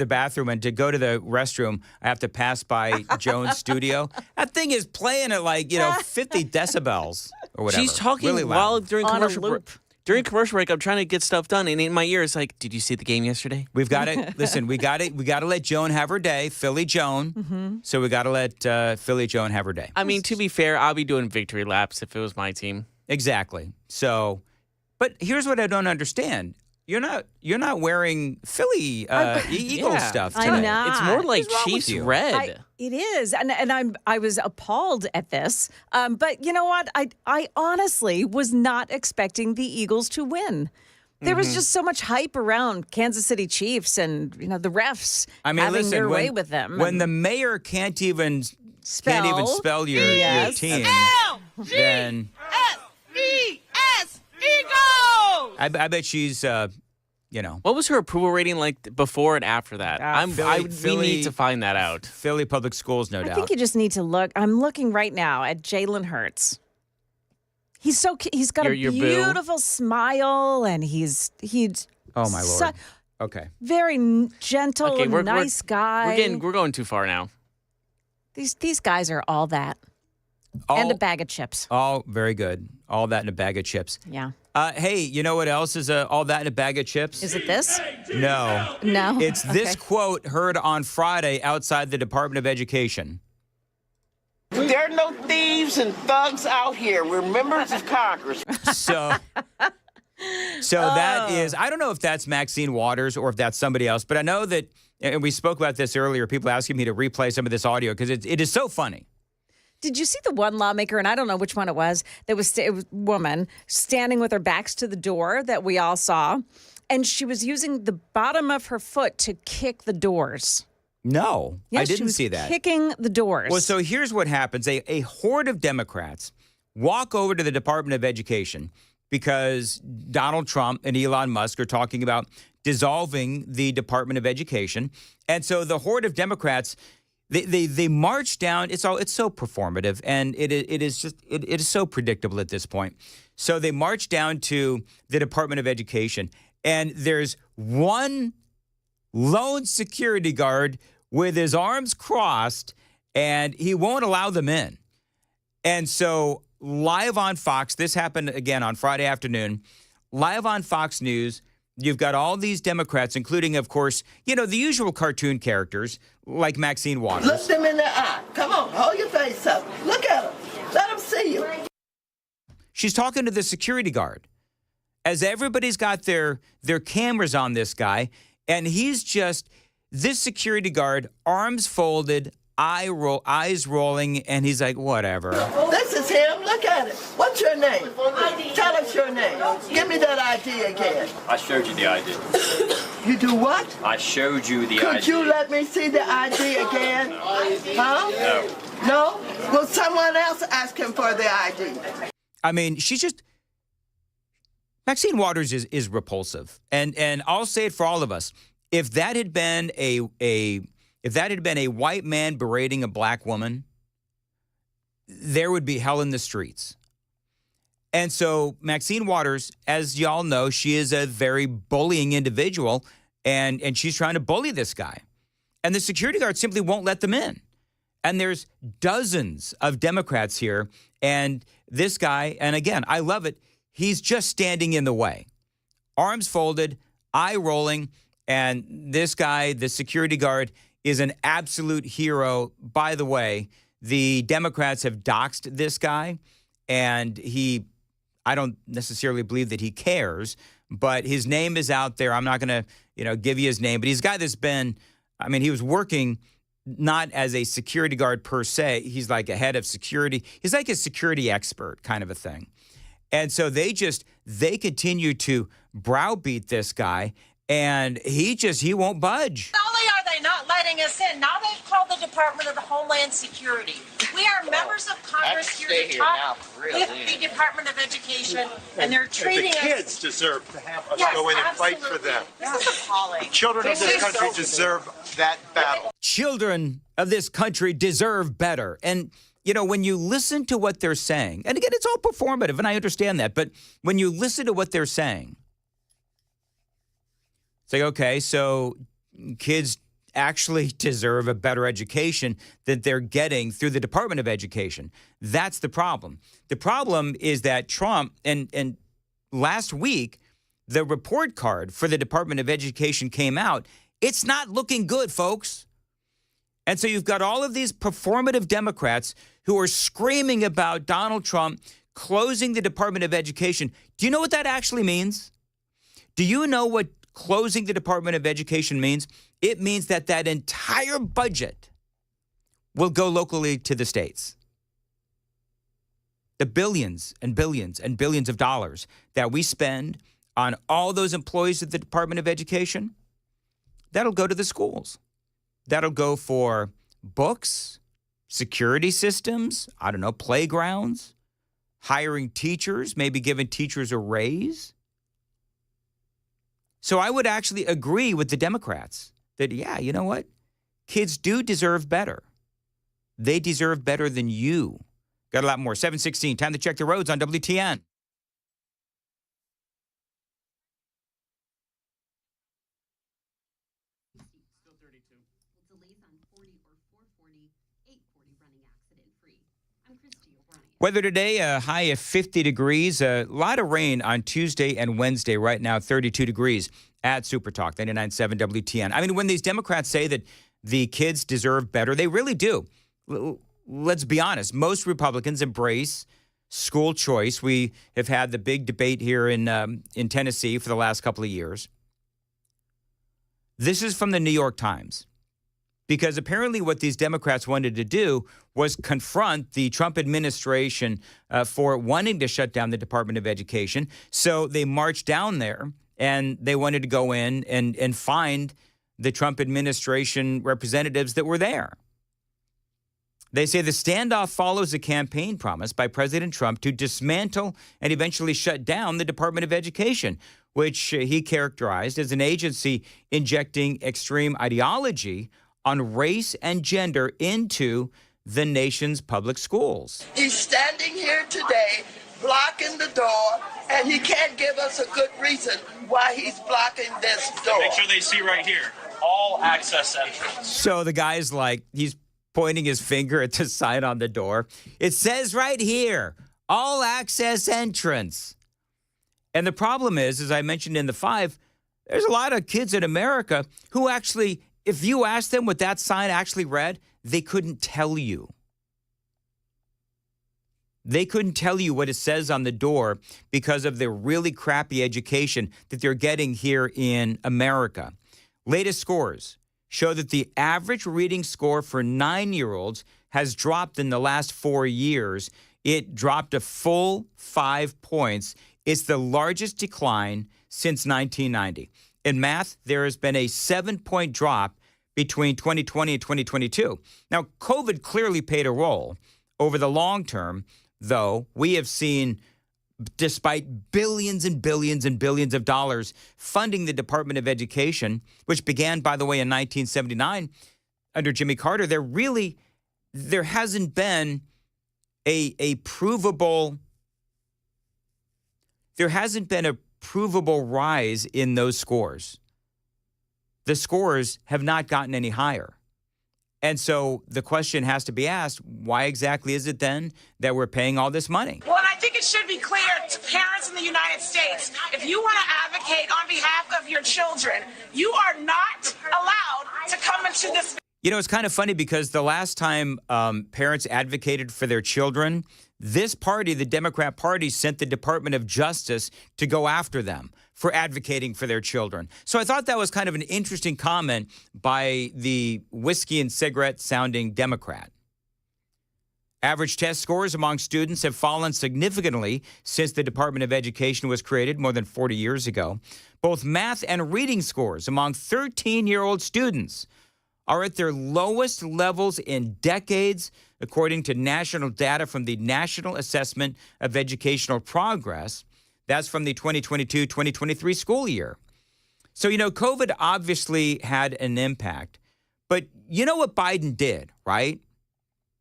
bathroom, and to go to the restroom, I have to pass by Joan's studio. That thing is playing at 50 decibels or whatever. She's talking really loud. during commercial break. During commercial break, I'm trying to get stuff done, and in my ear, it's like, "Did you see the game yesterday?" We've got to listen. We got to let Joan have her day, Philly Joan. So we got to let Philly Joan have her day. I mean, to be fair, I'll be doing victory laps if it was my team. Exactly. So, but here's what I don't understand. You're not wearing Philly Eagle stuff today. I'm not. It's more like Chiefs red. It is, and I was appalled at this. But you know what? I honestly was not expecting the Eagles to win. There was just so much hype around Kansas City Chiefs and the refs having their way with them. When the mayor can't even spell your team, then S-E-S, Eagles! I bet she's, What was her approval rating like before and after that? We need to find that out. Philly Public Schools, no doubt. I think you just need to look. I'm looking right now at Jalen Hurts. He's got a beautiful smile, and he's oh my Lord. Okay. Very gentle, nice guy. We're going too far now. These guys are all that. And a bag of chips. All very good. All that in a bag of chips. Yeah. Hey, you know what else is all that in a bag of chips? Is it this? No. No? It's this quote heard on Friday outside the Department of Education. There are no thieves and thugs out here. We're members of Congress. So So that is, I don't know if that's Maxine Waters or if that's somebody else, but I know that, and we spoke about this earlier, people asking me to replay some of this audio because it is so funny. Did you see the one lawmaker, and I don't know which one it was it was a woman standing with her backs to the door that we all saw, and she was using the bottom of her foot to kick the doors. No, Yes, I she didn't was see that. Kicking the doors. Well, so here's what happens. A horde of Democrats walk over to the Department of Education because Donald Trump and Elon Musk are talking about dissolving the Department of Education. And so the horde of Democrats, they march down. It's so performative, and it is so predictable at this point. So they march down to the Department of Education, and there's one lone security guard with his arms crossed, and he won't allow them in. And so live on Fox, this happened again on Friday afternoon, live on Fox News, you've got all these Democrats, including, of course, the usual cartoon characters like Maxine Waters. Look them in the eye. Come on, hold your face up. Look at them. Let them see you. She's talking to the security guard as everybody's got their cameras on this guy, and he's just, this security guard, arms folded, eyes rolling, and he's like, whatever. This is him. Look at it. What's your name? Tell us your name. Give me that ID again. I showed you the ID. You do what? I showed you the ID. Could you let me see the ID again? Huh? No. No? Will someone else ask him for the ID? I mean, she's just, Maxine Waters is repulsive. And I'll say it for all of us. If that had been a white man berating a black woman, there would be hell in the streets. And so Maxine Waters, as y'all know, she is a very bullying individual, and she's trying to bully this guy. And the security guard simply won't let them in. And there's dozens of Democrats here, and this guy, and again, I love it, he's just standing in the way. Arms folded, eye rolling, and this guy, the security guard, is an absolute hero. By the way, the Democrats have doxed this guy, and I don't necessarily believe that he cares, but his name is out there. I'm not going to, give you his name, but he's a guy that's been, he was working not as a security guard per se. He's like a head of security. He's like a security expert kind of a thing. And so they continue to browbeat this guy, and he won't budge. Not only are they not letting us in, now they've called the Department of Homeland Security. We are members of Congress here to talk with the Department of Education, and they're treating us. The kids deserve to have us go in and fight for them. This is appalling. Children of this country deserve that battle. Children of this country deserve better. And when you listen to what they're saying, and again, it's all performative, and I understand that, but when you listen to what they're saying, it's like, okay, so kids actually deserve a better education that they're getting through the Department of Education. That's the problem. The problem is that Trump, and last week, the report card for the Department of Education came out. It's not looking good, folks. And so you've got all of these performative Democrats who are screaming about Donald Trump closing the Department of Education. Do you know what that actually means? Do you know what closing the Department of Education means? It means that entire budget will go locally to the states. The billions and billions and billions of dollars that we spend on all those employees of the Department of Education, that'll go to the schools. That'll go for books, security systems, playgrounds, hiring teachers, maybe giving teachers a raise. So I would actually agree with the Democrats that, yeah, you know what? Kids do deserve better. They deserve better than you. Got a lot more. 7:16, time to check the roads on WTN. Weather today, a high of 50 degrees. A lot of rain on Tuesday and Wednesday. Right now, 32 degrees at Super Talk, 99.7 WTN. When these Democrats say that the kids deserve better, they really do. Let's be honest. Most Republicans embrace school choice. We have had the big debate here in Tennessee for the last couple of years. This is from the New York Times, because apparently what these Democrats wanted to do was confront the Trump administration for wanting to shut down the Department of Education. So they marched down there and they wanted to go in and find the Trump administration representatives that were there. They say the standoff follows a campaign promise by President Trump to dismantle and eventually shut down the Department of Education, which he characterized as an agency injecting extreme ideology on race and gender into the nation's public schools. He's standing here today blocking the door, and he can't give us a good reason why he's blocking this door. Make sure they see right here, all access entrance. So the guy's like, he's pointing his finger at the sign on the door. It says right here, all access entrance. And the problem is, as I mentioned in the 5, there's a lot of kids in America who actually, if you ask them what that sign actually read, they couldn't tell you. They couldn't tell you what it says on the door because of the really crappy education that they're getting here in America. Latest scores show that the average reading score for 9-year-olds has dropped in the last 4 years. It dropped a full 5 points. It's the largest decline since 1990. In math, there has been a 7-point drop between 2020 and 2022. Now, COVID clearly played a role. Over the long term, though, we have seen, despite billions and billions and billions of dollars funding the Department of Education, which began, by the way, in 1979 under Jimmy Carter, there hasn't been a provable rise in those scores. The scores have not gotten any higher. And so the question has to be asked, why exactly is it then that we're paying all this money? Well, and I think it should be clear to parents in the United States, if you want to advocate on behalf of your children, you are not allowed to come into this. You know, it's kind of funny because the last time parents advocated for their children, this party, the Democrat Party, sent the Department of Justice to go after them for advocating for their children. So I thought that was kind of an interesting comment by the whiskey and cigarette sounding Democrat. Average test scores among students have fallen significantly since the Department of Education was created more than 40 years ago. Both math and reading scores among 13-year-old students are at their lowest levels in decades, according to national data from the National Assessment of Educational Progress. That's from the 2022-2023 school year. So, you know, COVID obviously had an impact. But you know what Biden did, right?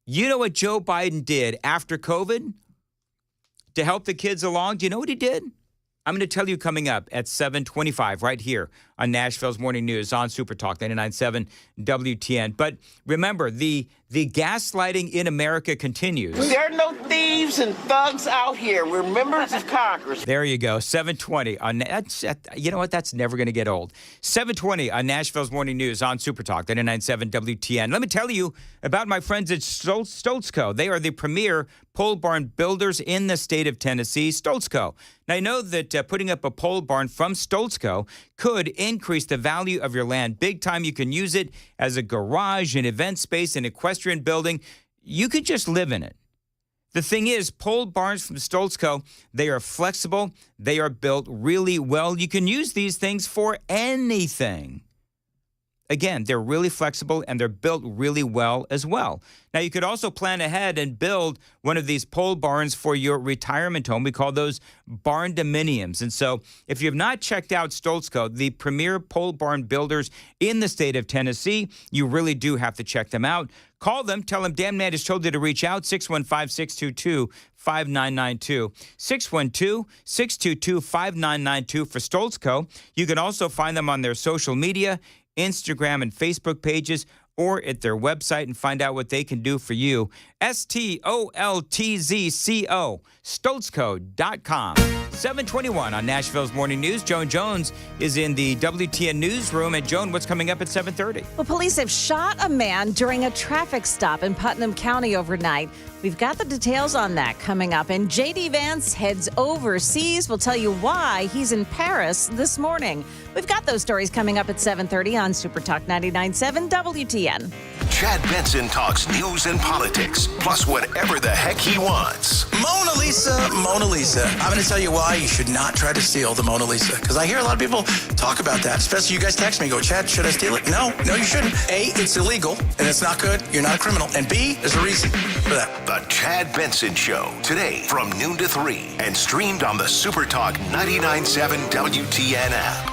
You know what Joe Biden did after COVID to help the kids along? Do you know what he did? I'm going to tell you coming up at 7:25 right here on Nashville's Morning News on Super Talk 99.7 WTN. But remember, the gaslighting in America continues. There are no thieves and thugs out here. We're members of Congress. There you go, 7:20 on you know what? That's never going to get old. 7:20 on Nashville's Morning News on Super Talk 99.7 WTN. Let me tell you about my friends at Stoltzco. They are the premier pole barn builders in the state of Tennessee. Stoltzco. Now, I know that putting up a pole barn from Stoltzco could increase the value of your land big time. You can use it as a garage, an event space, an equestrian building. You could just live in it. The thing is, pole barns from Stoltzco, they are flexible. They are built really well. You can use these things for anything. Again, they're really flexible and they're built really well as well. Now, you could also plan ahead and build one of these pole barns for your retirement home. We call those barn dominiums. And so if you have not checked out Stoltzco, the premier pole barn builders in the state of Tennessee, you really do have to check them out. Call them. Tell them Dan Man has told you to reach out. 615-622-5992. 612-622-5992 for Stoltzco. You can also find them on their social media, Instagram and Facebook pages. or at their website and find out what they can do for you. STOLTZCO, stoltzco.com. 721 on Nashville's Morning News. Joan Jones is in the WTN newsroom. And Joan, what's coming up at 7:30? Well, police have shot a man during a traffic stop in Putnam County overnight. We've got the details on that coming up. And J.D. Vance heads overseas. We'll tell you why he's in Paris this morning. We've got those stories coming up at 7:30 on Super Talk 99.7 WTN. Chad Benson talks news and politics, plus whatever the heck he wants. Mona Lisa, Mona Lisa. I'm going to tell you why you should not try to steal the Mona Lisa. Because I hear a lot of people talk about that, especially you guys text me, go, Chad, should I steal it? No, you shouldn't. A, it's illegal, and it's not good. You're not a criminal. And B, there's a reason for that. The Chad Benson Show, today from noon to 3, and streamed on the Super Talk 99.7 WTN app.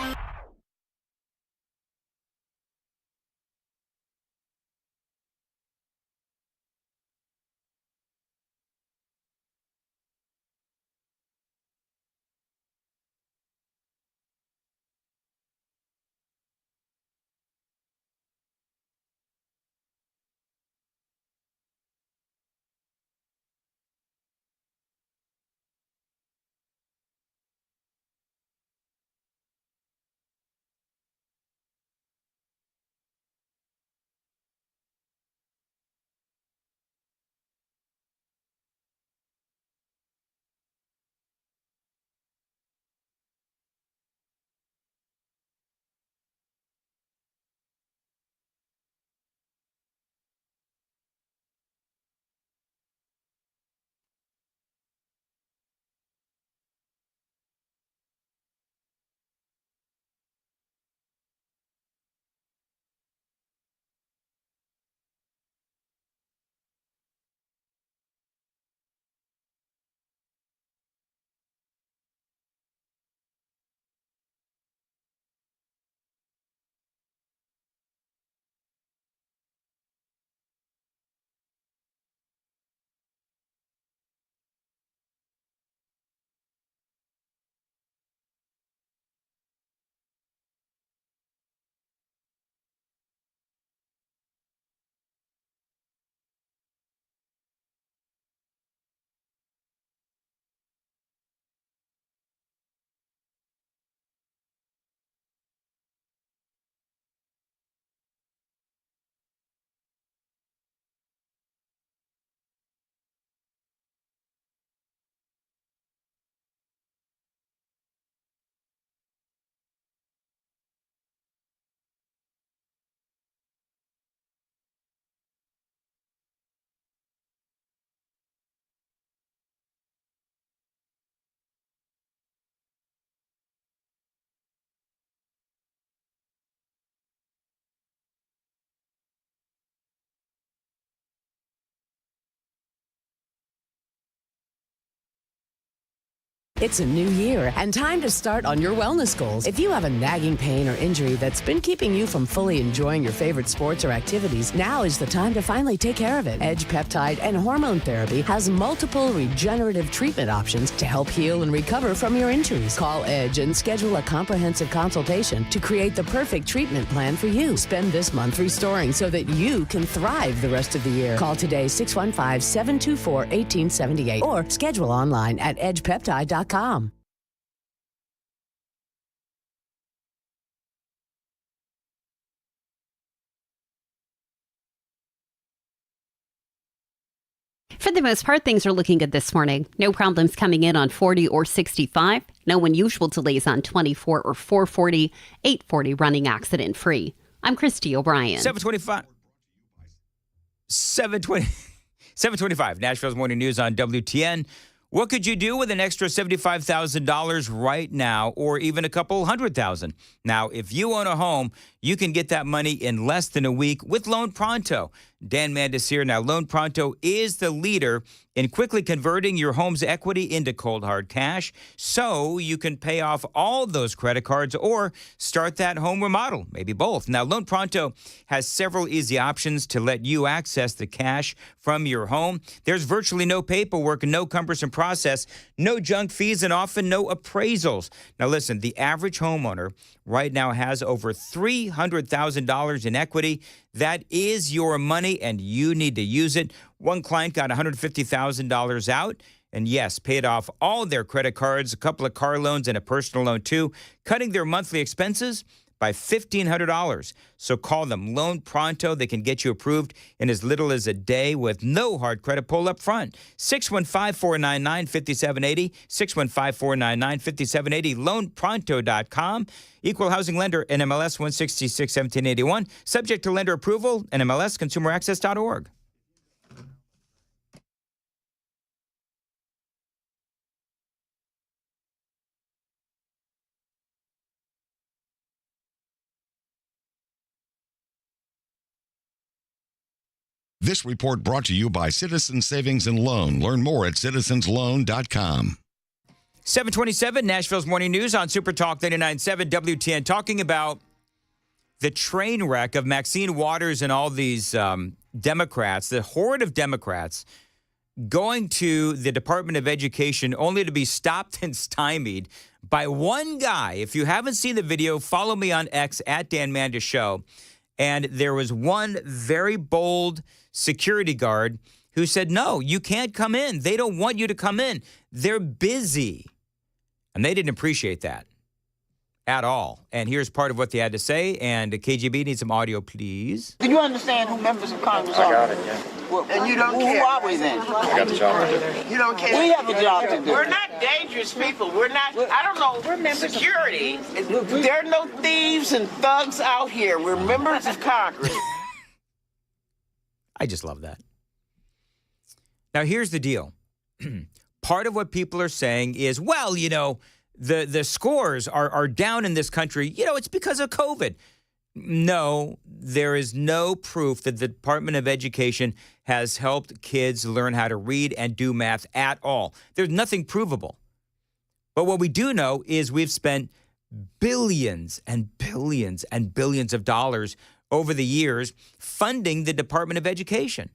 It's a new year and time to start on your wellness goals. If you have a nagging pain or injury that's been keeping you from fully enjoying your favorite sports or activities, now is the time to finally take care of it. Edge Peptide and Hormone Therapy has multiple regenerative treatment options to help heal and recover from your injuries. Call Edge and schedule a comprehensive consultation to create the perfect treatment plan for you. Spend this month restoring so that you can thrive the rest of the year. Call today 615-724-1878 or schedule online at edgepeptide.com. For the most part, things are looking good this morning. No problems coming in on 40 or 65. No unusual delays on 24 or 440. 840 running accident free. I'm Christy O'Brien. 725, Nashville's Morning News on WTN. What could you do with an extra $75,000 right now, or even a couple $100,000? Now, if you own a home, you can get that money in less than a week with Loan Pronto. Dan Mandis here. Now, Loan Pronto is the leader in quickly converting your home's equity into cold hard cash so you can pay off all those credit cards or start that home remodel, maybe both. Now, Loan Pronto has several easy options to let you access the cash from your home. There's virtually no paperwork and no cumbersome process, no junk fees, and often no appraisals. Now, listen, the average homeowner right now has over $300,000 in equity. That is your money, and you need to use it. One client got $150,000 out, and yes, paid off all their credit cards, a couple of car loans, and a personal loan too, cutting their monthly expenses by $1,500. So call them. Loan Pronto. They can get you approved in as little as a day with no hard credit pull up front. 615-499-5780. 615-499-5780. LoanPronto.com. Equal housing lender, NMLS 166-1781. Subject to lender approval, NMLS ConsumerAccess.org. This report brought to you by Citizens Savings and Loan. Learn more at citizensloan.com. 727, Nashville's Morning News on Super Talk 99.7 WTN, talking about the train wreck of Maxine Waters and all these Democrats, the horde of Democrats, going to the Department of Education only to be stopped and stymied by one guy. If you haven't seen the video, follow me on X at Dan Mandis Show. And there was one very bold security guard who said, no, you can't come in. They don't want you to come in. They're busy. And they didn't appreciate that at all. And here's part of what they had to say. And KGB needs some audio, please. Do you understand who members of Congress are? I got it, yeah. Well, and you don't care. Who are we then? I got the job to do. You don't care. We have a job to do. We're not dangerous people. We're not, I don't know, we're members security. There are no thieves and thugs out here. We're members of Congress. I just love that. Now, here's the deal. Part of what people are saying is, well, you know, the scores are down in this country. You know, it's because of COVID. No, there is no proof that the Department of Education has helped kids learn how to read and do math at all. There's nothing provable. But what we do know is we've spent billions and billions and billions of dollars over the years funding the Department of Education.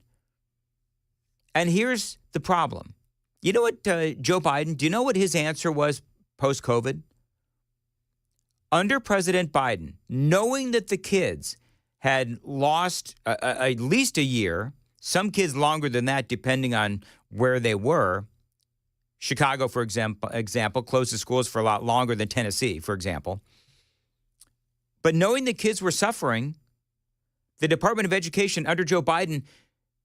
And here's the problem. You know what, Joe Biden, do you know what his answer was post-COVID? Under President Biden, knowing that the kids had lost at least a year, some kids longer than that, depending on where they were. Chicago, for example, closed the schools for a lot longer than Tennessee, for example. But knowing the kids were suffering, the Department of Education under Joe Biden,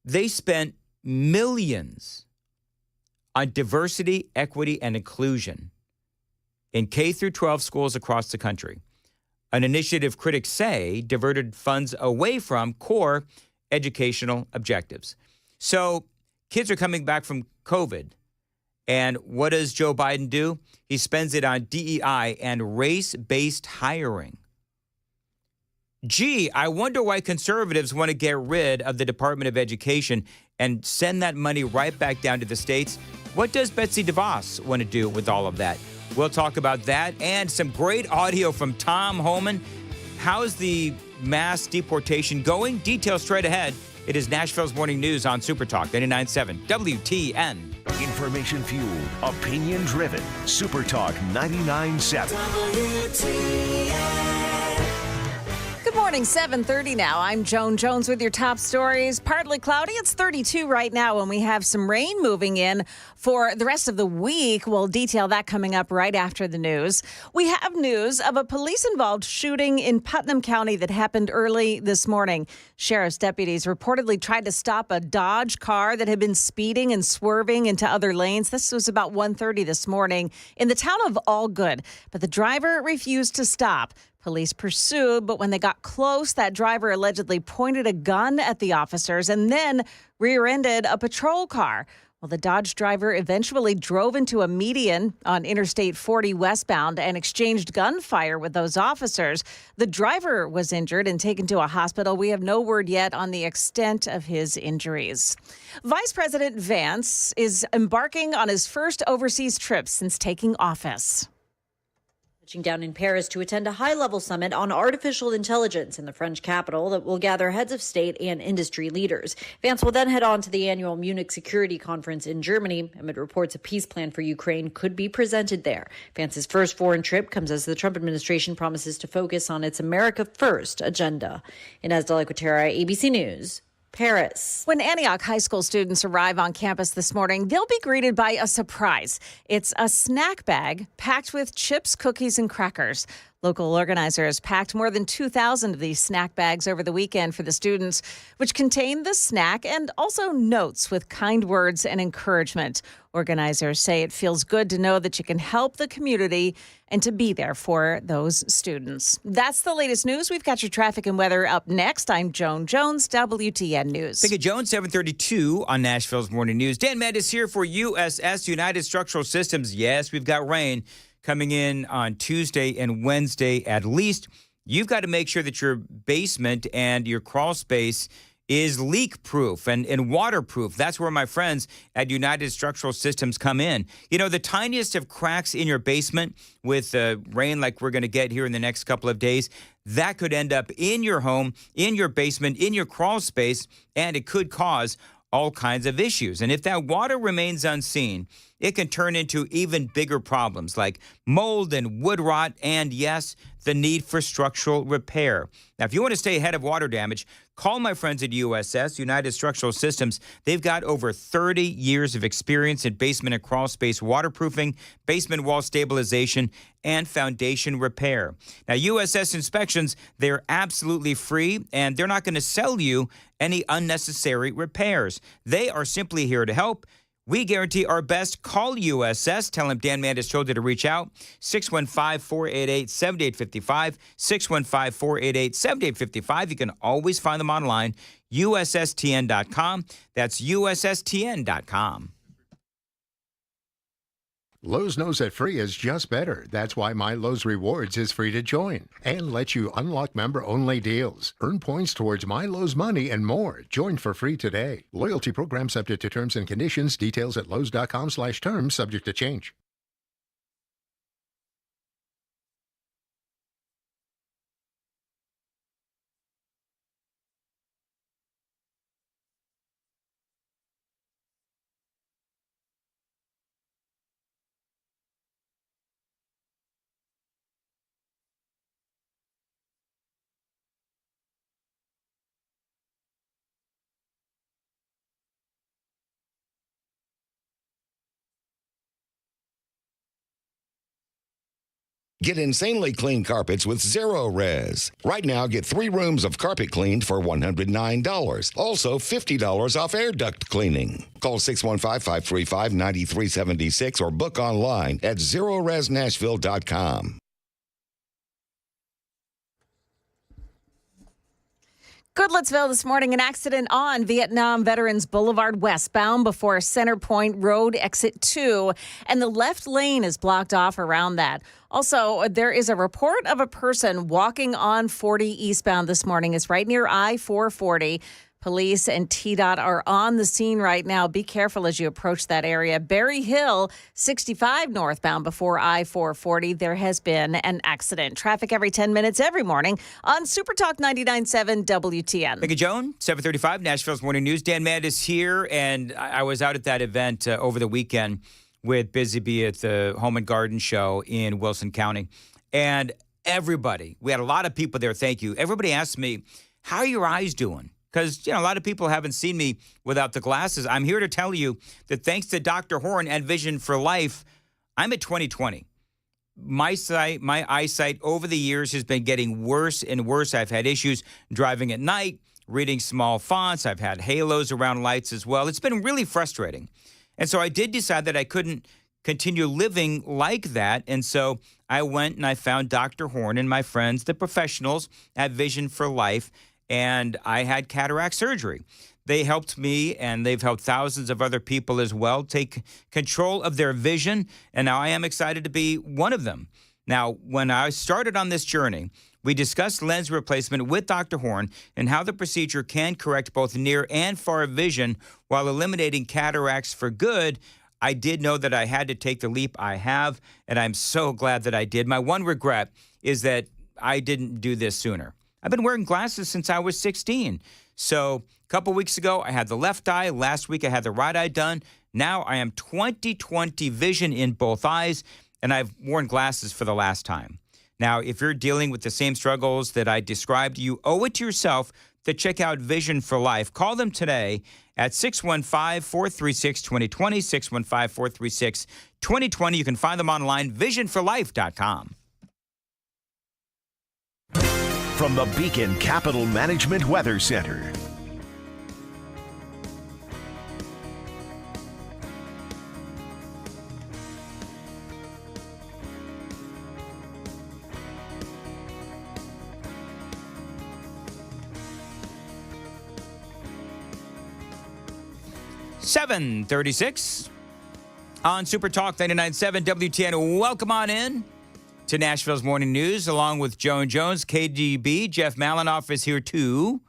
they spent millions on diversity, equity, and inclusion in K through 12 schools across the country. An initiative critics say diverted funds away from core educational objectives. So kids are coming back from COVID. And what does Joe Biden do? He spends it on DEI and race-based hiring. Gee, I wonder why conservatives want to get rid of the Department of Education and send that money right back down to the states. What does Betsy DeVos want to do with all of that? We'll talk about that and some great audio from Tom Homan. How's the mass deportation going? Details straight ahead. It is Nashville's Morning News on Super Talk 99.7 WTN. Information fueled, opinion driven. Super Talk 99.7. WTN. Good morning, 7:30 now. I'm Joan Jones with your top stories. Partly cloudy. It's 32 right now, and we have some rain moving in for the rest of the week. We'll detail that coming up right after the news. We have news of a police-involved shooting in Putnam County that happened early this morning. Sheriff's deputies reportedly tried to stop a Dodge car that had been speeding and swerving into other lanes. This was about 1:30 this morning in the town of Allgood, but the driver refused to stop. Police pursued, but when they got close, that driver allegedly pointed a gun at the officers and then rear-ended a patrol car. Well, the Dodge driver eventually drove into a median on Interstate 40 westbound and exchanged gunfire with those officers. The driver was injured and taken to a hospital. We have no word yet on the extent of his injuries. Vice President Vance is embarking on his first overseas trip since taking office. Touching down in Paris to attend a high-level summit on artificial intelligence in the French capital that will gather heads of state and industry leaders. Vance will then head on to the annual Munich Security Conference in Germany, amid reports a peace plan for Ukraine could be presented there. Vance's first foreign trip comes as the Trump administration promises to focus on its America First agenda. Inez de la Cuetara, ABC News. Paris. When Antioch High School students arrive on campus this morning, they'll be greeted by a surprise. It's a snack bag packed with chips, cookies, and crackers. Local organizers packed more than 2,000 of these snack bags over the weekend for the students, which contain the snack and also notes with kind words and encouragement. Organizers say it feels good to know that you can help the community and to be there for those students. That's the latest news. We've got your traffic and weather up next. I'm Joan Jones, WTN News. Thank you, Joan. 7:32 on Nashville's Morning News. Dan Mandis here for USS, United Structural Systems. Yes, we've got rain coming in on Tuesday and Wednesday at least. You've got to make sure that your basement and your crawl space is leak-proof and waterproof. That's where my friends at United Structural Systems come in. You know, the tiniest of cracks in your basement with rain like we're going to get here in the next couple of days, that could end up in your home, in your basement, in your crawl space, and it could cause all kinds of issues. And if that water remains unseen, it can turn into even bigger problems like mold and wood rot and, yes, the need for structural repair. Now, if you want to stay ahead of water damage, call my friends at USS, United Structural Systems. They've got over 30 years of experience in basement and crawl space waterproofing, basement wall stabilization, and foundation repair. Now, USS inspections, they're absolutely free, and they're not going to sell you any unnecessary repairs. They are simply here to help. We guarantee our best. Call USS. Tell them Dan Mandis told you to reach out. 615-488-7855. 615-488-7855. You can always find them online. USSTN.com. That's USSTN.com. Lowe's knows that free is just better. That's why My Lowe's Rewards is free to join and lets you unlock member-only deals. Earn points towards My Lowe's money and more. Join for free today. Loyalty program subject to terms and conditions. Details at lowes.com/terms subject to change. Get insanely clean carpets with Zero Res. Right now, get 3 rooms of carpet cleaned for $109. Also, $50 off air duct cleaning. Call 615-535-9376 or book online at ZeroResNashville.com. Goodlettsville this morning, an accident on Vietnam Veterans Boulevard westbound before Center Point Road exit 2, and the left lane is blocked off around that. Also, there is a report of a person walking on 40 eastbound this morning. It's right near I-440. Police and TDOT are on the scene right now. Be careful as you approach that area. Berry Hill, 65 northbound before I-440. There has been an accident. Traffic every 10 minutes every morning on Super Talk 99.7 WTN. Thank you, Joan. 7:35, Nashville's Morning News. Dan Mandis here, and I was out at that event over the weekend with Busy Bee at the Home and Garden Show in Wilson County. And everybody, we had a lot of people there, thank you. Everybody asked me, how are your eyes doing? Because, a lot of people haven't seen me without the glasses. I'm here to tell you that thanks to Dr. Horn and Vision for Life, I'm at 20/20. My eyesight over the years has been getting worse and worse. I've had issues driving at night, reading small fonts. I've had halos around lights as well. It's been really frustrating. And so I did decide that I couldn't continue living like that. And so I went and I found Dr. Horn and my friends, the professionals at Vision for Life, and I had cataract surgery. They helped me, and they've helped thousands of other people as well take control of their vision, and now I am excited to be one of them. Now, when I started on this journey, we discussed lens replacement with Dr. Horn and how the procedure can correct both near and far vision while eliminating cataracts for good. I did know that I had to take the leap I have, and I'm so glad that I did. My one regret is that I didn't do this sooner. I've been wearing glasses since I was 16. So a couple weeks ago, I had the left eye. Last week, I had the right eye done. Now I am 20/20 vision in both eyes, and I've worn glasses for the last time. Now, if you're dealing with the same struggles that I described, you owe it to yourself to check out Vision for Life. Call them today at 615-436-2020, 615-436-2020. You can find them online, visionforlife.com. From the Beacon Capital Management Weather Center. .36 on Super Talk 99.7 WTN. Welcome on in to Nashville's Morning News, along with Joan Jones, KGB. Jeff Malinoff is here too,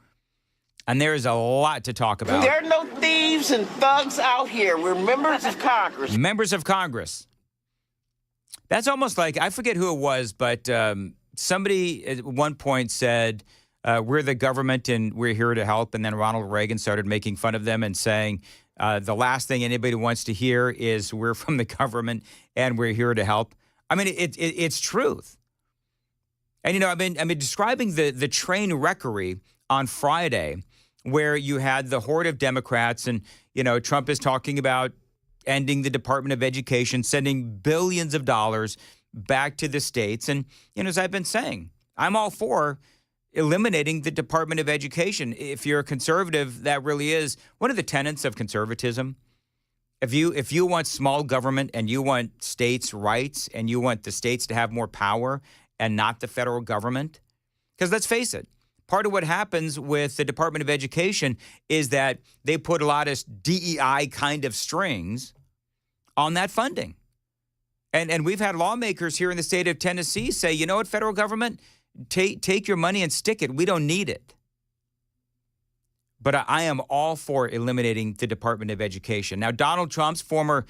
and there is a lot to talk about. There are no thieves and thugs out here. We're members of Congress. Members of Congress. That's almost like, I forget who it was, but somebody at one point said, we're the government and we're here to help. And then Ronald Reagan started making fun of them and saying, the last thing anybody wants to hear is we're from the government and we're here to help. I mean, it's truth. And, you know, I've been describing the train wreckery on Friday where you had the horde of Democrats and, you know, Trump is talking about ending the Department of Education, sending billions of dollars back to the states. And, you know, as I've been saying, I'm all for eliminating the Department of Education. If you're a conservative, that really is one of the tenets of conservatism. If you want small government and you want states' rights and you want the states to have more power and not the federal government, because let's face it, part of what happens with the Department of Education is that they put a lot of DEI kind of strings on that funding. And we've had lawmakers here in the state of Tennessee say, you know what, federal government, take your money and stick it. We don't need it. But I am all for eliminating the Department of Education. Now, Donald Trump's former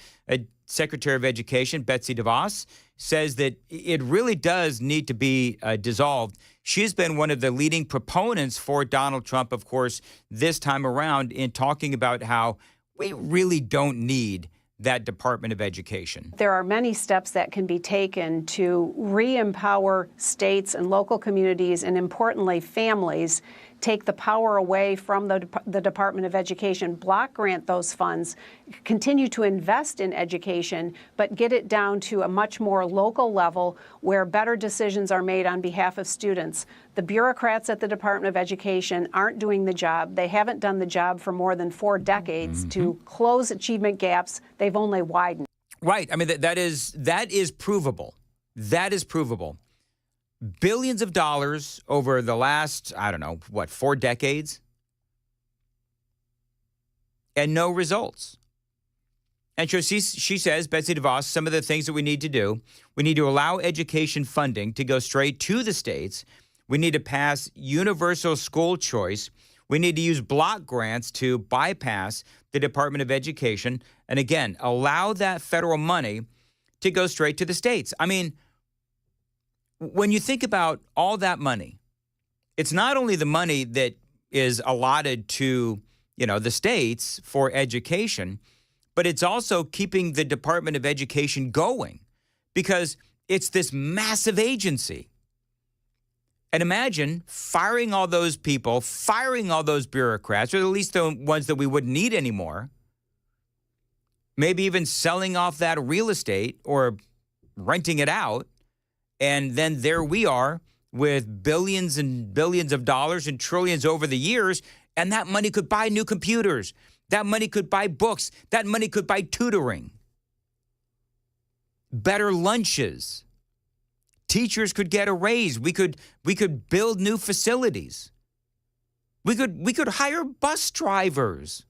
Secretary of Education, Betsy DeVos, says that it really does need to be dissolved. She's been one of the leading proponents for Donald Trump, of course, this time around in talking about how we really don't need that Department of Education. There are many steps that can be taken to re-empower states and local communities, and importantly, families, take the power away from the Department of Education, block grant those funds, continue to invest in education, but get it down to a much more local level where better decisions are made on behalf of students. The bureaucrats at the Department of Education aren't doing the job. They haven't done the job for more than 4 decades to close achievement gaps. They've only widened. Right. I mean, that is provable. That is provable. Billions of dollars over the last, 4 decades, and no results. And so she says, Betsy DeVos, some of the things that we need to do, we need to allow education funding to go straight to the states. We need to pass universal school choice. We need to use block grants to bypass the Department of Education. And again, allow that federal money to go straight to the states. I mean, when you think about all that money, it's not only the money that is allotted to, the states for education, but it's also keeping the Department of Education going because it's this massive agency. And imagine firing all those people, firing all those bureaucrats, or at least the ones that we wouldn't need anymore, maybe even selling off that real estate or renting it out. And then there we are with billions and billions of dollars and trillions over the years. And that money could buy new computers. That money could buy books. That money could buy tutoring. Better lunches. Teachers could get a raise. We could build new facilities. We could hire bus drivers.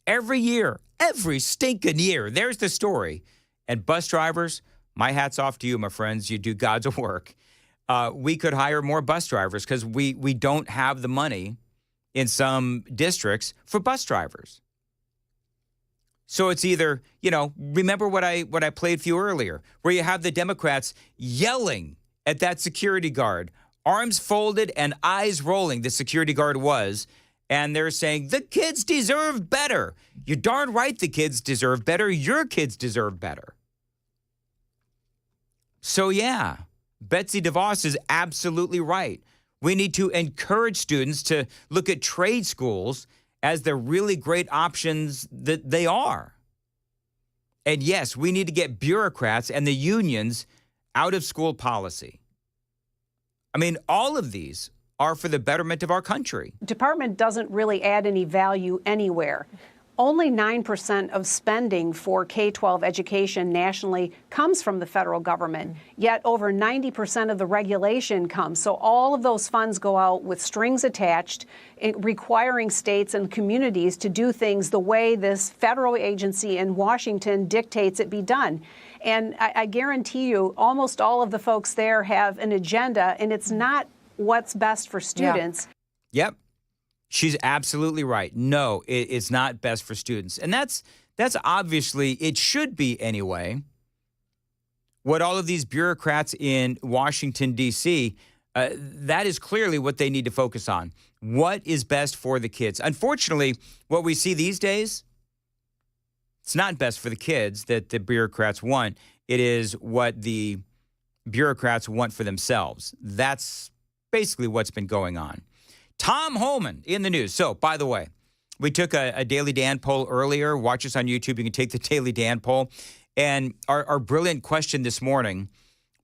Every year, every stinking year, there's the story. And bus drivers, my hat's off to you, my friends. You do God's work. We could hire more bus drivers because we don't have the money in some districts for bus drivers. So it's either, remember what I played for you earlier, where you have the Democrats yelling at that security guard, arms folded and eyes rolling, the security guard was, and they're saying, the kids deserve better. You're darn right the kids deserve better. Your kids deserve better. So, yeah, Betsy DeVos is absolutely right. We need to encourage students to look at trade schools as the really great options that they are. And yes, we need to get bureaucrats and the unions out of school policy. I mean, all of these are for the betterment of our country. Department doesn't really add any value anywhere. Only 9% of spending for K-12 education nationally comes from the federal government, yet over 90% of the regulation comes. So all of those funds go out with strings attached, requiring states and communities to do things the way this federal agency in Washington dictates it be done. And I guarantee you, almost all of the folks there have an agenda, and it's not what's best for students. Yep. She's absolutely right. No, it's not best for students. And that's obviously, it should be anyway, what all of these bureaucrats in Washington, D.C., that is clearly what they need to focus on. What is best for the kids? Unfortunately, what we see these days, it's not best for the kids that the bureaucrats want. It is what the bureaucrats want for themselves. That's basically what's been going on. Tom Homan in the news. So, by the way, we took a Daily Dan poll earlier. Watch us on YouTube. You can take the Daily Dan poll. And our brilliant question this morning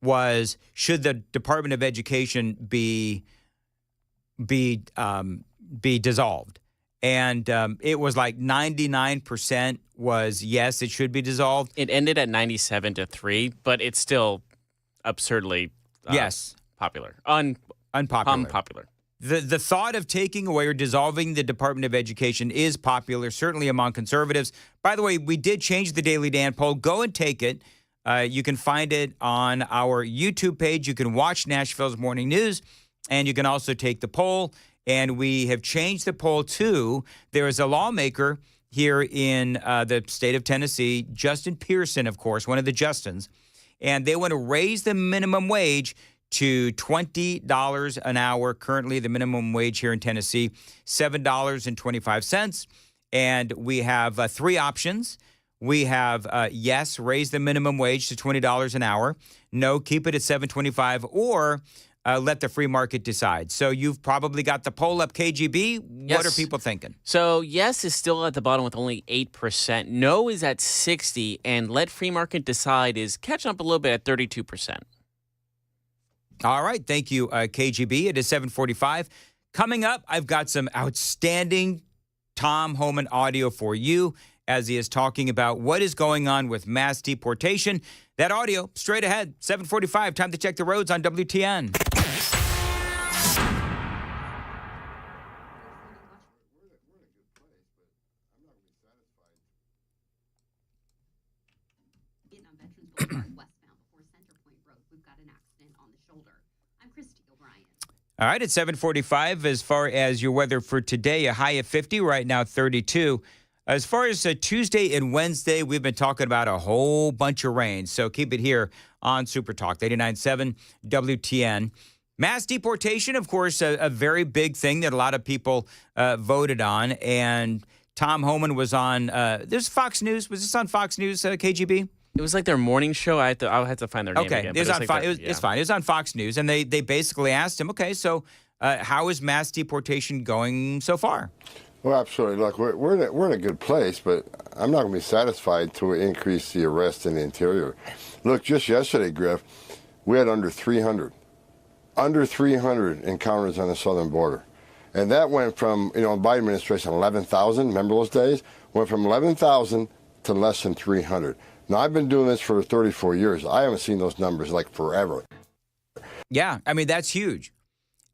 was, should the Department of Education be dissolved? And it was like 99% was yes, it should be dissolved. It ended at 97-3, but it's still absurdly popular. Unpopular. The thought of taking away or dissolving the Department of Education is popular, certainly among conservatives. By the way, we did change the Daily Dan poll. Go and take it. You can find it on our YouTube page. You can watch Nashville's Morning News, and you can also take the poll. And we have changed the poll to, there is a lawmaker here in the state of Tennessee, Justin Pearson, of course, one of the Justins, and they want to raise the minimum wage to $20 an hour. Currently, the minimum wage here in Tennessee, $7.25. And we have three options. We have yes, raise the minimum wage to $20 an hour. No, keep it at $7.25, or let the free market decide. So you've probably got the poll up, KGB. Yes. What are people thinking? So yes is still at the bottom with only 8%. No is at 60%, and let free market decide is catching up a little bit at 32%. All right. Thank you, KGB. It is 7:45. Coming up, I've got some outstanding Tom Homan audio for you as he is talking about what is going on with mass deportation. That audio straight ahead, 7:45. Time to check the roads on WTN. All right, it's 7:45. As far as your weather for today, a high of 50, right now 32. As far as Tuesday and Wednesday, we've been talking about a whole bunch of rain, so keep it here on Super Talk 89.7 WTN. Mass deportation, of course, a very big thing that a lot of people voted on, and Tom Homan was on, there's Fox News. Was this on Fox News, KGB? It was like their morning show. I'll have to find their name again. Okay, it's fine. It was on Fox News, and they basically asked him, okay, so how is mass deportation going so far? Well, absolutely. Look, we're in a good place, but I'm not going to be satisfied to increase the arrests in the interior. Look, just yesterday, Griff, we had under 300 encounters on the southern border. And that went from, the Biden administration, 11,000, remember those days? Went from 11,000 to less than 300. Now, I've been doing this for 34 years. I haven't seen those numbers like forever. Yeah, I mean, that's huge.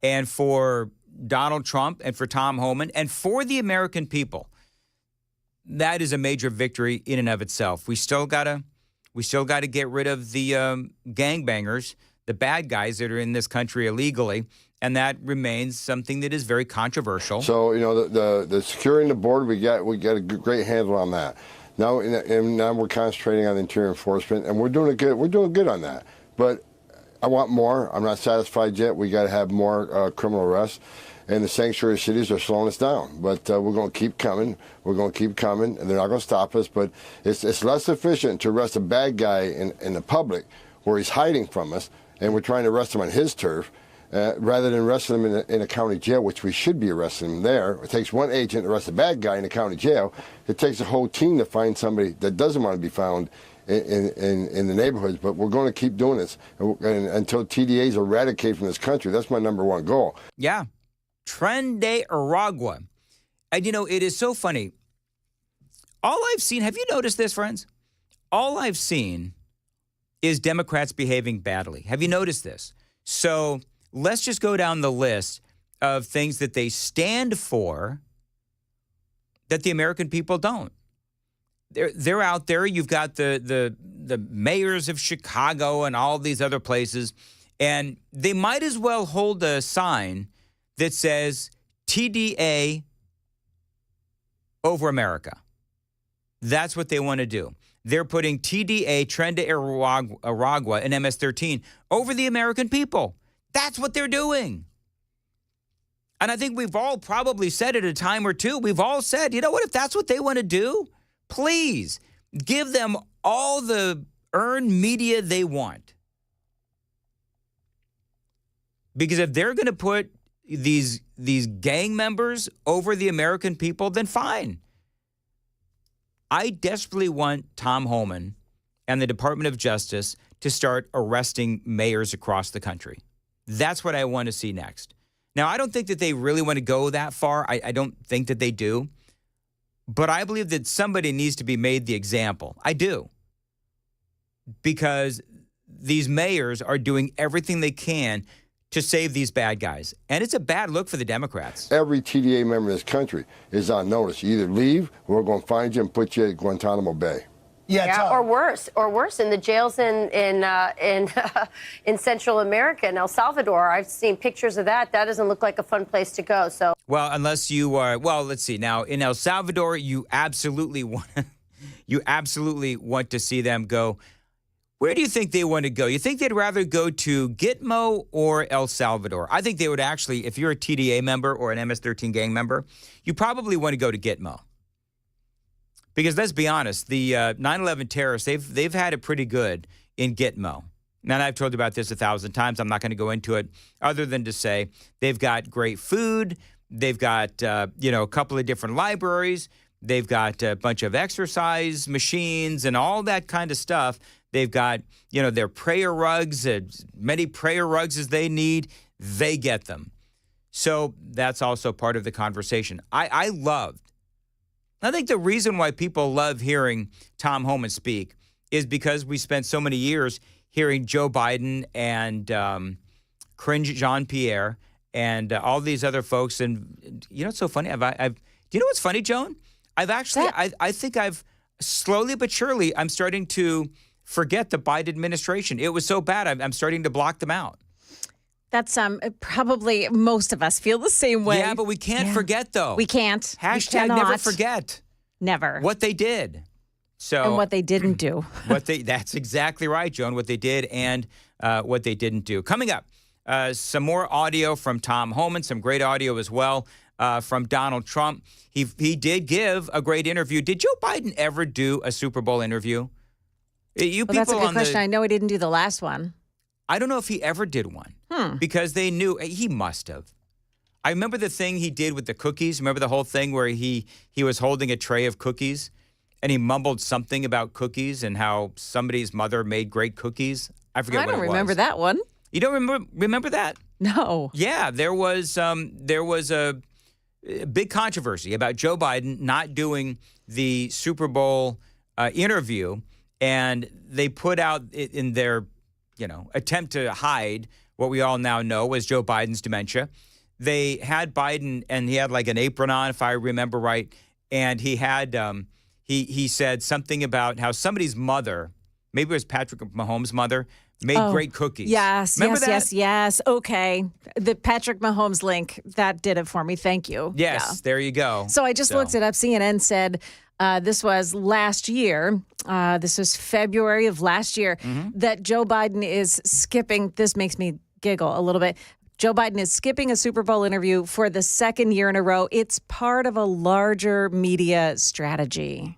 And for Donald Trump and for Tom Homan and for the American people, that is a major victory in and of itself. We still gotta get rid of the gangbangers, the bad guys that are in this country illegally, and that remains something that is very controversial. So the securing the border, we got a great handle on that. Now we're concentrating on interior enforcement, and we're doing good. We're doing good on that. But I want more. I'm not satisfied yet. We got to have more criminal arrests. And the sanctuary cities are slowing us down. But we're going to keep coming. We're going to keep coming, and they're not going to stop us. But it's less efficient to arrest a bad guy in the public where he's hiding from us, and we're trying to arrest him on his turf, rather than arresting him in a county jail, which we should be arresting him there. It takes one agent to arrest a bad guy in a county jail. It takes a whole team to find somebody that doesn't want to be found in the neighborhoods. But we're going to keep doing this and until TDAs are eradicated from this country. That's my number one goal. Yeah. Tren de Aragua. And, it is so funny. All I've seen, have you noticed this, friends? All I've seen is Democrats behaving badly. Have you noticed this? So let's just go down the list of things that they stand for that the American people don't. They're out there. You've got the mayors of Chicago and all these other places, and they might as well hold a sign that says TDA over America. That's what they want to do. They're putting TDA, Tren de Aragua, and MS-13 over the American people. That's what they're doing. And I think we've all probably said it a time or two. We've all said, you know what, if that's what they want to do, please give them all the earned media they want. Because if they're going to put these gang members over the American people, then fine. I desperately want Tom Homan and the Department of Justice to start arresting mayors across the country. That's what I want to see next. Now, I don't think that they really want to go that far. I don't think that they do. But I believe that somebody needs to be made the example. I do. Because these mayors are doing everything they can to save these bad guys. And it's a bad look for the Democrats. Every TDA member in this country is on notice. You either leave, or we're going to find you and put you at Guantanamo Bay. Yeah, or worse, in the jails in Central America, in El Salvador. I've seen pictures of that. That doesn't look like a fun place to go. So, well, unless you are, let's see. Now, in El Salvador, you absolutely want to see them go. Where do you think they want to go? You think they'd rather go to Gitmo or El Salvador? I think they would actually, if you're a TDA member or an MS-13 gang member, you probably want to go to Gitmo. Because let's be honest, the 9/11 terrorists, they've had it pretty good in Gitmo. Now, I've told you about this 1,000 times. I'm not going to go into it other than to say they've got great food. They've got, a couple of different libraries. They've got a bunch of exercise machines and all that kind of stuff. They've got, their prayer rugs, as many prayer rugs as they need. They get them. So that's also part of the conversation. I think the reason why people love hearing Tom Homan speak is because we spent so many years hearing Joe Biden and Cringe Jean-Pierre and all these other folks. And it's so funny. Do you know what's funny, Joan? I think I've slowly but surely, I'm starting to forget the Biden administration. It was so bad, I'm starting to block them out. That's probably most of us feel the same way. Yeah, but we can't forget, though. We can't. Hashtag never forget. Never. What they did. And what they didn't do. That's exactly right, Joan, what they did and what they didn't do. Coming up, some more audio from Tom Homan, some great audio as well from Donald Trump. He did give a great interview. Did Joe Biden ever do a Super Bowl interview? That's a good question. I know he didn't do the last one. I don't know if he ever did one because they knew he must have. I remember the thing he did with the cookies. Remember the whole thing where he was holding a tray of cookies and he mumbled something about cookies and how somebody's mother made great cookies. I forget what it was. I don't remember that one. You don't remember that? No. Yeah, there was a big controversy about Joe Biden not doing the Super Bowl interview, and they put out in their attempt to hide what we all now know was Joe Biden's dementia. they had Biden, and he had like an apron on, if I remember right, and he had he said something about how somebody's mother, maybe it was Patrick Mahomes' mother, made great cookies. Yes, Remember yes. Okay. The Patrick Mahomes link, that did it for me. Thank you. Yes, there you go. So I just looked it up. CNN said this was last year. This was February of last year that Joe Biden is skipping. This makes me giggle a little bit. Joe Biden is skipping a Super Bowl interview for the second year in a row. It's part of a larger media strategy.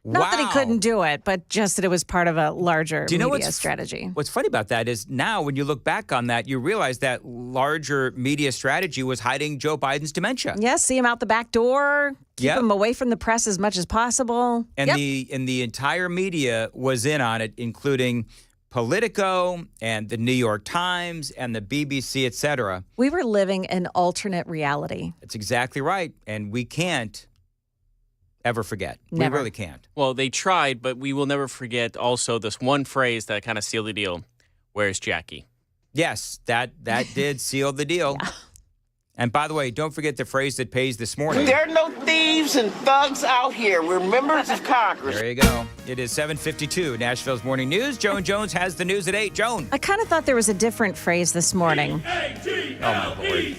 Not that he couldn't do it, but just that it was part of a larger media strategy. What's funny about that is now when you look back on that, you realize that larger media strategy was hiding Joe Biden's dementia. Yes, see him out the back door, keep him away from the press as much as possible. And the entire media was in on it, including Politico and the New York Times and the BBC, et cetera. We were living an alternate reality. That's exactly right. And we can't ever forget. Never. We really can't. Well, they tried, but we will never forget also this one phrase that kind of sealed the deal. Where's Jackie? Yes, that did seal the deal. Yeah. And by the way, don't forget the phrase that pays this morning. There are no thieves and thugs out here. We're members of Congress. There you go. It is 7:52. Nashville's Morning News. Joan Jones has the news at 8. Joan. I kind of thought there was a different phrase this morning. Oh, my Lord.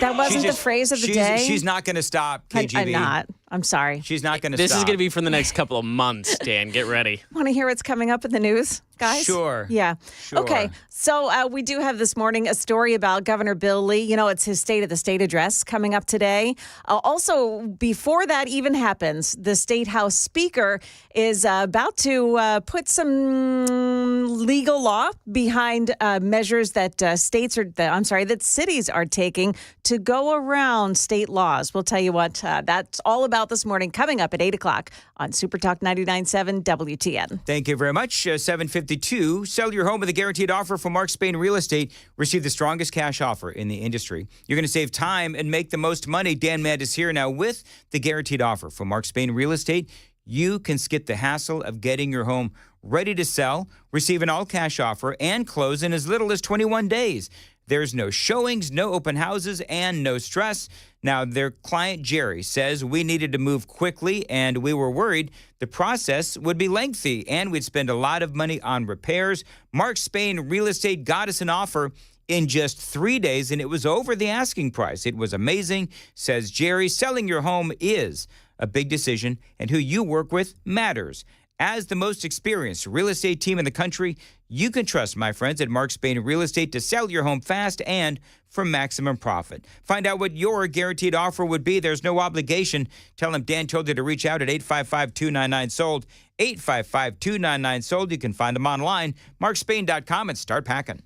That wasn't the phrase of the day? She's not going to stop, KGB. I'm not. I'm sorry. She's not going to stop. This is going to be for the next couple of months, Dan. Get ready. Want to hear what's coming up in the news, guys? Sure. Yeah. Sure. Okay. So we do have this morning a story about Governor Bill Lee. You know, it's his State of the State address coming up today. Also, before that even happens, the State House Speaker is about to put some legal law behind measures that that cities are taking to go around state laws. We'll tell you what that's all about this morning, coming up at 8 o'clock on Super Talk 99.7 WTN. Thank you very much. 7:52. Sell your home with a guaranteed offer from Mark Spain Real Estate. Receive the strongest cash offer in the industry. You're going to save time and make the most money. Dan Mandis here now with the guaranteed offer from Mark Spain Real Estate. You can skip the hassle of getting your home ready to sell, receive an all-cash offer, and close in as little as 21 days. There's no showings, no open houses, and no stress. Now, their client, Jerry, says we needed to move quickly, and we were worried the process would be lengthy, and we'd spend a lot of money on repairs. Mark Spain Real Estate got us an offer in just 3 days, and it was over the asking price. It was amazing, says Jerry. Selling your home is a big decision, and who you work with matters. As the most experienced real estate team in the country, you can trust my friends at Mark Spain Real Estate to sell your home fast and for maximum profit. Find out what your guaranteed offer would be. There's no obligation. Tell them Dan told you to reach out at 855-299-SOLD. 855-299-SOLD. You can find them online, markspain.com, and start packing.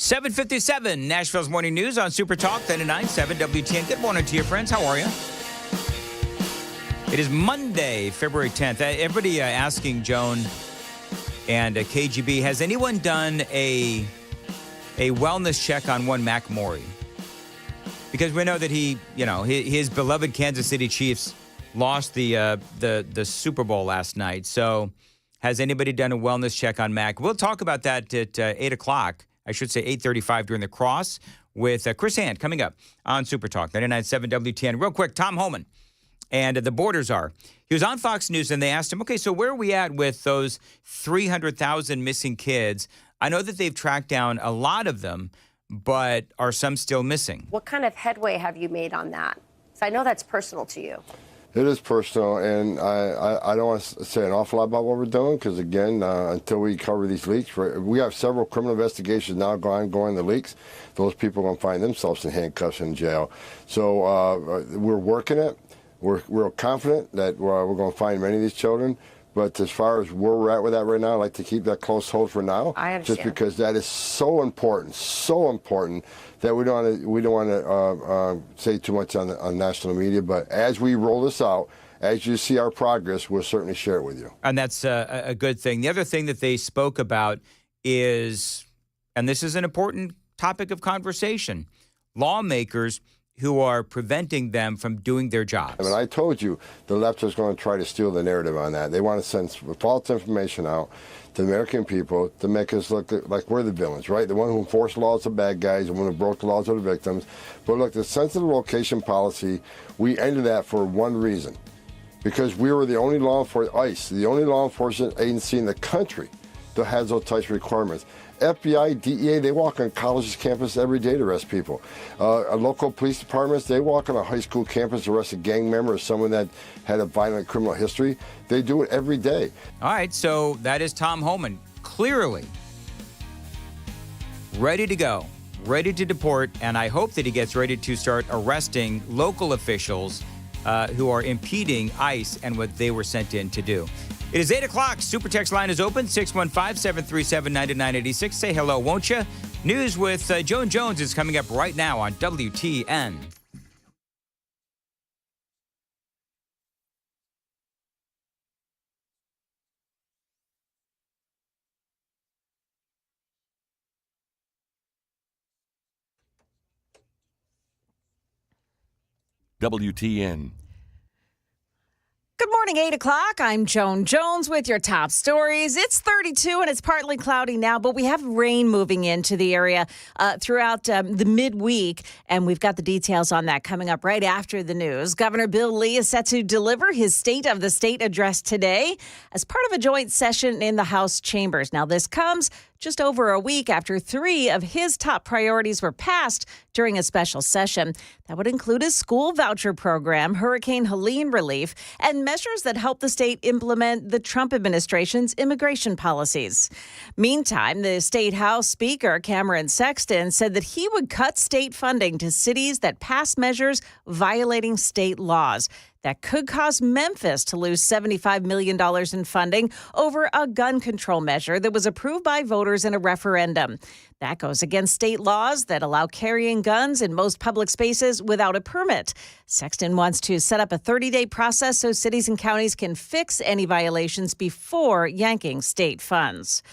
7:57, Nashville's Morning News on Super Talk 99.7 WTN. Good morning to you, friends. How are you? It is Monday, February 10th. Everybody asking Joan and KGB, has anyone done a wellness check on one Mac Morey? Because we know that his beloved Kansas City Chiefs lost the Super Bowl last night. So has anybody done a wellness check on Mac? We'll talk about that at 8 o'clock. I should say 8:35 during the cross with Chris Hand coming up on Super Talk 99.7 WTN. Real quick, Tom Homan and the Borders are. He was on Fox News and they asked him, okay, so where are we at with those 300,000 missing kids? I know that they've tracked down a lot of them, but are some still missing? What kind of headway have you made on that? So I know that's personal to you. It is personal, and I don't want to say an awful lot about what we're doing because, again, until we cover these leaks, we have several criminal investigations now going the leaks. Those people are going to find themselves in handcuffs in jail. So we're working it. We're confident that we're going to find many of these children. But as far as where we're at with that right now, I'd like to keep that close hold for now. I understand. Just because that is so important that we don't want to say too much on national media. But as we roll this out, as you see our progress, we'll certainly share it with you. And that's a good thing. The other thing that they spoke about is, and this is an important topic of conversation, lawmakers who are preventing them from doing their jobs. I mean, I told you the left is going to try to steal the narrative on that. They want to send false information out to the American people to make us look like we're the villains, right? The one who enforced laws are bad guys, the one who broke the laws are the victims. But look, the sensitive location policy, we ended that for one reason. Because we were the only law enforcement, ICE, the only law enforcement agency in the country that has those types of requirements. FBI, DEA, they walk on colleges campus every day to arrest people. Local police departments, they walk on a high school campus to arrest a gang member or someone that had a violent criminal history. They do it every day. All right, so that is Tom Homan, clearly ready to go, ready to deport, and I hope that he gets ready to start arresting local officials who are impeding ICE and what they were sent in to do. It is 8 o'clock. Super text line is open, 615-737-9986. Say hello, won't you? News with Joan Jones is coming up right now on WTN. WTN. Good morning, 8 o'clock. I'm Joan Jones with your top stories. It's 32 and it's partly cloudy now, but we have rain moving into the area throughout the midweek, and we've got the details on that coming up right after the news. Governor Bill Lee is set to deliver his State of the State address today as part of a joint session in the House chambers. Now, this comes just over a week after 3 of his top priorities were passed during a special session. That would include a school voucher program, Hurricane Helene relief, and measures that help the state implement the Trump administration's immigration policies. Meantime, the State House Speaker, Cameron Sexton, said that he would cut state funding to cities that pass measures violating state laws. That could cause Memphis to lose $75 million in funding over a gun control measure that was approved by voters in a referendum. That goes against state laws that allow carrying guns in most public spaces without a permit. Sexton wants to set up a 30-day process so cities and counties can fix any violations before yanking state funds.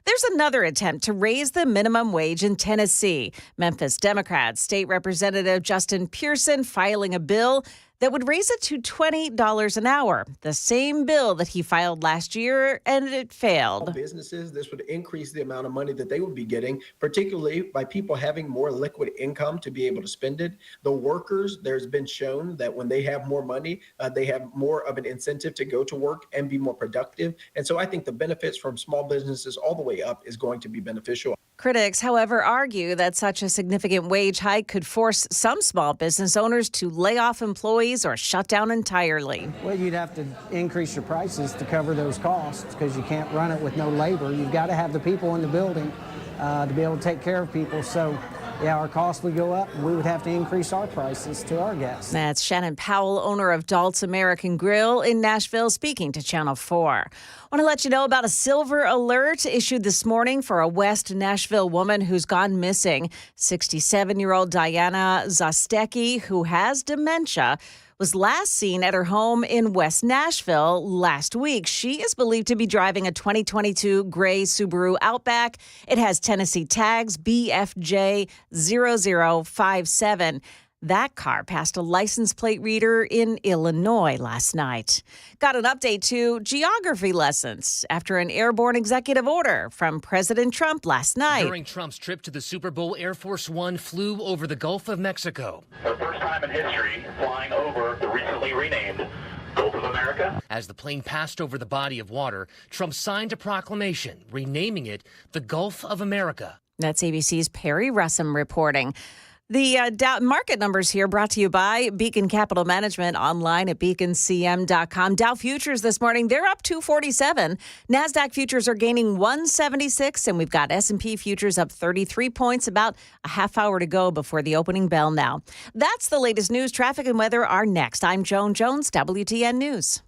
There's another attempt to raise the minimum wage in Tennessee. Memphis Democrat State Representative Justin Pearson filing a bill that would raise it to $20 an hour, the same bill that he filed last year, and it failed. Businesses, this would increase the amount of money that they would be getting, particularly by people having more liquid income to be able to spend it. The workers, there's been shown that when they have more money, they have more of an incentive to go to work and be more productive. And so I think the benefits from small businesses all the way up is going to be beneficial. Critics, however, argue that such a significant wage hike could force some small business owners to lay off employees or shut down entirely. Well, you'd have to increase your prices to cover those costs because you can't run it with no labor. You've got to have the people in the building to be able to take care of people. So yeah, our costs would go up. We would have to increase our prices to our guests. That's Shannon Powell, owner of Dalt's American Grill in Nashville, speaking to Channel 4. Want to let you know about a silver alert issued this morning for a West Nashville woman who's gone missing. 67-year-old Diana Zastecki, who has dementia, was last seen at her home in West Nashville last week. She is believed to be driving a 2022 gray Subaru Outback. It has Tennessee tags BFJ 0057. That car passed a license plate reader in Illinois last night. Got an update to geography lessons after an airborne executive order from President Trump last night. During Trump's trip to the Super Bowl, Air Force One flew over the Gulf of Mexico. The first time in history flying over the recently renamed Gulf of America. As the plane passed over the body of water, Trump signed a proclamation renaming it the Gulf of America. That's ABC's Perry Russum reporting. The Dow market numbers here brought to you by Beacon Capital Management, online at beaconcm.com. Dow futures this morning, they're up 247. NASDAQ futures are gaining 176, and we've got S&P futures up 33 points, about a half hour to go before the opening bell now. That's the latest news. Traffic and weather are next. I'm Joan Jones, WTN News.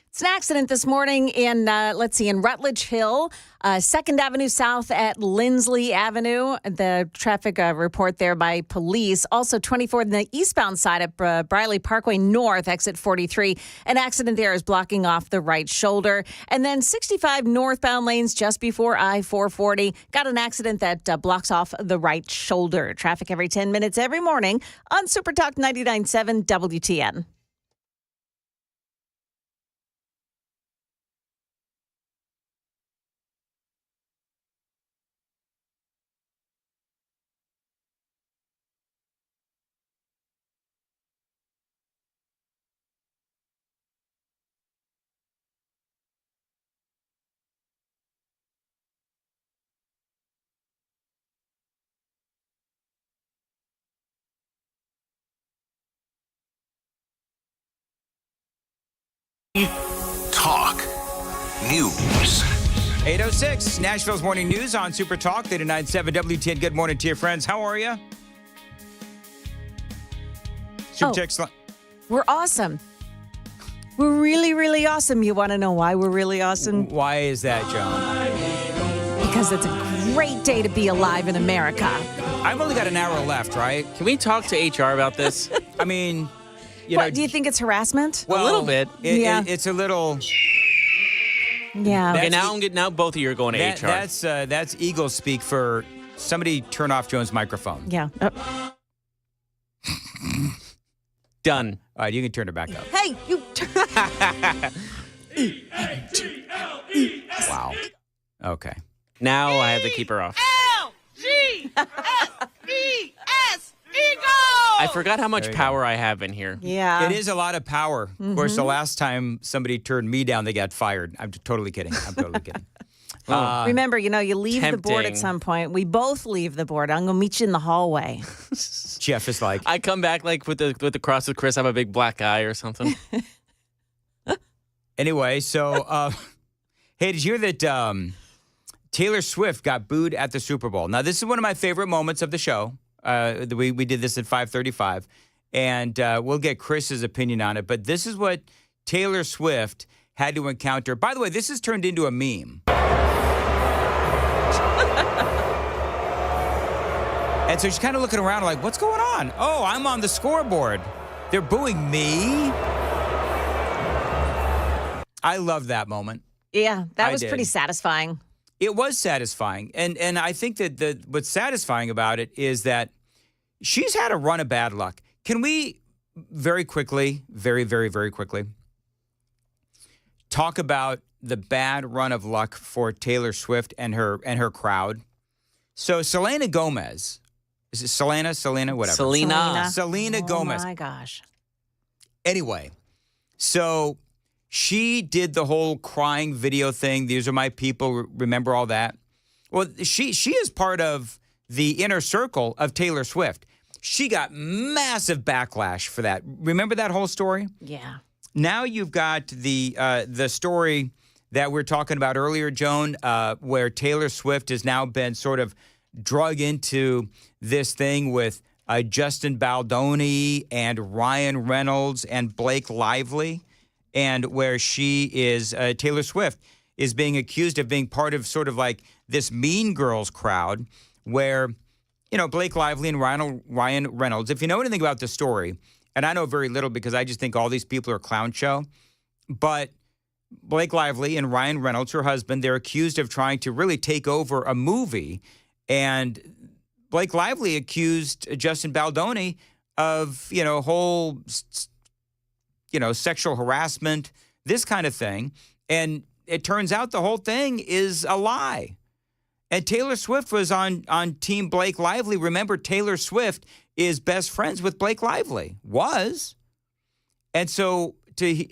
It's an accident this morning in, in Rutledge Hill, 2nd Avenue South at Lindsley Avenue. The traffic report there by police. Also 24 on the eastbound side at Briley Parkway North, exit 43. An accident there is blocking off the right shoulder. And then 65 northbound lanes just before I-440. Got an accident that blocks off the right shoulder. Traffic every 10 minutes every morning on Super Talk 99.7 WTN. Talk News. 8:06, Nashville's morning news on Super Talk 99.7 WTN. Good morning to your friends. How are you? We're awesome. We're really, really awesome. You want to know why we're really awesome? Why is that, Joan? Because it's a great day to be alive in America. I've only got an hour left, right? Can we talk to HR about this? I mean, do you think it's harassment? Well, a little bit. It's a little. Yeah. Okay, now both of you are going to HR. That's Eagle speak for somebody turn off Joan's microphone. Yeah. Done. All right, you can turn it back up. Hey, you. Wow. Okay. Now I have to keep her off. L-G-S-E-S, Eagle! I forgot how much There you power I have in here. Yeah. It is a lot of power. Of course, the last time somebody turned me down, they got fired. I'm totally kidding. Remember, you leave the board at tempting. some point. We both leave the board. I'm going to meet you in the hallway. Jeff is like, I come back like with the cross with Chris. I have a big black eye or something. anyway, so, hey, did you hear that Taylor Swift got booed at the Super Bowl? Now, this is one of my favorite moments of the show. We did this at 5:35, and we'll get Chris's opinion on it. But this is what Taylor Swift had to encounter. By the way, this has turned into a meme. And so she's kind of looking around like, what's going on? Oh, I'm on the scoreboard. They're booing me. I love that moment. Yeah, that I was did. pretty satisfying. It was satisfying. And I think that what's satisfying about it is that she's had a run of bad luck. Can we very quickly, very, very, very quickly, talk about the bad run of luck for Taylor Swift and her crowd? So Selena Gomez, is it Selena, whatever? Selena Gomez. Oh my gosh. Anyway, so she did the whole crying video thing. These are my people. Remember all that? Well, she is part of the inner circle of Taylor Swift. She got massive backlash for that. Remember that whole story? Yeah. Now you've got the story that we were talking about earlier, Joan, where Taylor Swift has now been sort of drug into this thing with Justin Baldoni and Ryan Reynolds and Blake Lively, and where she is, Taylor Swift is being accused of being part of sort of like this Mean Girls crowd where, Blake Lively and Ryan Reynolds, if you know anything about the story, and I know very little because I just think all these people are a clown show, but Blake Lively and Ryan Reynolds, her husband, they're accused of trying to really take over a movie. And Blake Lively accused Justin Baldoni of, whole, sexual harassment, this kind of thing. And it turns out the whole thing is a lie. And Taylor Swift was on Team Blake Lively. Remember, Taylor Swift is best friends with Blake Lively. Was. And so,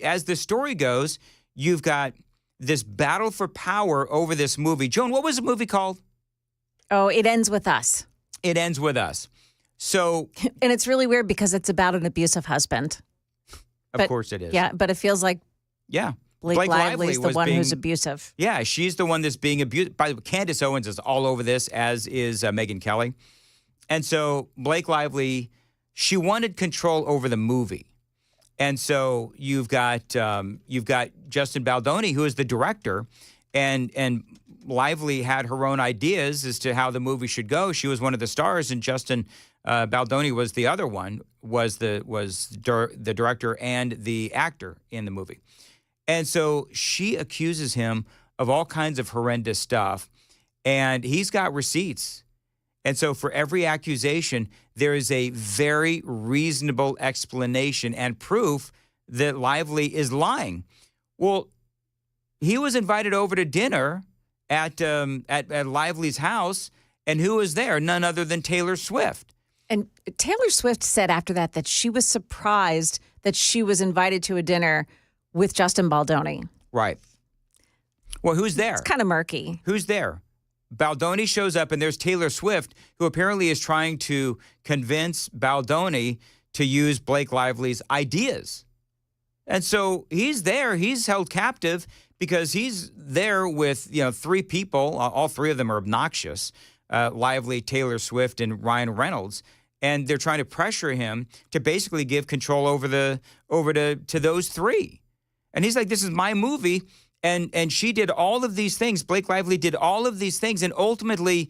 as the story goes, you've got this battle for power over this movie. Joan, what was the movie called? Oh, It Ends With Us. It Ends With Us. So, and it's really weird because it's about an abusive husband. Of course it is. Yeah, but it feels like Blake Lively's the one who's abusive. Yeah, she's the one that's being abused. By the way, Candace Owens is all over this, as is Megyn Kelly. And so Blake Lively, she wanted control over the movie. And so you've got Justin Baldoni, who is the director, and Lively had her own ideas as to how the movie should go. She was one of the stars, and Justin Baldoni was the other one, was the director and the actor in the movie. And so she accuses him of all kinds of horrendous stuff, and he's got receipts. And so for every accusation, there is a very reasonable explanation and proof that Lively is lying. Well, he was invited over to dinner at Lively's house, and who was there? None other than Taylor Swift. And Taylor Swift said after that she was surprised that she was invited to a dinner with Justin Baldoni. Right. Well, who's there? It's kind of murky. Who's there? Baldoni shows up, and there's Taylor Swift, who apparently is trying to convince Baldoni to use Blake Lively's ideas. And so he's there. He's held captive because he's there with, three people. All three of them are obnoxious. Lively, Taylor Swift, and Ryan Reynolds. And they're trying to pressure him to basically give control over to those three. And he's like, this is my movie. And she did all of these things. Blake Lively did all of these things. And ultimately,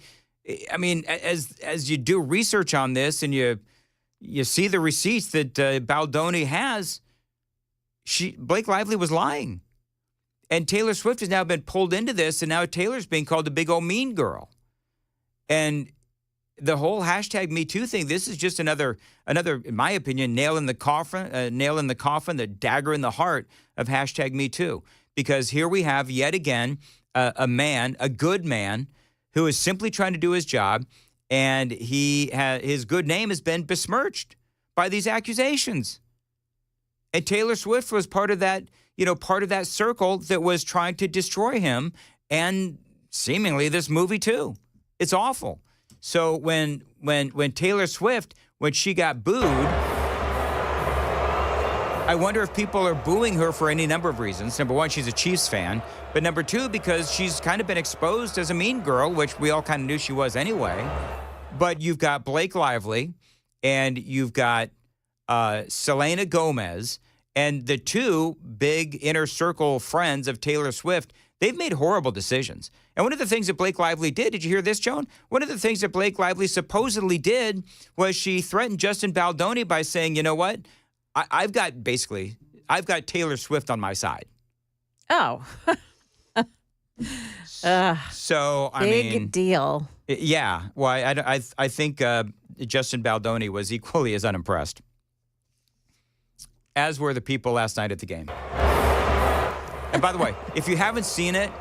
I mean, as you do research on this and you see the receipts that Baldoni has, Blake Lively was lying. And Taylor Swift has now been pulled into this, and now Taylor's being called a big old mean girl. And the whole hashtag Me Too thing, this is just another, in my opinion, nail in the coffin, the dagger in the heart of hashtag Me Too. Because here we have yet again a man, a good man, who is simply trying to do his job, and his good name has been besmirched by these accusations. And Taylor Swift was part of that, part of that circle that was trying to destroy him, and seemingly this movie too. It's awful. So when Taylor Swift, when she got booed, I wonder if people are booing her for any number of reasons. Number one, she's a Chiefs fan. But number two, because she's kind of been exposed as a mean girl, which we all kind of knew she was anyway. But you've got Blake Lively and you've got Selena Gomez, and the two big inner circle friends of Taylor Swift, they've made horrible decisions. And one of the things that Blake Lively did you hear this, Joan? One of the things that Blake Lively supposedly did was she threatened Justin Baldoni by saying, you know what? I've got Taylor Swift on my side. Oh. So, I mean. Big deal. Yeah. Well, I think Justin Baldoni was equally as unimpressed, as were the people last night at the game. And by the way, if you haven't seen it,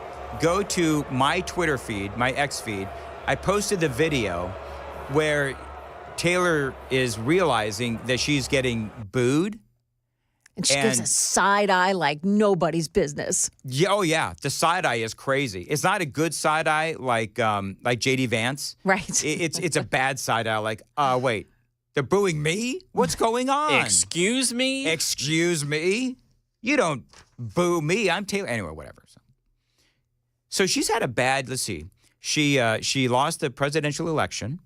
go to my Twitter feed, my X feed. I posted the video where Taylor is realizing that she's getting booed. And she gives a side eye like nobody's business. Yeah, oh, yeah. The side eye is crazy. It's not a good side eye like J.D. Vance. Right. It's a bad side eye like, wait, they're booing me? What's going on? Excuse me? Excuse me? You don't boo me. I'm Taylor. Anyway, whatever. So she's had a bad, let's see. She lost the presidential election.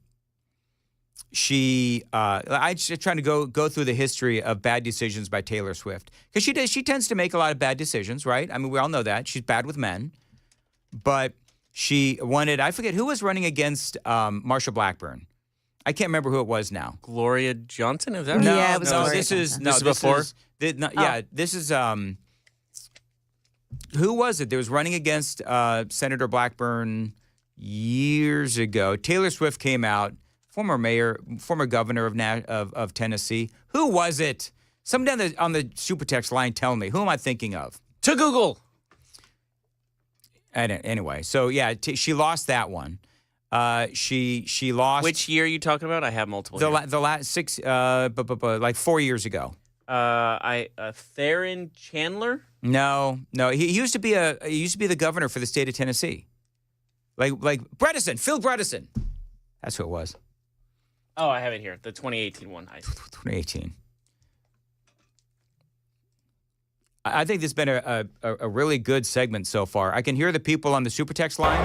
I'm just trying to go through the history of bad decisions by Taylor Swift. Because she tends to make a lot of bad decisions, right? I mean, we all know that. She's bad with men. But she wanted, I forget, who was running against Marsha Blackburn? I can't remember who it was now. Gloria Johnson? Is that No, Yeah, it was no, Gloria this is Johnson. no, This is this before? is yeah, this is who was it? There was running against Senator Blackburn years ago. Taylor Swift came out, former governor of Tennessee. Who was it? Someone down on the super text line, tell me. Who am I thinking of? To Google. Anyway, so yeah, she lost that one. She lost. Which year are you talking about? I have multiple. The last 6, like 4 years ago. Theron Chandler. No, he used to be the governor for the state of Tennessee. Like Bredesen, Phil Bredesen. That's who it was. Oh, I have it here. The 2018 one. 2018. I think this has been a really good segment so far. I can hear the people on the super text line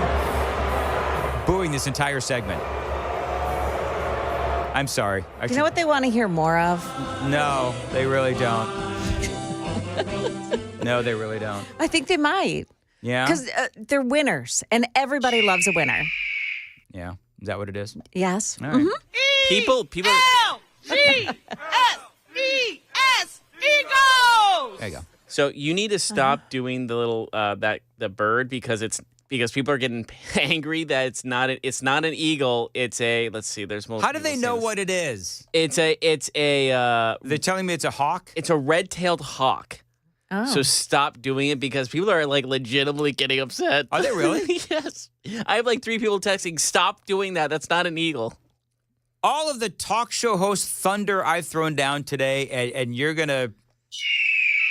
booing this entire segment. I'm sorry. You know what they want to hear more of? No, they really don't. No, they really don't. I think they might. Yeah? Because they're winners, and everybody loves a winner. Yeah. Is that what it is? Yes. All right. People. L-G-S-E-S, Eagles! There you go. So you need to stop doing the little the bird because people are getting angry that it's not an eagle. It's a, let's see. There's multiple. How do they know what it is? It's a. They're telling me it's a hawk. It's a red-tailed hawk. Oh. So stop doing it because people are like legitimately getting upset. Are they really? Yes. I have like 3 people texting, stop doing that. That's not an eagle. All of the talk show host thunder I've thrown down today, and you're going to...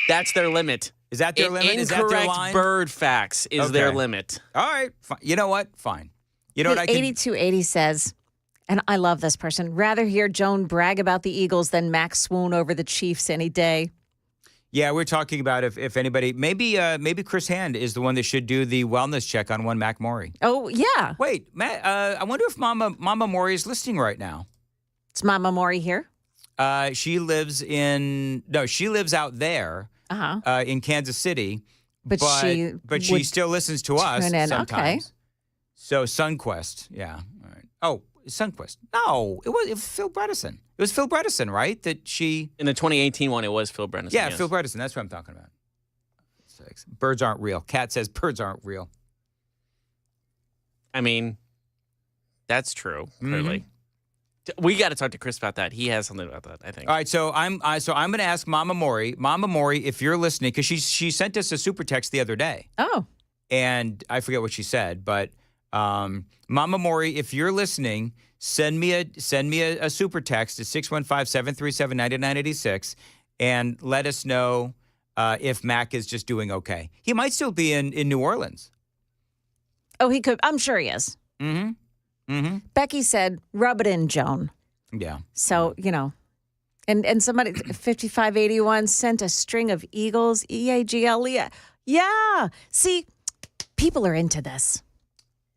That's their limit. Is that their limit? Is that their Incorrect line? bird facts is their limit. All right. Fine. You know what? Fine. You know what I can... 8280 says, and I love this person, rather hear Joan brag about the Eagles than Max swoon over the Chiefs any day. Yeah, we're talking about if anybody... Maybe Chris Hand is the one that should do the wellness check on one Mac Maury. Oh, yeah. Wait, Matt, I wonder if Mama Maury is listening right now. Is Mama Maury here? She lives out there in Kansas City. But she still listens to us sometimes. Okay. So Sunquest, yeah. All right. Oh, Sunquest. No, it was Phil Bredesen. It was Phil Bredesen, right? That she... In the 2018 one, it was Phil Bredesen. Yeah, yes. Phil Bredesen. That's what I'm talking about. Birds aren't real. Kat says birds aren't real. I mean, that's true, clearly. We got to talk to Chris about that. He has something about that, I think. All right, so I'm going to ask Mama Maury. Mama Maury, if you're listening, because she sent us a super text the other day. Oh. And I forget what she said, but Mama Maury, if you're listening, send me a super text at 615-737-9986 and let us know if Mac is just doing okay. He might still be in New Orleans. Oh, he could. I'm sure he is. Mm-hmm. Mm-hmm. Becky said, rub it in, Joan. Yeah. So, and somebody, 5581, sent a string of eagles, EAGLE. Yeah. See, people are into this.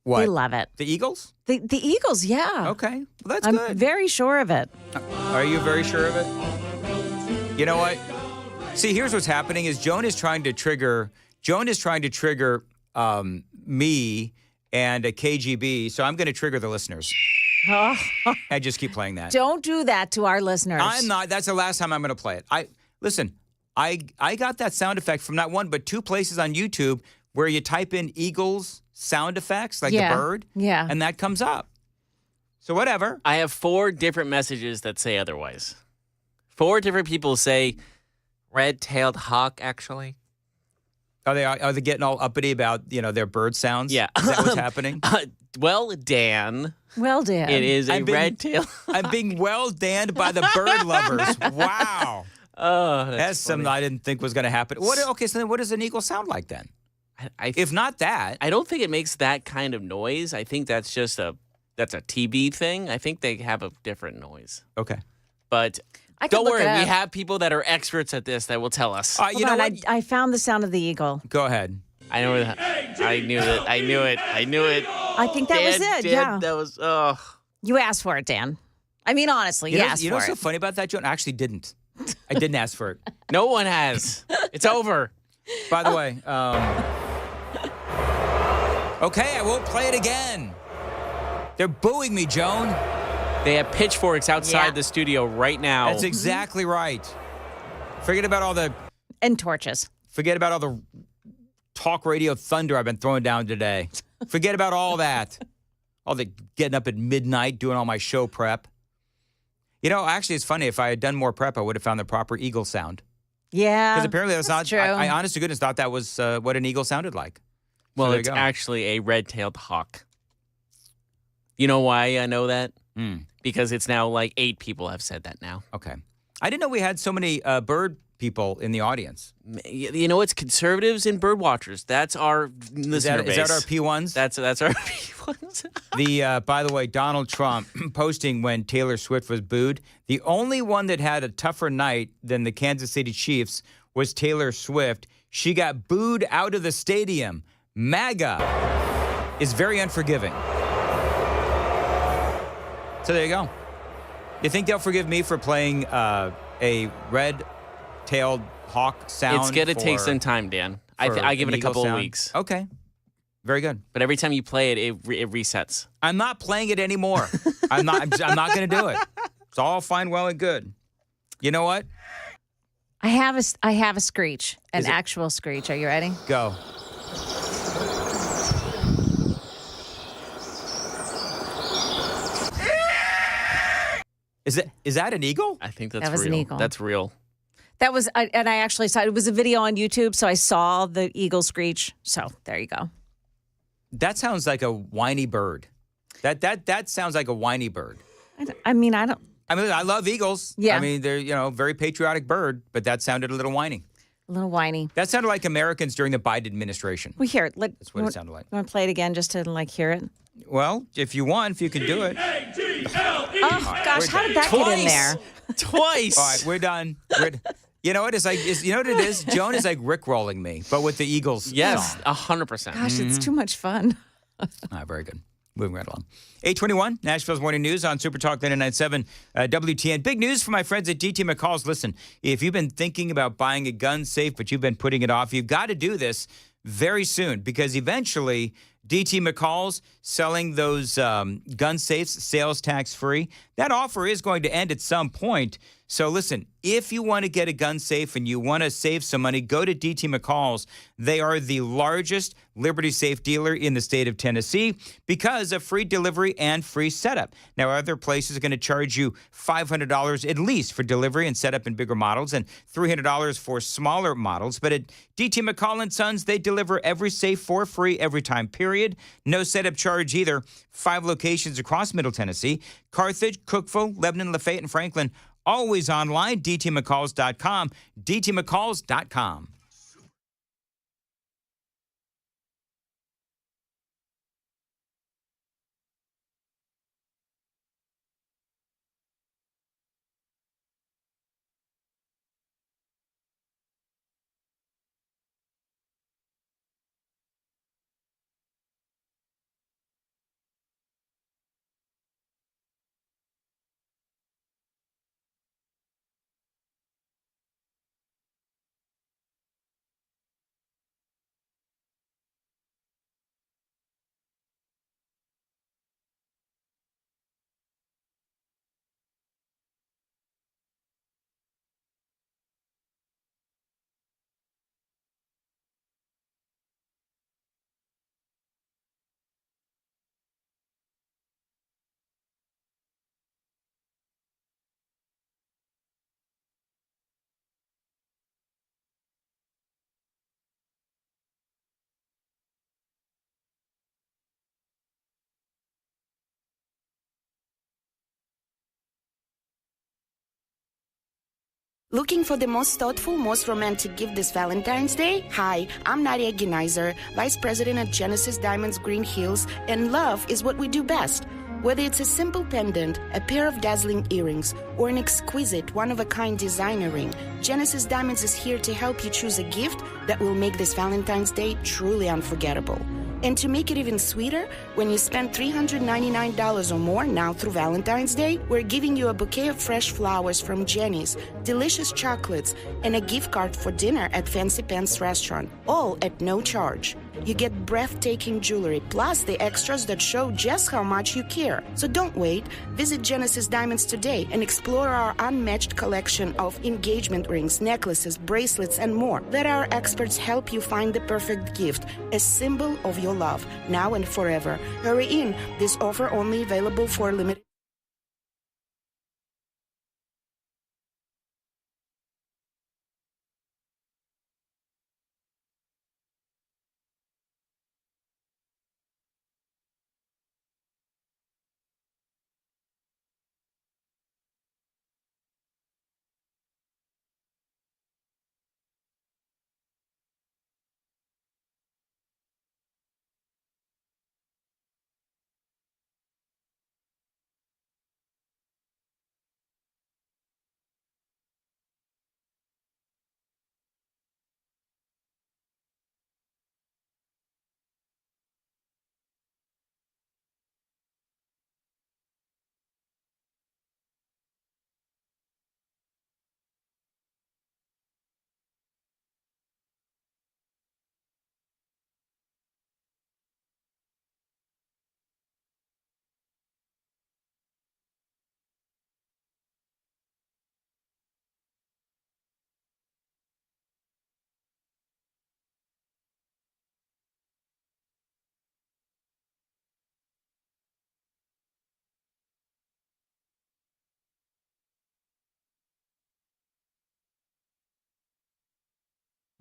What? They love it. The Eagles? The Eagles, yeah. Okay. Well, that's I'm good. very sure of it. Are you very sure of it? You know what? See, here's what's happening is Joan is trying to trigger me and a KGB, so I'm going to trigger the listeners. Oh. I just keep playing that. Don't do that to our listeners. I'm not. That's the last time I'm going to play it. Listen, I got that sound effect from not one but two places on YouTube where you type in Eagles sound effects, like the bird, and that comes up. So whatever. I have 4 different messages that say otherwise. 4 different people say red-tailed hawk, actually. Are they getting all uppity about, their bird sounds? Yeah. Is that what's happening? Well, Dan. Well, Dan. It is a red-tailed. I'm being well-danned by the bird lovers. Wow. Oh, that's something I didn't think was going to happen. Okay, so then what does an eagle sound like then? If not that. I don't think it makes that kind of noise. I think that's just that's a TB thing. I think they have a different noise. Okay. But don't worry, we have people that are experts at this that will tell us. You know what? I found the sound of the eagle. Go ahead. I know that. I knew it. I knew it. I think that was it. Yeah. That was. You asked for it, Dan. I mean, honestly, you asked for it. You know what's so funny about that, Joan? I actually didn't. I didn't ask for it. No one has. It's over. By the way, okay, I won't play it again. They're booing me, Joan. They have pitchforks outside the studio right now. That's exactly right. Forget about all the... And torches. Forget about all the talk radio thunder I've been throwing down today. Forget about all that. All the getting up at midnight, doing all my show prep. Actually, it's funny. If I had done more prep, I would have found the proper eagle sound. Yeah. Because apparently that's not... true. I honest to goodness thought that was what an eagle sounded like. Well, it's actually a red-tailed hawk. You know why I know that? Because it's now like 8 people have said that now. Okay. I didn't know we had so many bird people in the audience. It's conservatives and bird watchers. That's our listener base. Is that our P1s? That's our P1s. By the way, Donald Trump posting when Taylor Swift was booed. The only one that had a tougher night than the Kansas City Chiefs was Taylor Swift. She got booed out of the stadium. MAGA is very unforgiving. So there you go. You think they'll forgive me for playing a red-tailed hawk sound? It's going to take some time, Dan. I give it a couple of weeks. Okay. Very good. But every time you play it, it resets. I'm not playing it anymore. I'm not going to do it. It's all fine, well, and good. You know what? I have a screech, an actual screech. Are you ready? Go. Is that an eagle? I think that's That was real. an eagle. That's real. That was, and I actually saw it was a video on YouTube, so I saw the eagle screech. So there you go. That sounds like a whiny bird. That sounds like a whiny bird. I mean, I love eagles. Yeah. I mean, they're very patriotic bird, but that sounded a little whiny. A little whiny. That sounded like Americans during the Biden administration. We hear it. That's what it sounded like. You want to play it again just to hear it? Well, if you can do it. Oh gosh, how did that get in there? Twice. All right, we're done. You know what? You know what it is? Joan is like rickrolling me, but with the Eagles. Yes, song. 100%. Gosh, it's too much fun. All right, very good. Moving right along. 821, Nashville's Morning News on Super Talk 99.7 WTN. Big news for my friends at DT McCall's. Listen, if you've been thinking about buying a gun safe, but you've been putting it off, you've got to do this very soon because eventually DT McCall's selling those gun safes sales tax free. That offer is going to end at some point. So listen, if you want to get a gun safe and you want to save some money, go to DT McCall's. They are the largest Liberty Safe dealer in the state of Tennessee because of free delivery and free setup. Now, other places are going to charge you $500 at least for delivery and setup in bigger models and $300 for smaller models. But at DT McCall & Sons, they deliver every safe for free every time, period. No setup charge either. 5 locations across Middle Tennessee: Carthage, Cookeville, Lebanon, Lafayette, and Franklin. Always online, dtmccalls.com, dtmccalls.com. Looking for the most thoughtful, most romantic gift this Valentine's Day? Hi, I'm Nadia Genizer, Vice President at Genesis Diamonds Green Hills, and love is what we do best. Whether it's a simple pendant, a pair of dazzling earrings, or an exquisite, one-of-a-kind designer ring, Genesis Diamonds is here to help you choose a gift that will make this Valentine's Day truly unforgettable. And to make it even sweeter, when you spend $399 or more now through Valentine's Day, we're giving you a bouquet of fresh flowers from Jenny's, delicious chocolates, and a gift card for dinner at Fancy Pants Restaurant, all at no charge. You get breathtaking jewelry, plus the extras that show just how much you care. So don't wait. Visit Genesis Diamonds today and explore our unmatched collection of engagement rings, necklaces, bracelets, and more. Let our experts help you find the perfect gift, a symbol of your love, now and forever. Hurry in. This offer only available for a limited.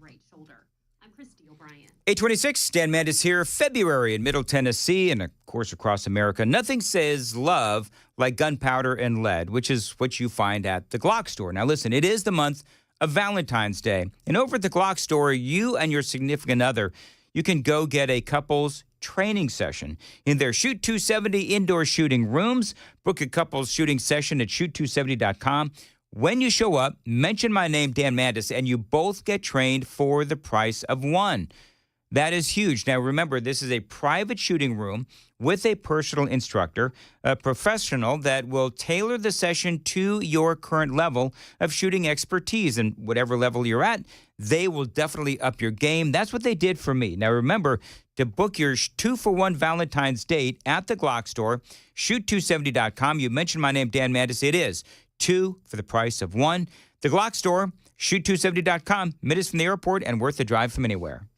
Right shoulder. I'm Christy O'Brien. 826, Dan Mandis here. February in Middle Tennessee and, of course, across America. Nothing says love like gunpowder and lead, which is what you find at the Glock store. Now, listen, it is the month of Valentine's Day. And over at the Glock store, you and your significant other, you can go get a couple's training session in their Shoot 270 indoor shooting rooms. Book a couple's shooting session at shoot270.com. When you show up, mention my name, Dan Mandis, and you both get trained for the price of one. That is huge. Now, remember, this is a private shooting room with a personal instructor, a professional that will tailor the session to your current level of shooting expertise. And whatever level you're at, they will definitely up your game. That's what they did for me. Now, remember, to book your 2-for-1 Valentine's date at the Glock store, shoot270.com. You mentioned my name, Dan Mandis. It is 2 for the price of 1. The Glock store, shoot270.com, minutes from the airport and worth the drive from anywhere.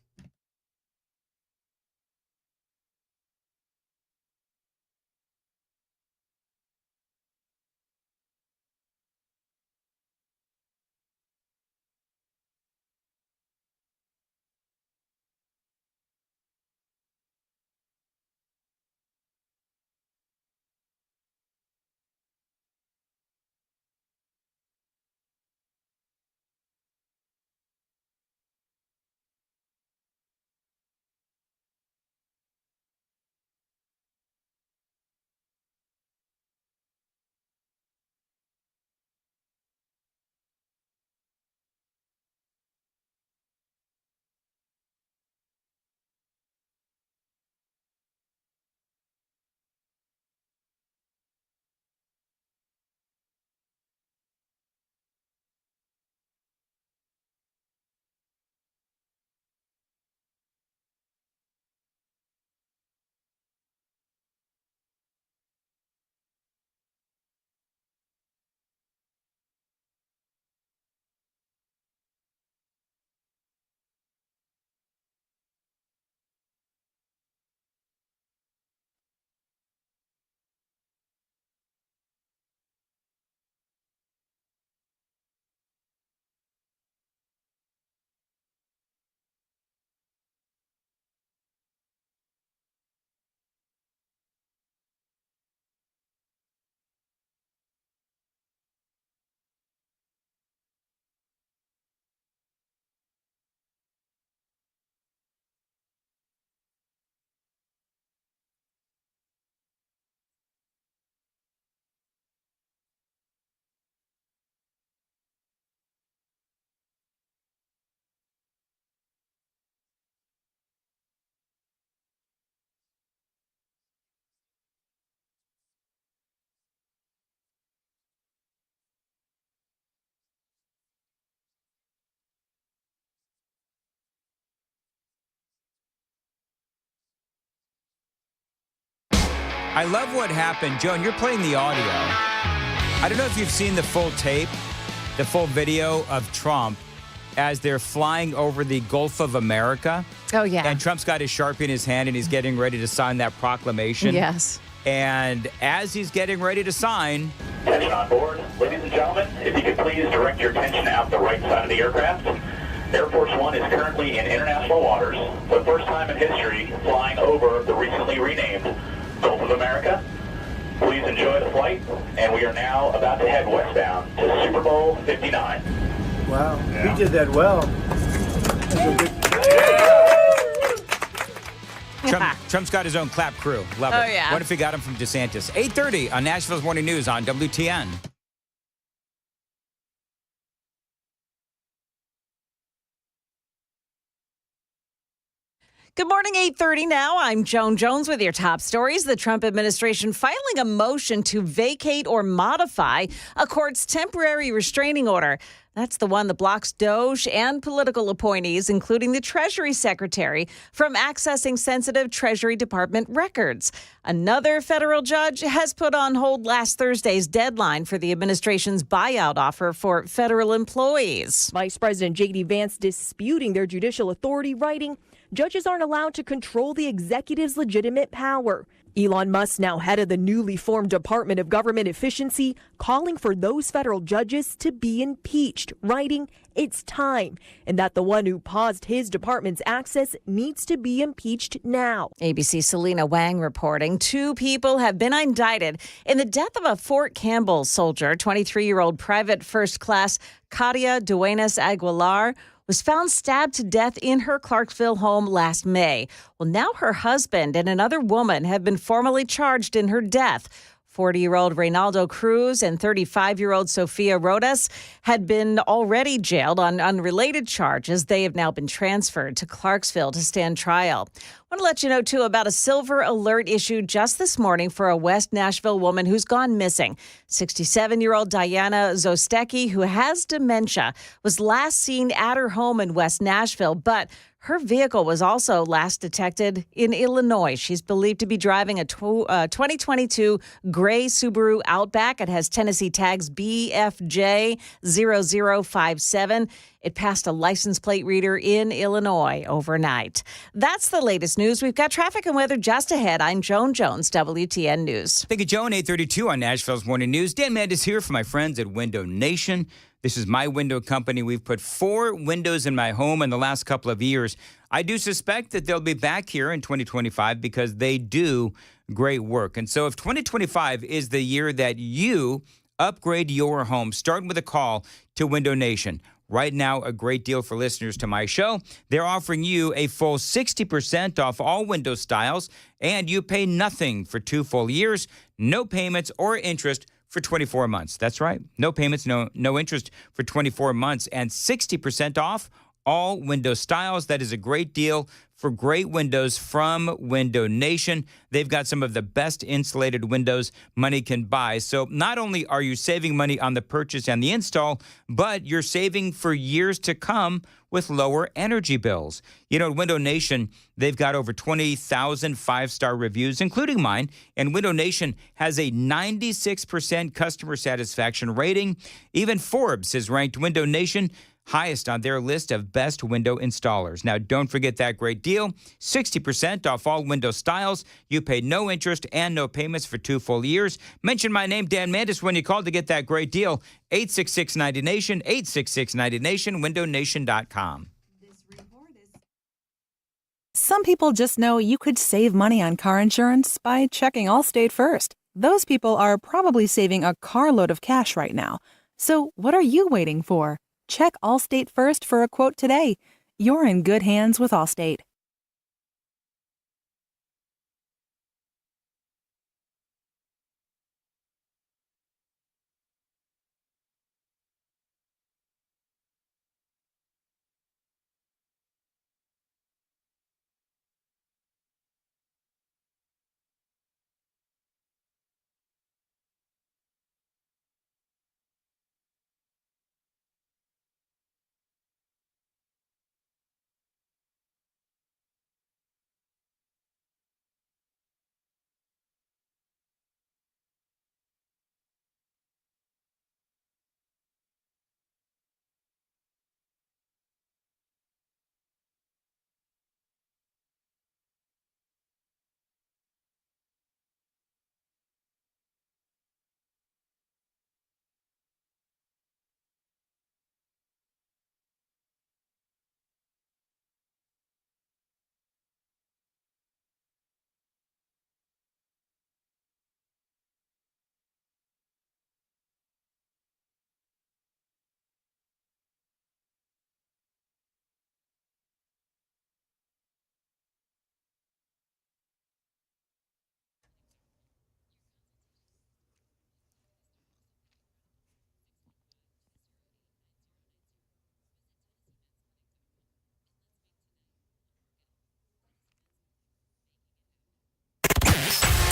I love what happened. Joan, you're playing the audio. I don't know if you've seen the full tape, the full video of Trump as they're flying over the Gulf of America. Oh, yeah. And Trump's got his Sharpie in his hand and he's getting ready to sign that proclamation. Yes. And as he's getting ready to sign... Attention on board. Ladies and gentlemen, if you could please direct your attention out the right side of the aircraft. Air Force One is currently in international waters, for the first time in history, flying over the recently renamed Gulf of America. Please enjoy the flight, and we are now about to head westbound to Super Bowl 59. Wow, he did that well. Trump's got his own clap crew. Love it. Oh, yeah. What if we got him from DeSantis? 8:30 on Nashville's Morning News on WTN. Good morning, 8:30 now. I'm Joan Jones with your top stories. The Trump administration filing a motion to vacate or modify a court's temporary restraining order. That's the one that blocks DOJ and political appointees, including the Treasury Secretary, from accessing sensitive Treasury Department records. Another federal judge has put on hold last Thursday's deadline for the administration's buyout offer for federal employees. Vice President J.D. Vance disputing their judicial authority, writing, "Judges aren't allowed to control the executive's legitimate power." Elon Musk, now head of the newly formed Department of Government Efficiency, calling for those federal judges to be impeached, writing, "It's time," and that the one who paused his department's access needs to be impeached now. ABC's Selena Wang reporting 2 people have been indicted in the death of a Fort Campbell soldier. 23-year-old Private First Class Katia Duenas Aguilar was found stabbed to death in her Clarksville home last May. Well, now her husband and another woman have been formally charged in her death. 40-year-old Reynaldo Cruz and 35-year-old Sofia Rodas had been already jailed on unrelated charges. They have now been transferred to Clarksville to stand trial. I want to let you know, too, about a silver alert issued just this morning for a West Nashville woman who's gone missing. 67-year-old Diana Zostecki, who has dementia, was last seen at her home in West Nashville, but Her vehicle was also last detected in Illinois. She's believed to be driving a 2022 gray Subaru Outback. It has Tennessee tags BFJ0057. It passed a license plate reader in Illinois overnight. That's the latest news. We've got traffic and weather just ahead. I'm Joan Jones, WTN News. Thank you, Joan. 8:32 on Nashville's Morning News. Dan Mandis here for my friends at Window Nation. This is my window company. We've put 4 windows in my home in the last couple of years. I do suspect that they'll be back here in 2025 because they do great work. And so if 2025 is the year that you upgrade your home, start with a call to Window Nation. Right now, a great deal for listeners to my show. They're offering you a full 60% off all window styles, and you pay nothing for 2 full years, no payments or interest for 24 months. That's right. No payments, no interest for 24 months, and 60% off all window styles. That is a great deal for great windows from Window Nation. They've got some of the best insulated windows money can buy. So not only are you saving money on the purchase and the install, but you're saving for years to come with lower energy bills. You know, at Window Nation, they've got over 20,000 5-star reviews, including mine. And Window Nation has a 96% customer satisfaction rating. Even Forbes has ranked Window Nation highest on their list of best window installers. Now, don't forget that great deal. 60% off all window styles. You pay no interest and no payments for 2 full years. Mention my name, Dan Mandis, when you call to get that great deal. 866-90-NATION, 866-90-NATION, windownation.com. Some people just know you could save money on car insurance by checking Allstate first. Those people are probably saving a carload of cash right now. So what are you waiting for? Check Allstate first for a quote today. You're in good hands with Allstate.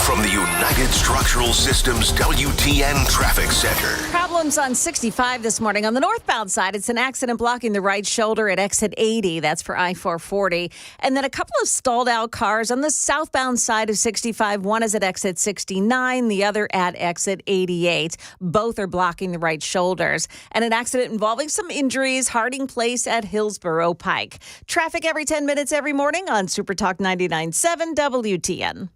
From the United Structural Systems WTN Traffic Center. Problems on 65 this morning. On the northbound side, it's an accident blocking the right shoulder at exit 80. That's for I-440. And then a couple of stalled out cars on the southbound side of 65. One is at exit 69, the other at exit 88. Both are blocking the right shoulders. And an accident involving some injuries, Harding Place at Hillsborough Pike. Traffic every 10 minutes every morning on Super Talk 99.7 WTN.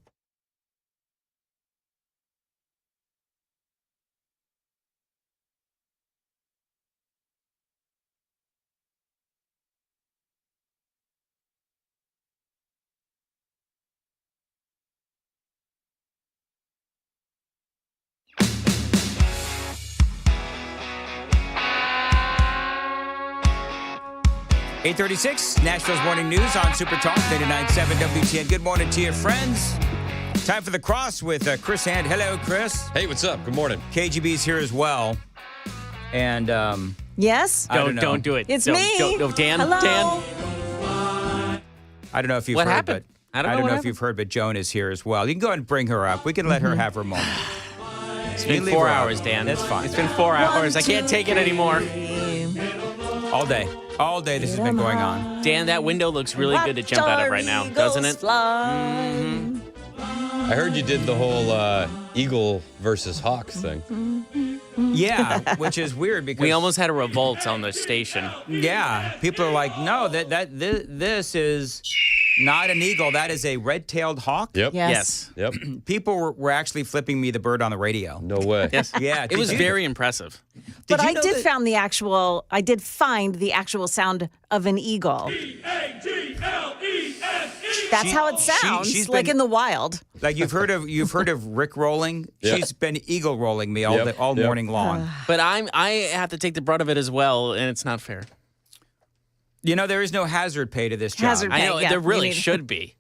Eight 8:36, Nashville's Morning News on Super Talk 99.7 WTN. Good morning to you, friends. Time for the cross with Chris Hand. Hello, Chris. Hey, what's up? Good morning. KGB's here as well. And yes, don't do it. It's don't, me. Dan. Hello. Dan. I don't know if you've What heard, happened? but I don't know if you've heard, but Joan is here as well. You can go ahead and bring her up. We can let her have her moment. It's been 4 hours, Dan. That's fine. It's been 4 hours. I can't take it anymore. All day. All day this has been going on. Dan, that window looks really good to jump out of right now, doesn't it? I heard you did the whole eagle versus hawks thing. Yeah, which is weird because we almost had a revolt on the station. Yeah, people are like, no, this is not an eagle. That is a red-tailed hawk. Yep. Yes. Yep. People were actually flipping me the bird on the radio. No way. Yes. Yeah. It was very impressive. But I did find the actual sound of an eagle. That's how it sounds, she's like been- in the wild. Like you've heard of Rick rolling. Yeah. She's been eagle rolling me all morning long. But I have to take the brunt of it as well, and it's not fair. You know, there is no hazard pay to this job. Hazard I know yeah, there really you need- should be,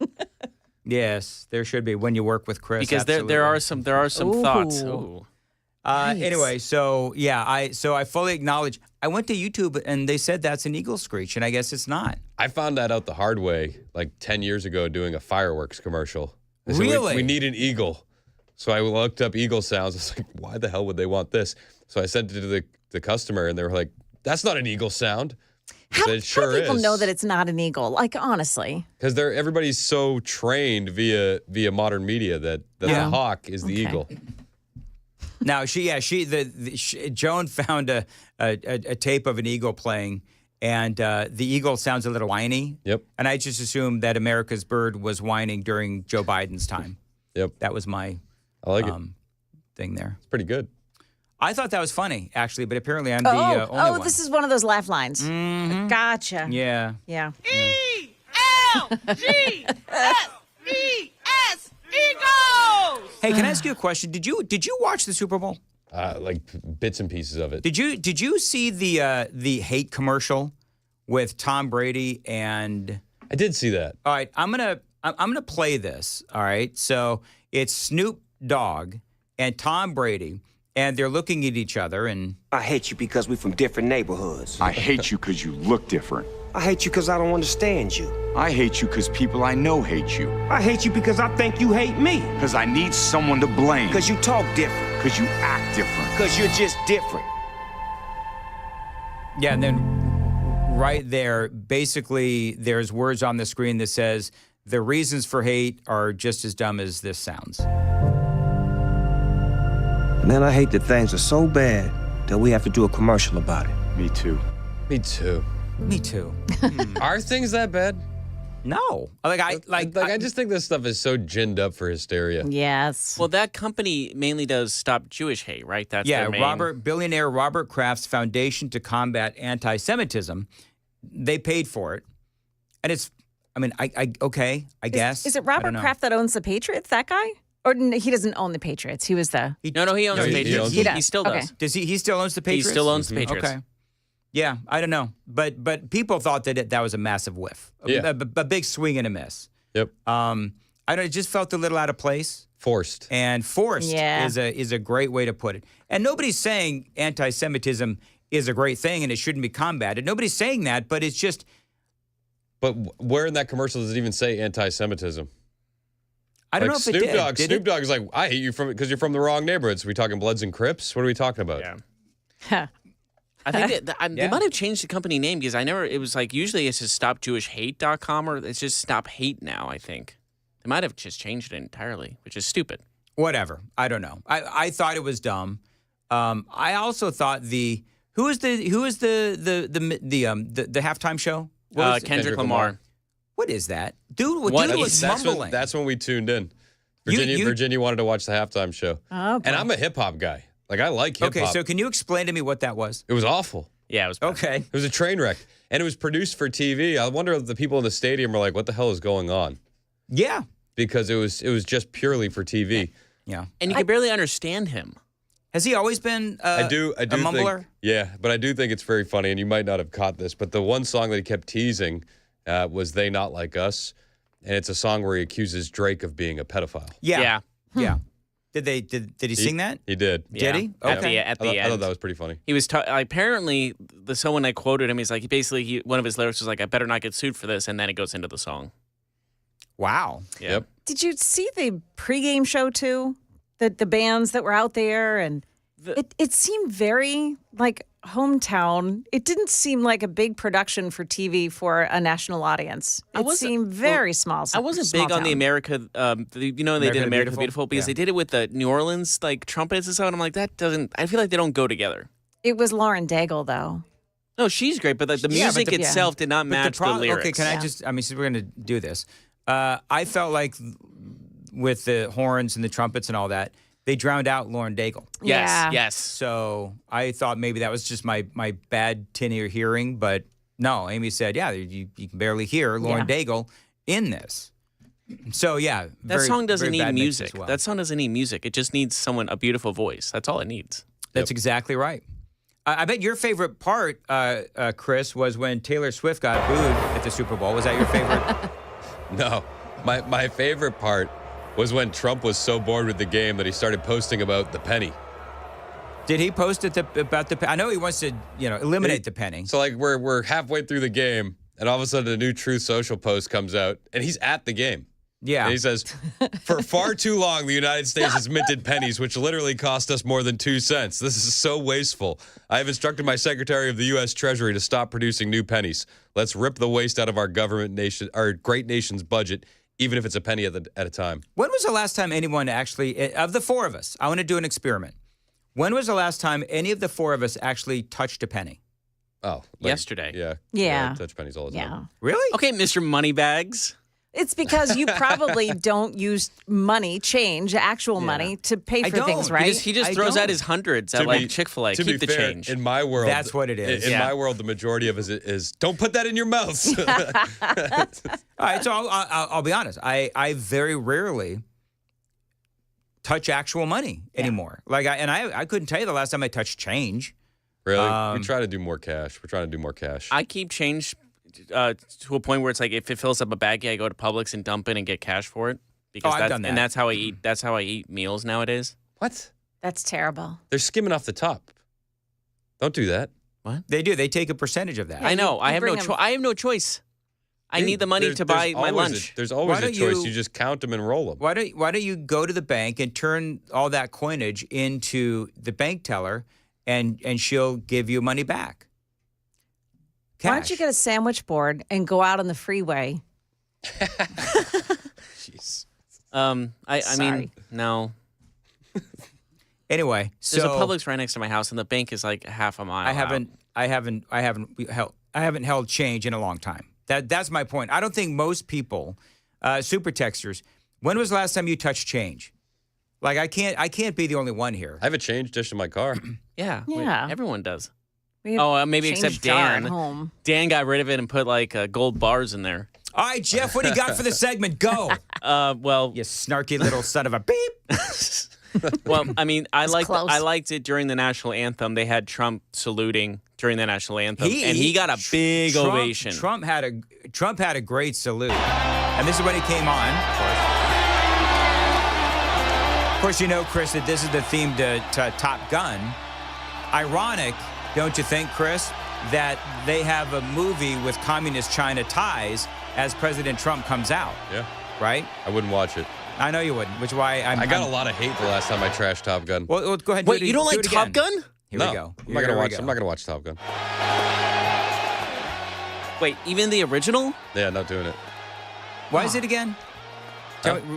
Yes, there should be when you work with Chris. because there are some thoughts. Ooh. Nice. Anyway, so yeah, I fully acknowledge. I went to YouTube and they said that's an eagle screech, and I guess it's not. I found that out the hard way like 10 years ago doing a fireworks commercial. They said, Really? We need an eagle. So I looked up eagle sounds. I was like, why the hell would they want this? So I sent it to the customer, and they were like, that's not an eagle sound. How It sure do people is. know that it's not an eagle? Like, honestly. Because everybody's so trained via modern media that the hawk is the eagle. Now Joan found a tape of an eagle playing, and the eagle sounds a little whiny. Yep. And I just assumed that America's bird was whining during Joe Biden's time. Yep. That was my I like it. thing there. It's pretty good. I thought that was funny, actually, but apparently I'm the only one. This is one of those laugh lines. Gotcha. Yeah. Yeah. E-L-G-S-E-S, Eagles! Hey, can I ask you a question? Did you watch the Super Bowl? Like bits and pieces of it. Did you see the hate commercial with Tom Brady and? I did see that. All right, I'm gonna play this. All right, so it's Snoop Dogg and Tom Brady, and they're looking at each other, and I hate you because we're from different neighborhoods. I hate you because you look different. I hate you because I don't understand you. I hate you because people I know hate you. I hate you because I think you hate me. Because I need someone to blame. Because you talk different. Because you act different. Because you're just different. yeah, and then right there, basically, there's words on the screen that says the reasons for hate are just as dumb as this sounds. Man, I hate that things are so bad that we have to do a commercial about it. Me too. Me too. Me too. Are things that bad? No, I just think this stuff is so ginned up for hysteria. Yes. Well, that company mainly does stop Jewish hate, right? That's Yeah, their main... billionaire Robert Kraft's Foundation to Combat Anti-Semitism. They paid for it, and it's. I mean, I guess. Is it Robert Kraft that owns the Patriots? That guy? Or he doesn't own the Patriots. He was the. He owns the Patriots. He still does. Okay. Does he? He still owns the Patriots. He still owns the Patriots. Okay. Yeah, I don't know, but people thought that that was a massive whiff, Yeah. a big swing and a miss. Yep. I don't. It just felt a little out of place. Forced. And forced Yeah. is a great way to put it. And nobody's saying anti-Semitism is a great thing and it shouldn't be combated. Nobody's saying that, but it's just. But where in that commercial does it even say anti-Semitism? I don't like know if Snoop it did. Dogg. Did Snoop it? Dogg is like, I hate you because you're from the wrong neighborhoods. Are we talking Bloods and Crips? What are we talking about? Yeah. I think they might have changed the company name because it was like usually it's just stopjewishhate.com or it's just stop hate now, I think. They might have just changed it entirely, which is stupid. Whatever. I don't know. I thought it was dumb. I also thought who is the halftime show? What is it? Kendrick Lamar. What is that? Dude was mumbling. That's when we tuned in. Virginia wanted to watch the halftime show. Oh, and I'm a hip hop guy. Like I like hip hop. Okay, so can you explain to me what that was? It was awful. Yeah, it was bad. Okay. It was a train wreck. And it was produced for TV. I wonder if the people in the stadium were like, what the hell is going on? Yeah. Because it was just purely for TV. Yeah. And you could barely understand him. Has he always been I do a mumbler? Think, yeah, but I do think it's very funny, and you might not have caught this, but the one song that he kept teasing was They Not Like Us. And it's a song where he accuses Drake of being a pedophile. Yeah. Yeah. Did he sing that? He did. Did he? Okay. At the end. I thought that was pretty funny. He was apparently someone I quoted him. He's like one of his lyrics was like, "I better not get sued for this," and then it goes into the song. Wow. Yeah. Yep. Did you see the pregame show too? The bands that were out there and It seemed very like hometown. It didn't seem like a big production for TV for a national audience. It seemed very small. I wasn't big on the America. They did America the Beautiful because they did it with the New Orleans like trumpets and stuff. And I'm like, that doesn't. I feel like they don't go together. It was Lauren Daigle though. No, she's great, but the music itself did not match the lyrics. Okay, can I just? I mean, since we're going to do this, I felt like with the horns and the trumpets and all that, they drowned out Lauren Daigle. Yes. So I thought maybe that was just my bad tinny hearing, but no. Amy said, yeah, you can barely hear Lauren Daigle in this. So yeah, that song doesn't need music. Well. That song doesn't need music. It just needs a beautiful voice. That's all it needs. That's exactly right. I bet your favorite part, Chris, was when Taylor Swift got booed at the Super Bowl. Was that your favorite? No. My favorite part was when Trump was so bored with the game that he started posting about the penny. Did he post about the penny? I know he wants to, eliminate the penny. So, like, we're halfway through the game, and all of a sudden a new Truth Social post comes out, and he's at the game. Yeah. And he says, for far too long, the United States has minted pennies, which literally cost us more than 2 cents. This is so wasteful. I have instructed my Secretary of the U.S. Treasury to stop producing new pennies. Let's rip the waste out of our our great nation's budget, even if it's a penny at a time. When was the last time anyone actually, of the four of us, I want to do an experiment. When was the last time any of the four of us actually touched a penny? Oh, yesterday. Yeah. I touch pennies all the time. Yeah. Really? Okay, Mr. Moneybags. It's because you probably don't use change, actual money, to pay for things, right? He just throws out his hundrds at like Chick-fil-A. Keep the fair, change. In my world, that's what it is. In my world, the majority of it is don't put that in your mouth. All right, so I'll be honest. I very rarely touch actual money anymore. Like I couldn't tell you the last time I touched change. Really? We try to do more cash. We're trying to do more cash. I keep change to a point where it's like if it fills up a baggie, I go to Publix and dump it and get cash for it. Because I've done that. And that's how I eat. That's how I eat meals nowadays. What? That's terrible. They're skimming off the top. Don't do that. What? They do. They take a percentage of that. I know. I have no choice. I need the money to buy my lunch. There's always a choice. You just count them and roll them. Why don't you go to the bank and turn all that coinage into the bank teller, and she'll give you money back. Cash. Why don't you get a sandwich board and go out on the freeway? Jeez. I mean, no. Anyway, so there's a Publix right next to my house, and the bank is like half a mile. I haven't held change in a long time. That's my point. I don't think most people, super texters. When was the last time you touched change? Like I can't be the only one here. I have a change dish in my car. Yeah. Everyone does. Maybe except Dan. Home. Dan got rid of it and put like gold bars in there. All right, Jeff, what do you got for the segment? Go. Well, you snarky little son of a beep. Well, I mean, I liked it during the national anthem. They had Trump saluting during the national anthem, and he got a big ovation. Trump had a great salute, and this is when he came on. Of course, you know, Chris, that this is the theme to Top Gun. Ironic, don't you think, Chris, that they have a movie with communist China ties as President Trump comes out? Yeah. Right? I wouldn't watch it. I know you wouldn't, which is why I got a lot of hate the last time I trashed Top Gun. Well, go ahead. Wait, you don't like Top Gun? Here we go. I'm not gonna watch Top Gun. Wait, even the original? Yeah, not doing it. Why is it again?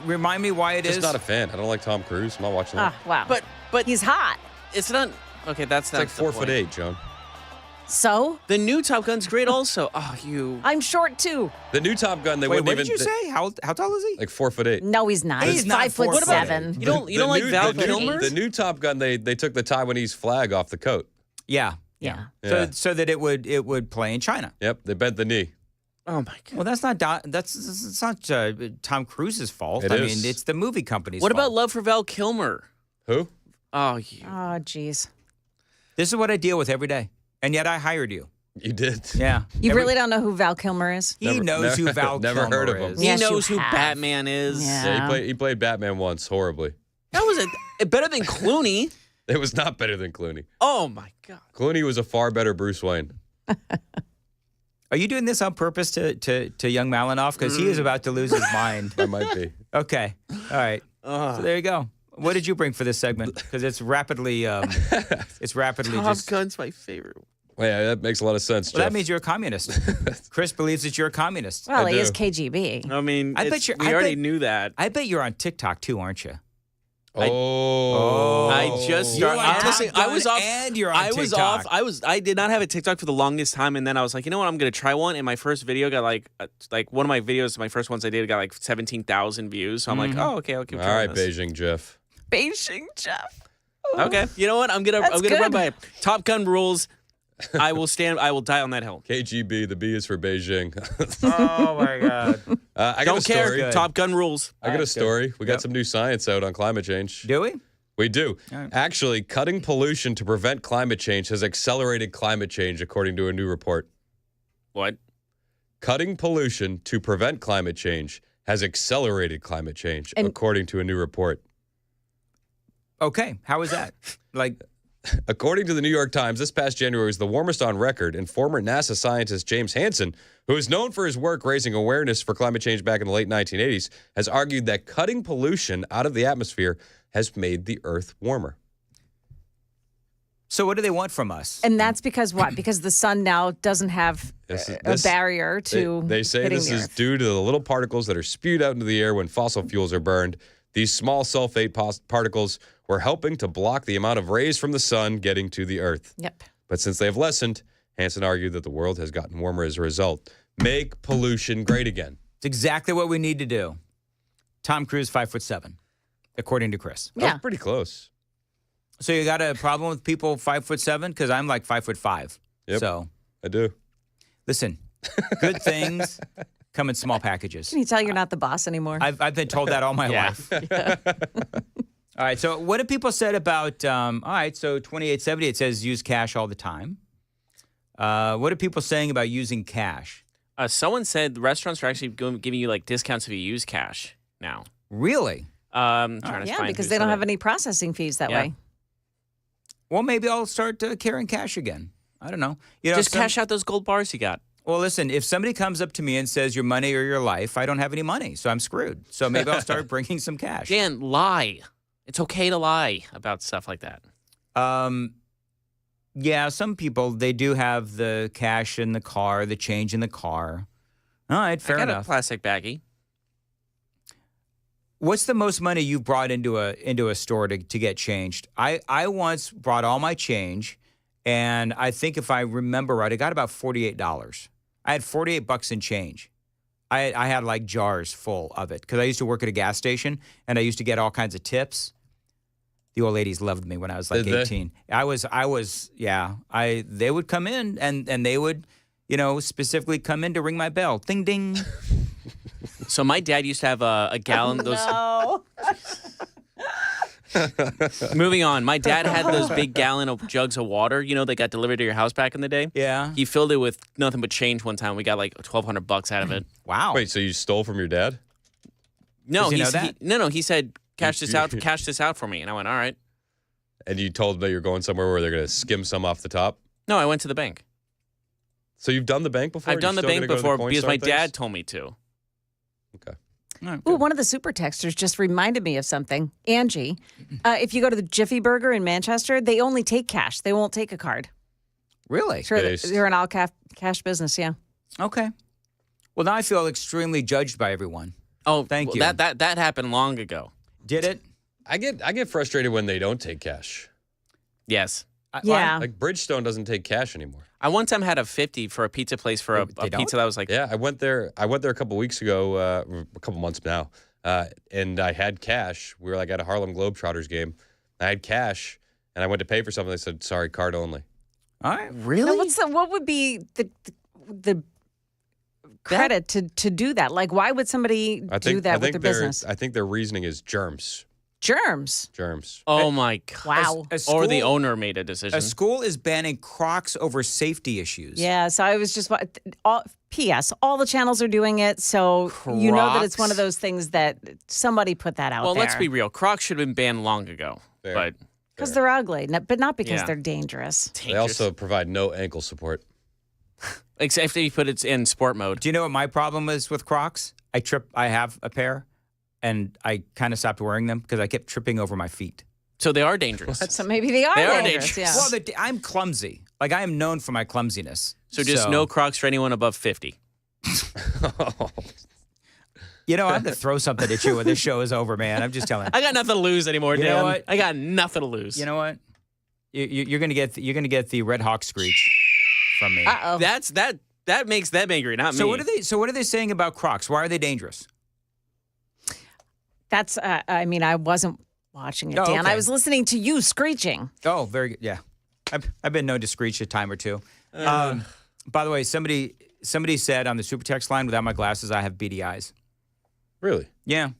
Remind me why it is. Just not a fan. I don't like Tom Cruise. I'm not watching that. Wow. But he's hot. It's not. Okay, that's not. It's like 4'8", Joan. So? The new Top Gun's great also. I'm short too. The new Top Gun, Wait, what did you say? How tall is he? Like 4'8". No, he's not. He's not 5'7". You don't like Val Kilmer? The new Top Gun, they took the Taiwanese flag off the coat. Yeah. Yeah. So that it would play in China. Yep, they bent the knee. Oh my God. Well, that's not Tom Cruise's fault. It is. Mean, it's the movie company's What fault. about love for Val Kilmer? Who? Oh, jeez. This is what I deal with every day, and yet I hired you. You did. Yeah. You really don't know who Val Kilmer is? He knows who Val never Kilmer heard of him. is. He knows who Batman is. Yeah. He played Batman once horribly. That was better than Clooney. It was not better than Clooney. Oh my God. Clooney was a far better Bruce Wayne. Are you doing this on purpose to young Malinoff? Because he is about to lose his mind. I might be. Okay. All right. So there you go. What did you bring for this segment? Because it's rapidly, Top Gun's my favorite. Well, yeah, that makes a lot of sense, Well, Jeff. that means you're a communist. Chris believes that you're a communist. Well, he is KGB. I mean, I bet we already knew that. I bet you're on TikTok too, aren't you? I just started. Honestly, I was off. And you're on I was TikTok. off. I did not have a TikTok for the longest time, and then I was like, you know what? I'm gonna try one. And my first video got like one of my videos, my first ones I did got like 17,000 views. So I'm like, oh, okay, I'll keep All trying right, this. Beijing Jeff. Beijing Jeff. Okay, you know what? I'm gonna run by Top Gun rules. I will die on that hill. KGB, the B is for Beijing. Oh my God. I got Don't a story. care. Top Gun rules. I got a story. We got some new science out on climate change. Do we? We do. Right. Actually, cutting pollution to prevent climate change has accelerated climate change, according to a new report. What? Cutting pollution to prevent climate change has accelerated climate change, according to a new report. Okay. How is that? According to the New York Times, this past January was the warmest on record, and former NASA scientist James Hansen, who is known for his work raising awareness for climate change back in the late 1980s, has argued that cutting pollution out of the atmosphere has made the Earth warmer. So what do they want from us? And that's because what? Because the sun now doesn't have a barrier to They say hitting this the is Earth. due to the little particles that are spewed out into the air when fossil fuels are burned. These small sulfate particles were helping to block the amount of rays from the sun getting to the Earth. Yep. But since they have lessened, Hansen argued that the world has gotten warmer as a result. Make pollution great again. It's exactly what we need to do. Tom Cruise, 5'7", according to Chris. That was pretty close. So you got a problem with people 5'7"? Because I'm like 5'5". Yep, So I do. Listen, good things come in small packages. Can you tell you're not the boss anymore? I've been told that all my life. All right. So what have people said about? All right. So 2870, it says use cash all the time. What are people saying about using cash? Someone said restaurants are actually giving you like discounts if you use cash now. Really? Trying to Yeah, find because who they said don't it. have any processing fees that Yeah. way. Well, maybe I'll start carrying cash again. I don't know. You know, Just cash out those gold bars you got. Well, listen, if somebody comes up to me and says your money or your life, I don't have any money, so I'm screwed. So maybe I'll start bringing some cash. Dan, lie. It's okay to lie about stuff like that. Yeah, some people, they do have the cash in the car, the change in the car. All right, fair I got enough. a plastic baggie. What's the most money you brought into a store to get changed? I once brought all my change, and I think if I remember right, I got about $48. I had $48 in change. I had like jars full of it because I used to work at a gas station, and I used to get all kinds of tips. The old ladies loved me when I was like Did they? 18. They would come in and they would, specifically come in to ring my bell. Ding ding. So my dad used to have a gallon. No. Moving on, my dad had those big gallon of jugs of water. They got delivered to your house back in the day. Yeah. He filled it with nothing but change one time. We got like $1,200 out of it. Wow. Wait, so you stole from your dad? No, Does he know that? He said cash this out for me, and I went all right. And you told them that you're going somewhere where they're going to skim some off the top? No, I went to the bank. So you've done the bank before? I've done the You're still bank gonna go to the before coin because store my things? dad told me to. Okay. Ooh, one of the super texters just reminded me of something. Angie, if you go to the Jiffy Burger in Manchester, they only take cash. They won't take a card. Really? Sure, they're an all-cash business, yeah. Okay. Well, now I feel extremely judged by everyone. Oh, thank you. That happened long ago. Did it? I get frustrated when they don't take cash. Yes. Yeah. Like Bridgestone doesn't take cash anymore. I one time had a 50 for a pizza place for a pizza that was like. Yeah, I went there a couple weeks ago, a couple months now, and I had cash. We were like at a Harlem Globetrotters game. I had cash, and I went to pay for something. They said, "Sorry, card only." All right. Really? Now, what would be the credit to do that? Like, why would somebody do that with their business? I think their reasoning is germs. Germs. Oh my God. Wow. Or the owner made a decision. A school is banning Crocs over safety issues. Yeah, so I was just P.S. All the channels are doing it, so you know that it's one of those things that somebody put that out there. Well, let's be real. Crocs should have been banned long ago. Fair. But because they're ugly, but not because Yeah. they're dangerous. They also provide no ankle support. Except if you put it in sport mode. Do you know what my problem is with Crocs? I have a pair. and I kind of stopped wearing them because I kept tripping over my feet. So they are dangerous. So maybe they are dangerous. Yeah. Well, I'm clumsy. Like, I am known for my clumsiness. So just no Crocs for anyone above 50. You know, I'm going to throw something at you when this show is over, man. I'm just telling you. I got nothing to lose anymore, Dan. You know what? I got nothing to lose. You know what? You're going to get the Red Hawk screech from me. Uh-oh. That makes them angry, not me. What are they saying about Crocs? Why are they dangerous? That's, I wasn't watching it, Oh, Dan. okay. I was listening to you screeching. Oh, very good. Yeah. I've been known to screech a time or two. By the way, somebody said on the super text line, without my glasses, I have beady eyes. Really? Yeah.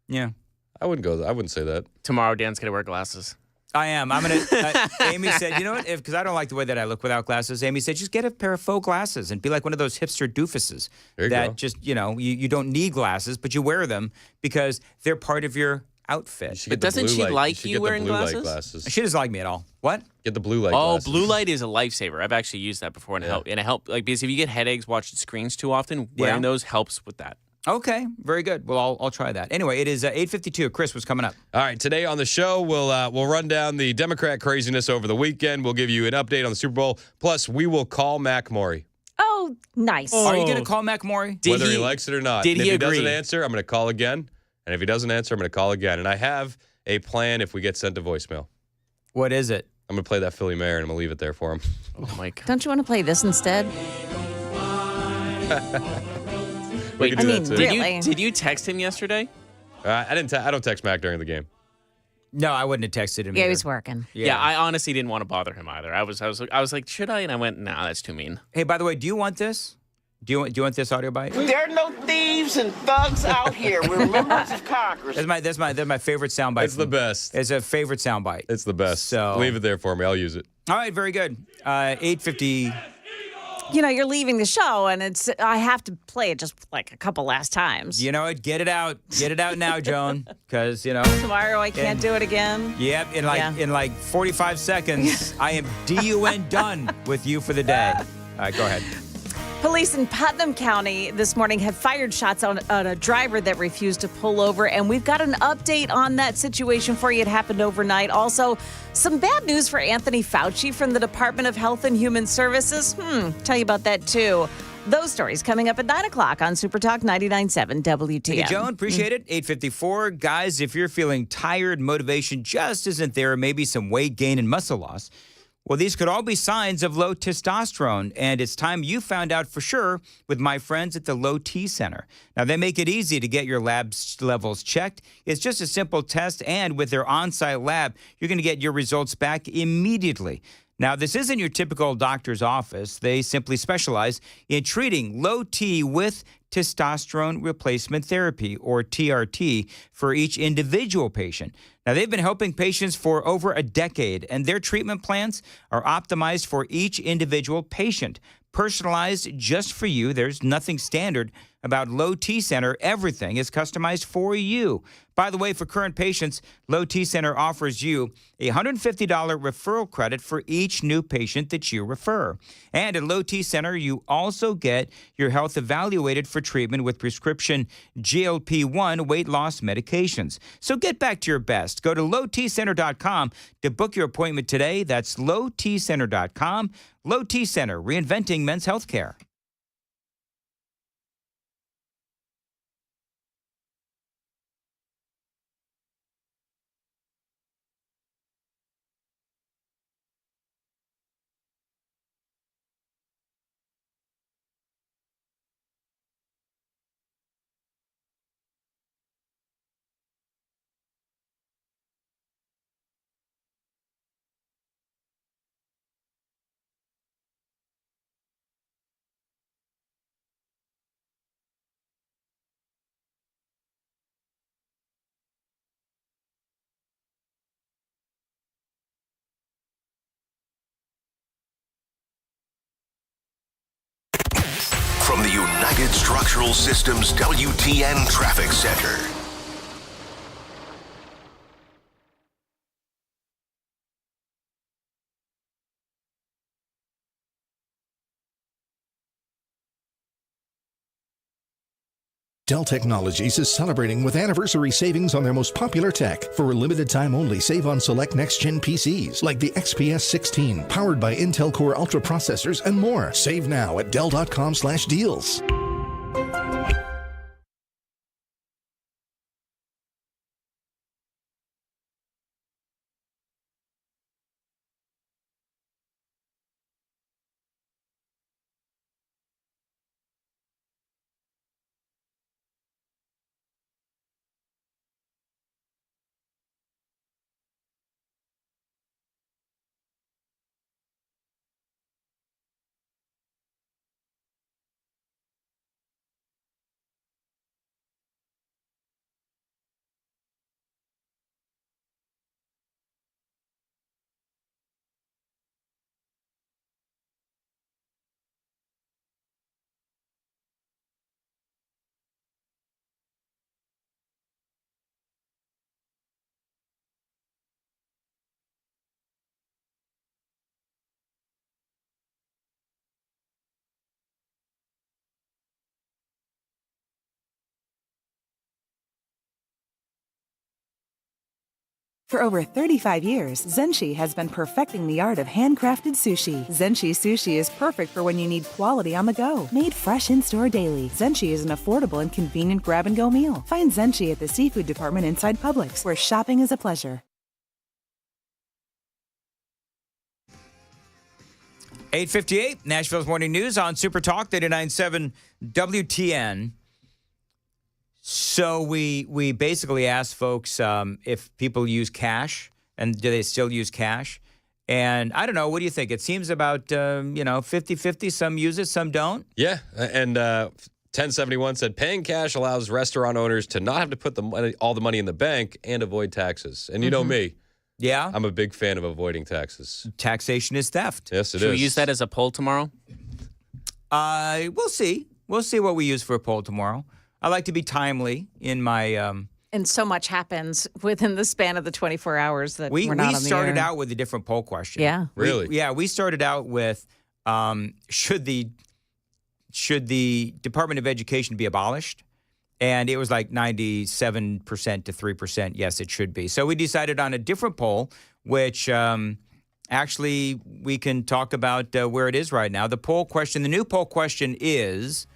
Yeah. I wouldn't say that. Tomorrow, Dan's going to wear glasses. I am. I'm going to. Amy said, you know what? Because I don't like the way that I look without glasses. Amy said, just get a pair of faux glasses and be like one of those hipster doofuses that just, you don't need glasses, but you wear them because they're part of your outfit. But doesn't she like you wearing glasses? She doesn't like me at all. What? Get the blue light glasses. Oh, blue light is a lifesaver. I've actually used that before, and it helps. Like, because if you get headaches watching screens too often, wearing those helps with that. Okay, very good. Well, I'll try that. Anyway, it is 8:52. Chris, what's coming up? All right, today on the show, we'll run down the Democrat craziness over the weekend. We'll give you an update on the Super Bowl. Plus, we will call Mac Maury. Oh, nice. Are you going to call Mac Maury? Whether he likes it or not. Did and he if agree? He doesn't answer, I'm going to call again. And if he doesn't answer, I'm going to call again. And I have a plan if we get sent to voicemail. What is it? I'm going to play that Philly Mayor, and I'm going to leave it there for him. Oh, my God. Don't you want to play this instead? We can do that too. really? Did you text him yesterday? I didn't. I don't text Mac during the game. No, I wouldn't have texted him. Yeah, either. he was working. Yeah, I honestly didn't want to bother him either. I was like, should I? And I went, nah, that's too mean. Hey, by the way, do you want this? Do you want this audio bite? There are no thieves and thugs out here. We're members of Congress. That's my favorite soundbite. It's the best. It's a favorite soundbite. It's the best. So leave it there for me. I'll use it. All right, very good. 8:50. You're leaving the show, and I have to play it just like a couple last times. You know what? Get it out. Get it out now, Joan. Because tomorrow I can't do it again. Yep. In like 45 seconds, I am DUN done with you for the day. All right, go ahead. Police in Putnam County this morning have fired shots on a driver that refused to pull over, and we've got an update on that situation for you. It happened overnight. Also, some bad news for Anthony Fauci from the Department of Health and Human Services. Tell you about that, too. Those stories coming up at 9 o'clock on Super Talk 99.7 WTN. Thank you, Joan. Appreciate it. 8:54. Guys, if you're feeling tired, motivation just isn't there, maybe some weight gain and muscle loss, well, these could all be signs of low testosterone, and it's time you found out for sure with my friends at the Low T Center. Now, they make it easy to get your lab levels checked. It's just a simple test, and with their on-site lab, you're going to get your results back immediately. Now, this isn't your typical doctor's office. They simply specialize in treating low T with testosterone replacement therapy, or TRT, for each individual patient. Now, they've been helping patients for over a decade, and their treatment plans are optimized for each individual patient, personalized just for you. There's nothing standard about Low T Center. Everything is customized for you. By the way, for current patients, Low T Center offers you a $150 referral credit for each new patient that you refer. And at Low T Center, you also get your health evaluated for treatment with prescription GLP-1 weight loss medications. So get back to your best. Go to lowtcenter.com to book your appointment today. That's lowtcenter.com. Low T Center, reinventing men's health care. From the United Structural Systems WTN Traffic Center. Dell Technologies is celebrating with anniversary savings on their most popular tech. For a limited time only, save on select next-gen PCs like the XPS 16, powered by Intel Core Ultra processors and more. Save now at Dell.com/deals. For over 35 years, Zenshi has been perfecting the art of handcrafted sushi. Zenshi sushi is perfect for when you need quality on the go. Made fresh in-store daily, Zenshi is an affordable and convenient grab-and-go meal. Find Zenshi at the seafood department inside Publix, where shopping is a pleasure. 8:58, Nashville's Morning News on Super Talk 89.7 WTN. So we basically asked folks if people use cash, and do they still use cash? And I don't know, what do you think? It seems about, 50-50. Some use it, some don't. Yeah, and 1071 said paying cash allows restaurant owners to not have to put all the money in the bank and avoid taxes. And you know me. Yeah? I'm a big fan of avoiding taxes. Taxation is theft. Yes, it is. Should we use that as a poll tomorrow? We'll see. We'll see what we use for a poll tomorrow. I like to be timely in my... And so much happens within the span of the 24 hours that we're not on the air. We started out with a different poll question. Yeah. Really? We started out with should the Department of Education be abolished? And it was like 97% to 3%. Yes, it should be. So we decided on a different poll, which actually we can talk about where it is right now. The new poll question is...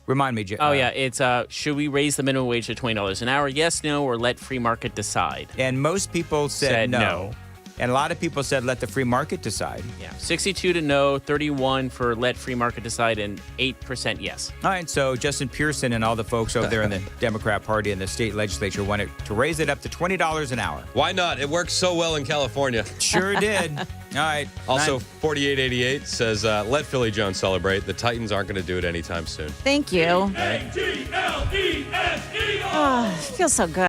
Remind me, Jay. Oh, yeah. It's should we raise the minimum wage to $20 an hour? Yes, no, or let free market decide? And most people said no. And a lot of people said let the free market decide. Yeah. 62 to no, 31 for let free market decide, and 8% yes. All right. So Justin Pearson and all the folks over there in the Democrat Party and the state legislature wanted to raise it up to $20 an hour. Why not? It works so well in California. Sure did. All right. Also, 4888 says, let Philly Jones celebrate. The Titans aren't going to do it anytime soon. Thank you. A-T-L-E-S-E-R. Oh, feels so good.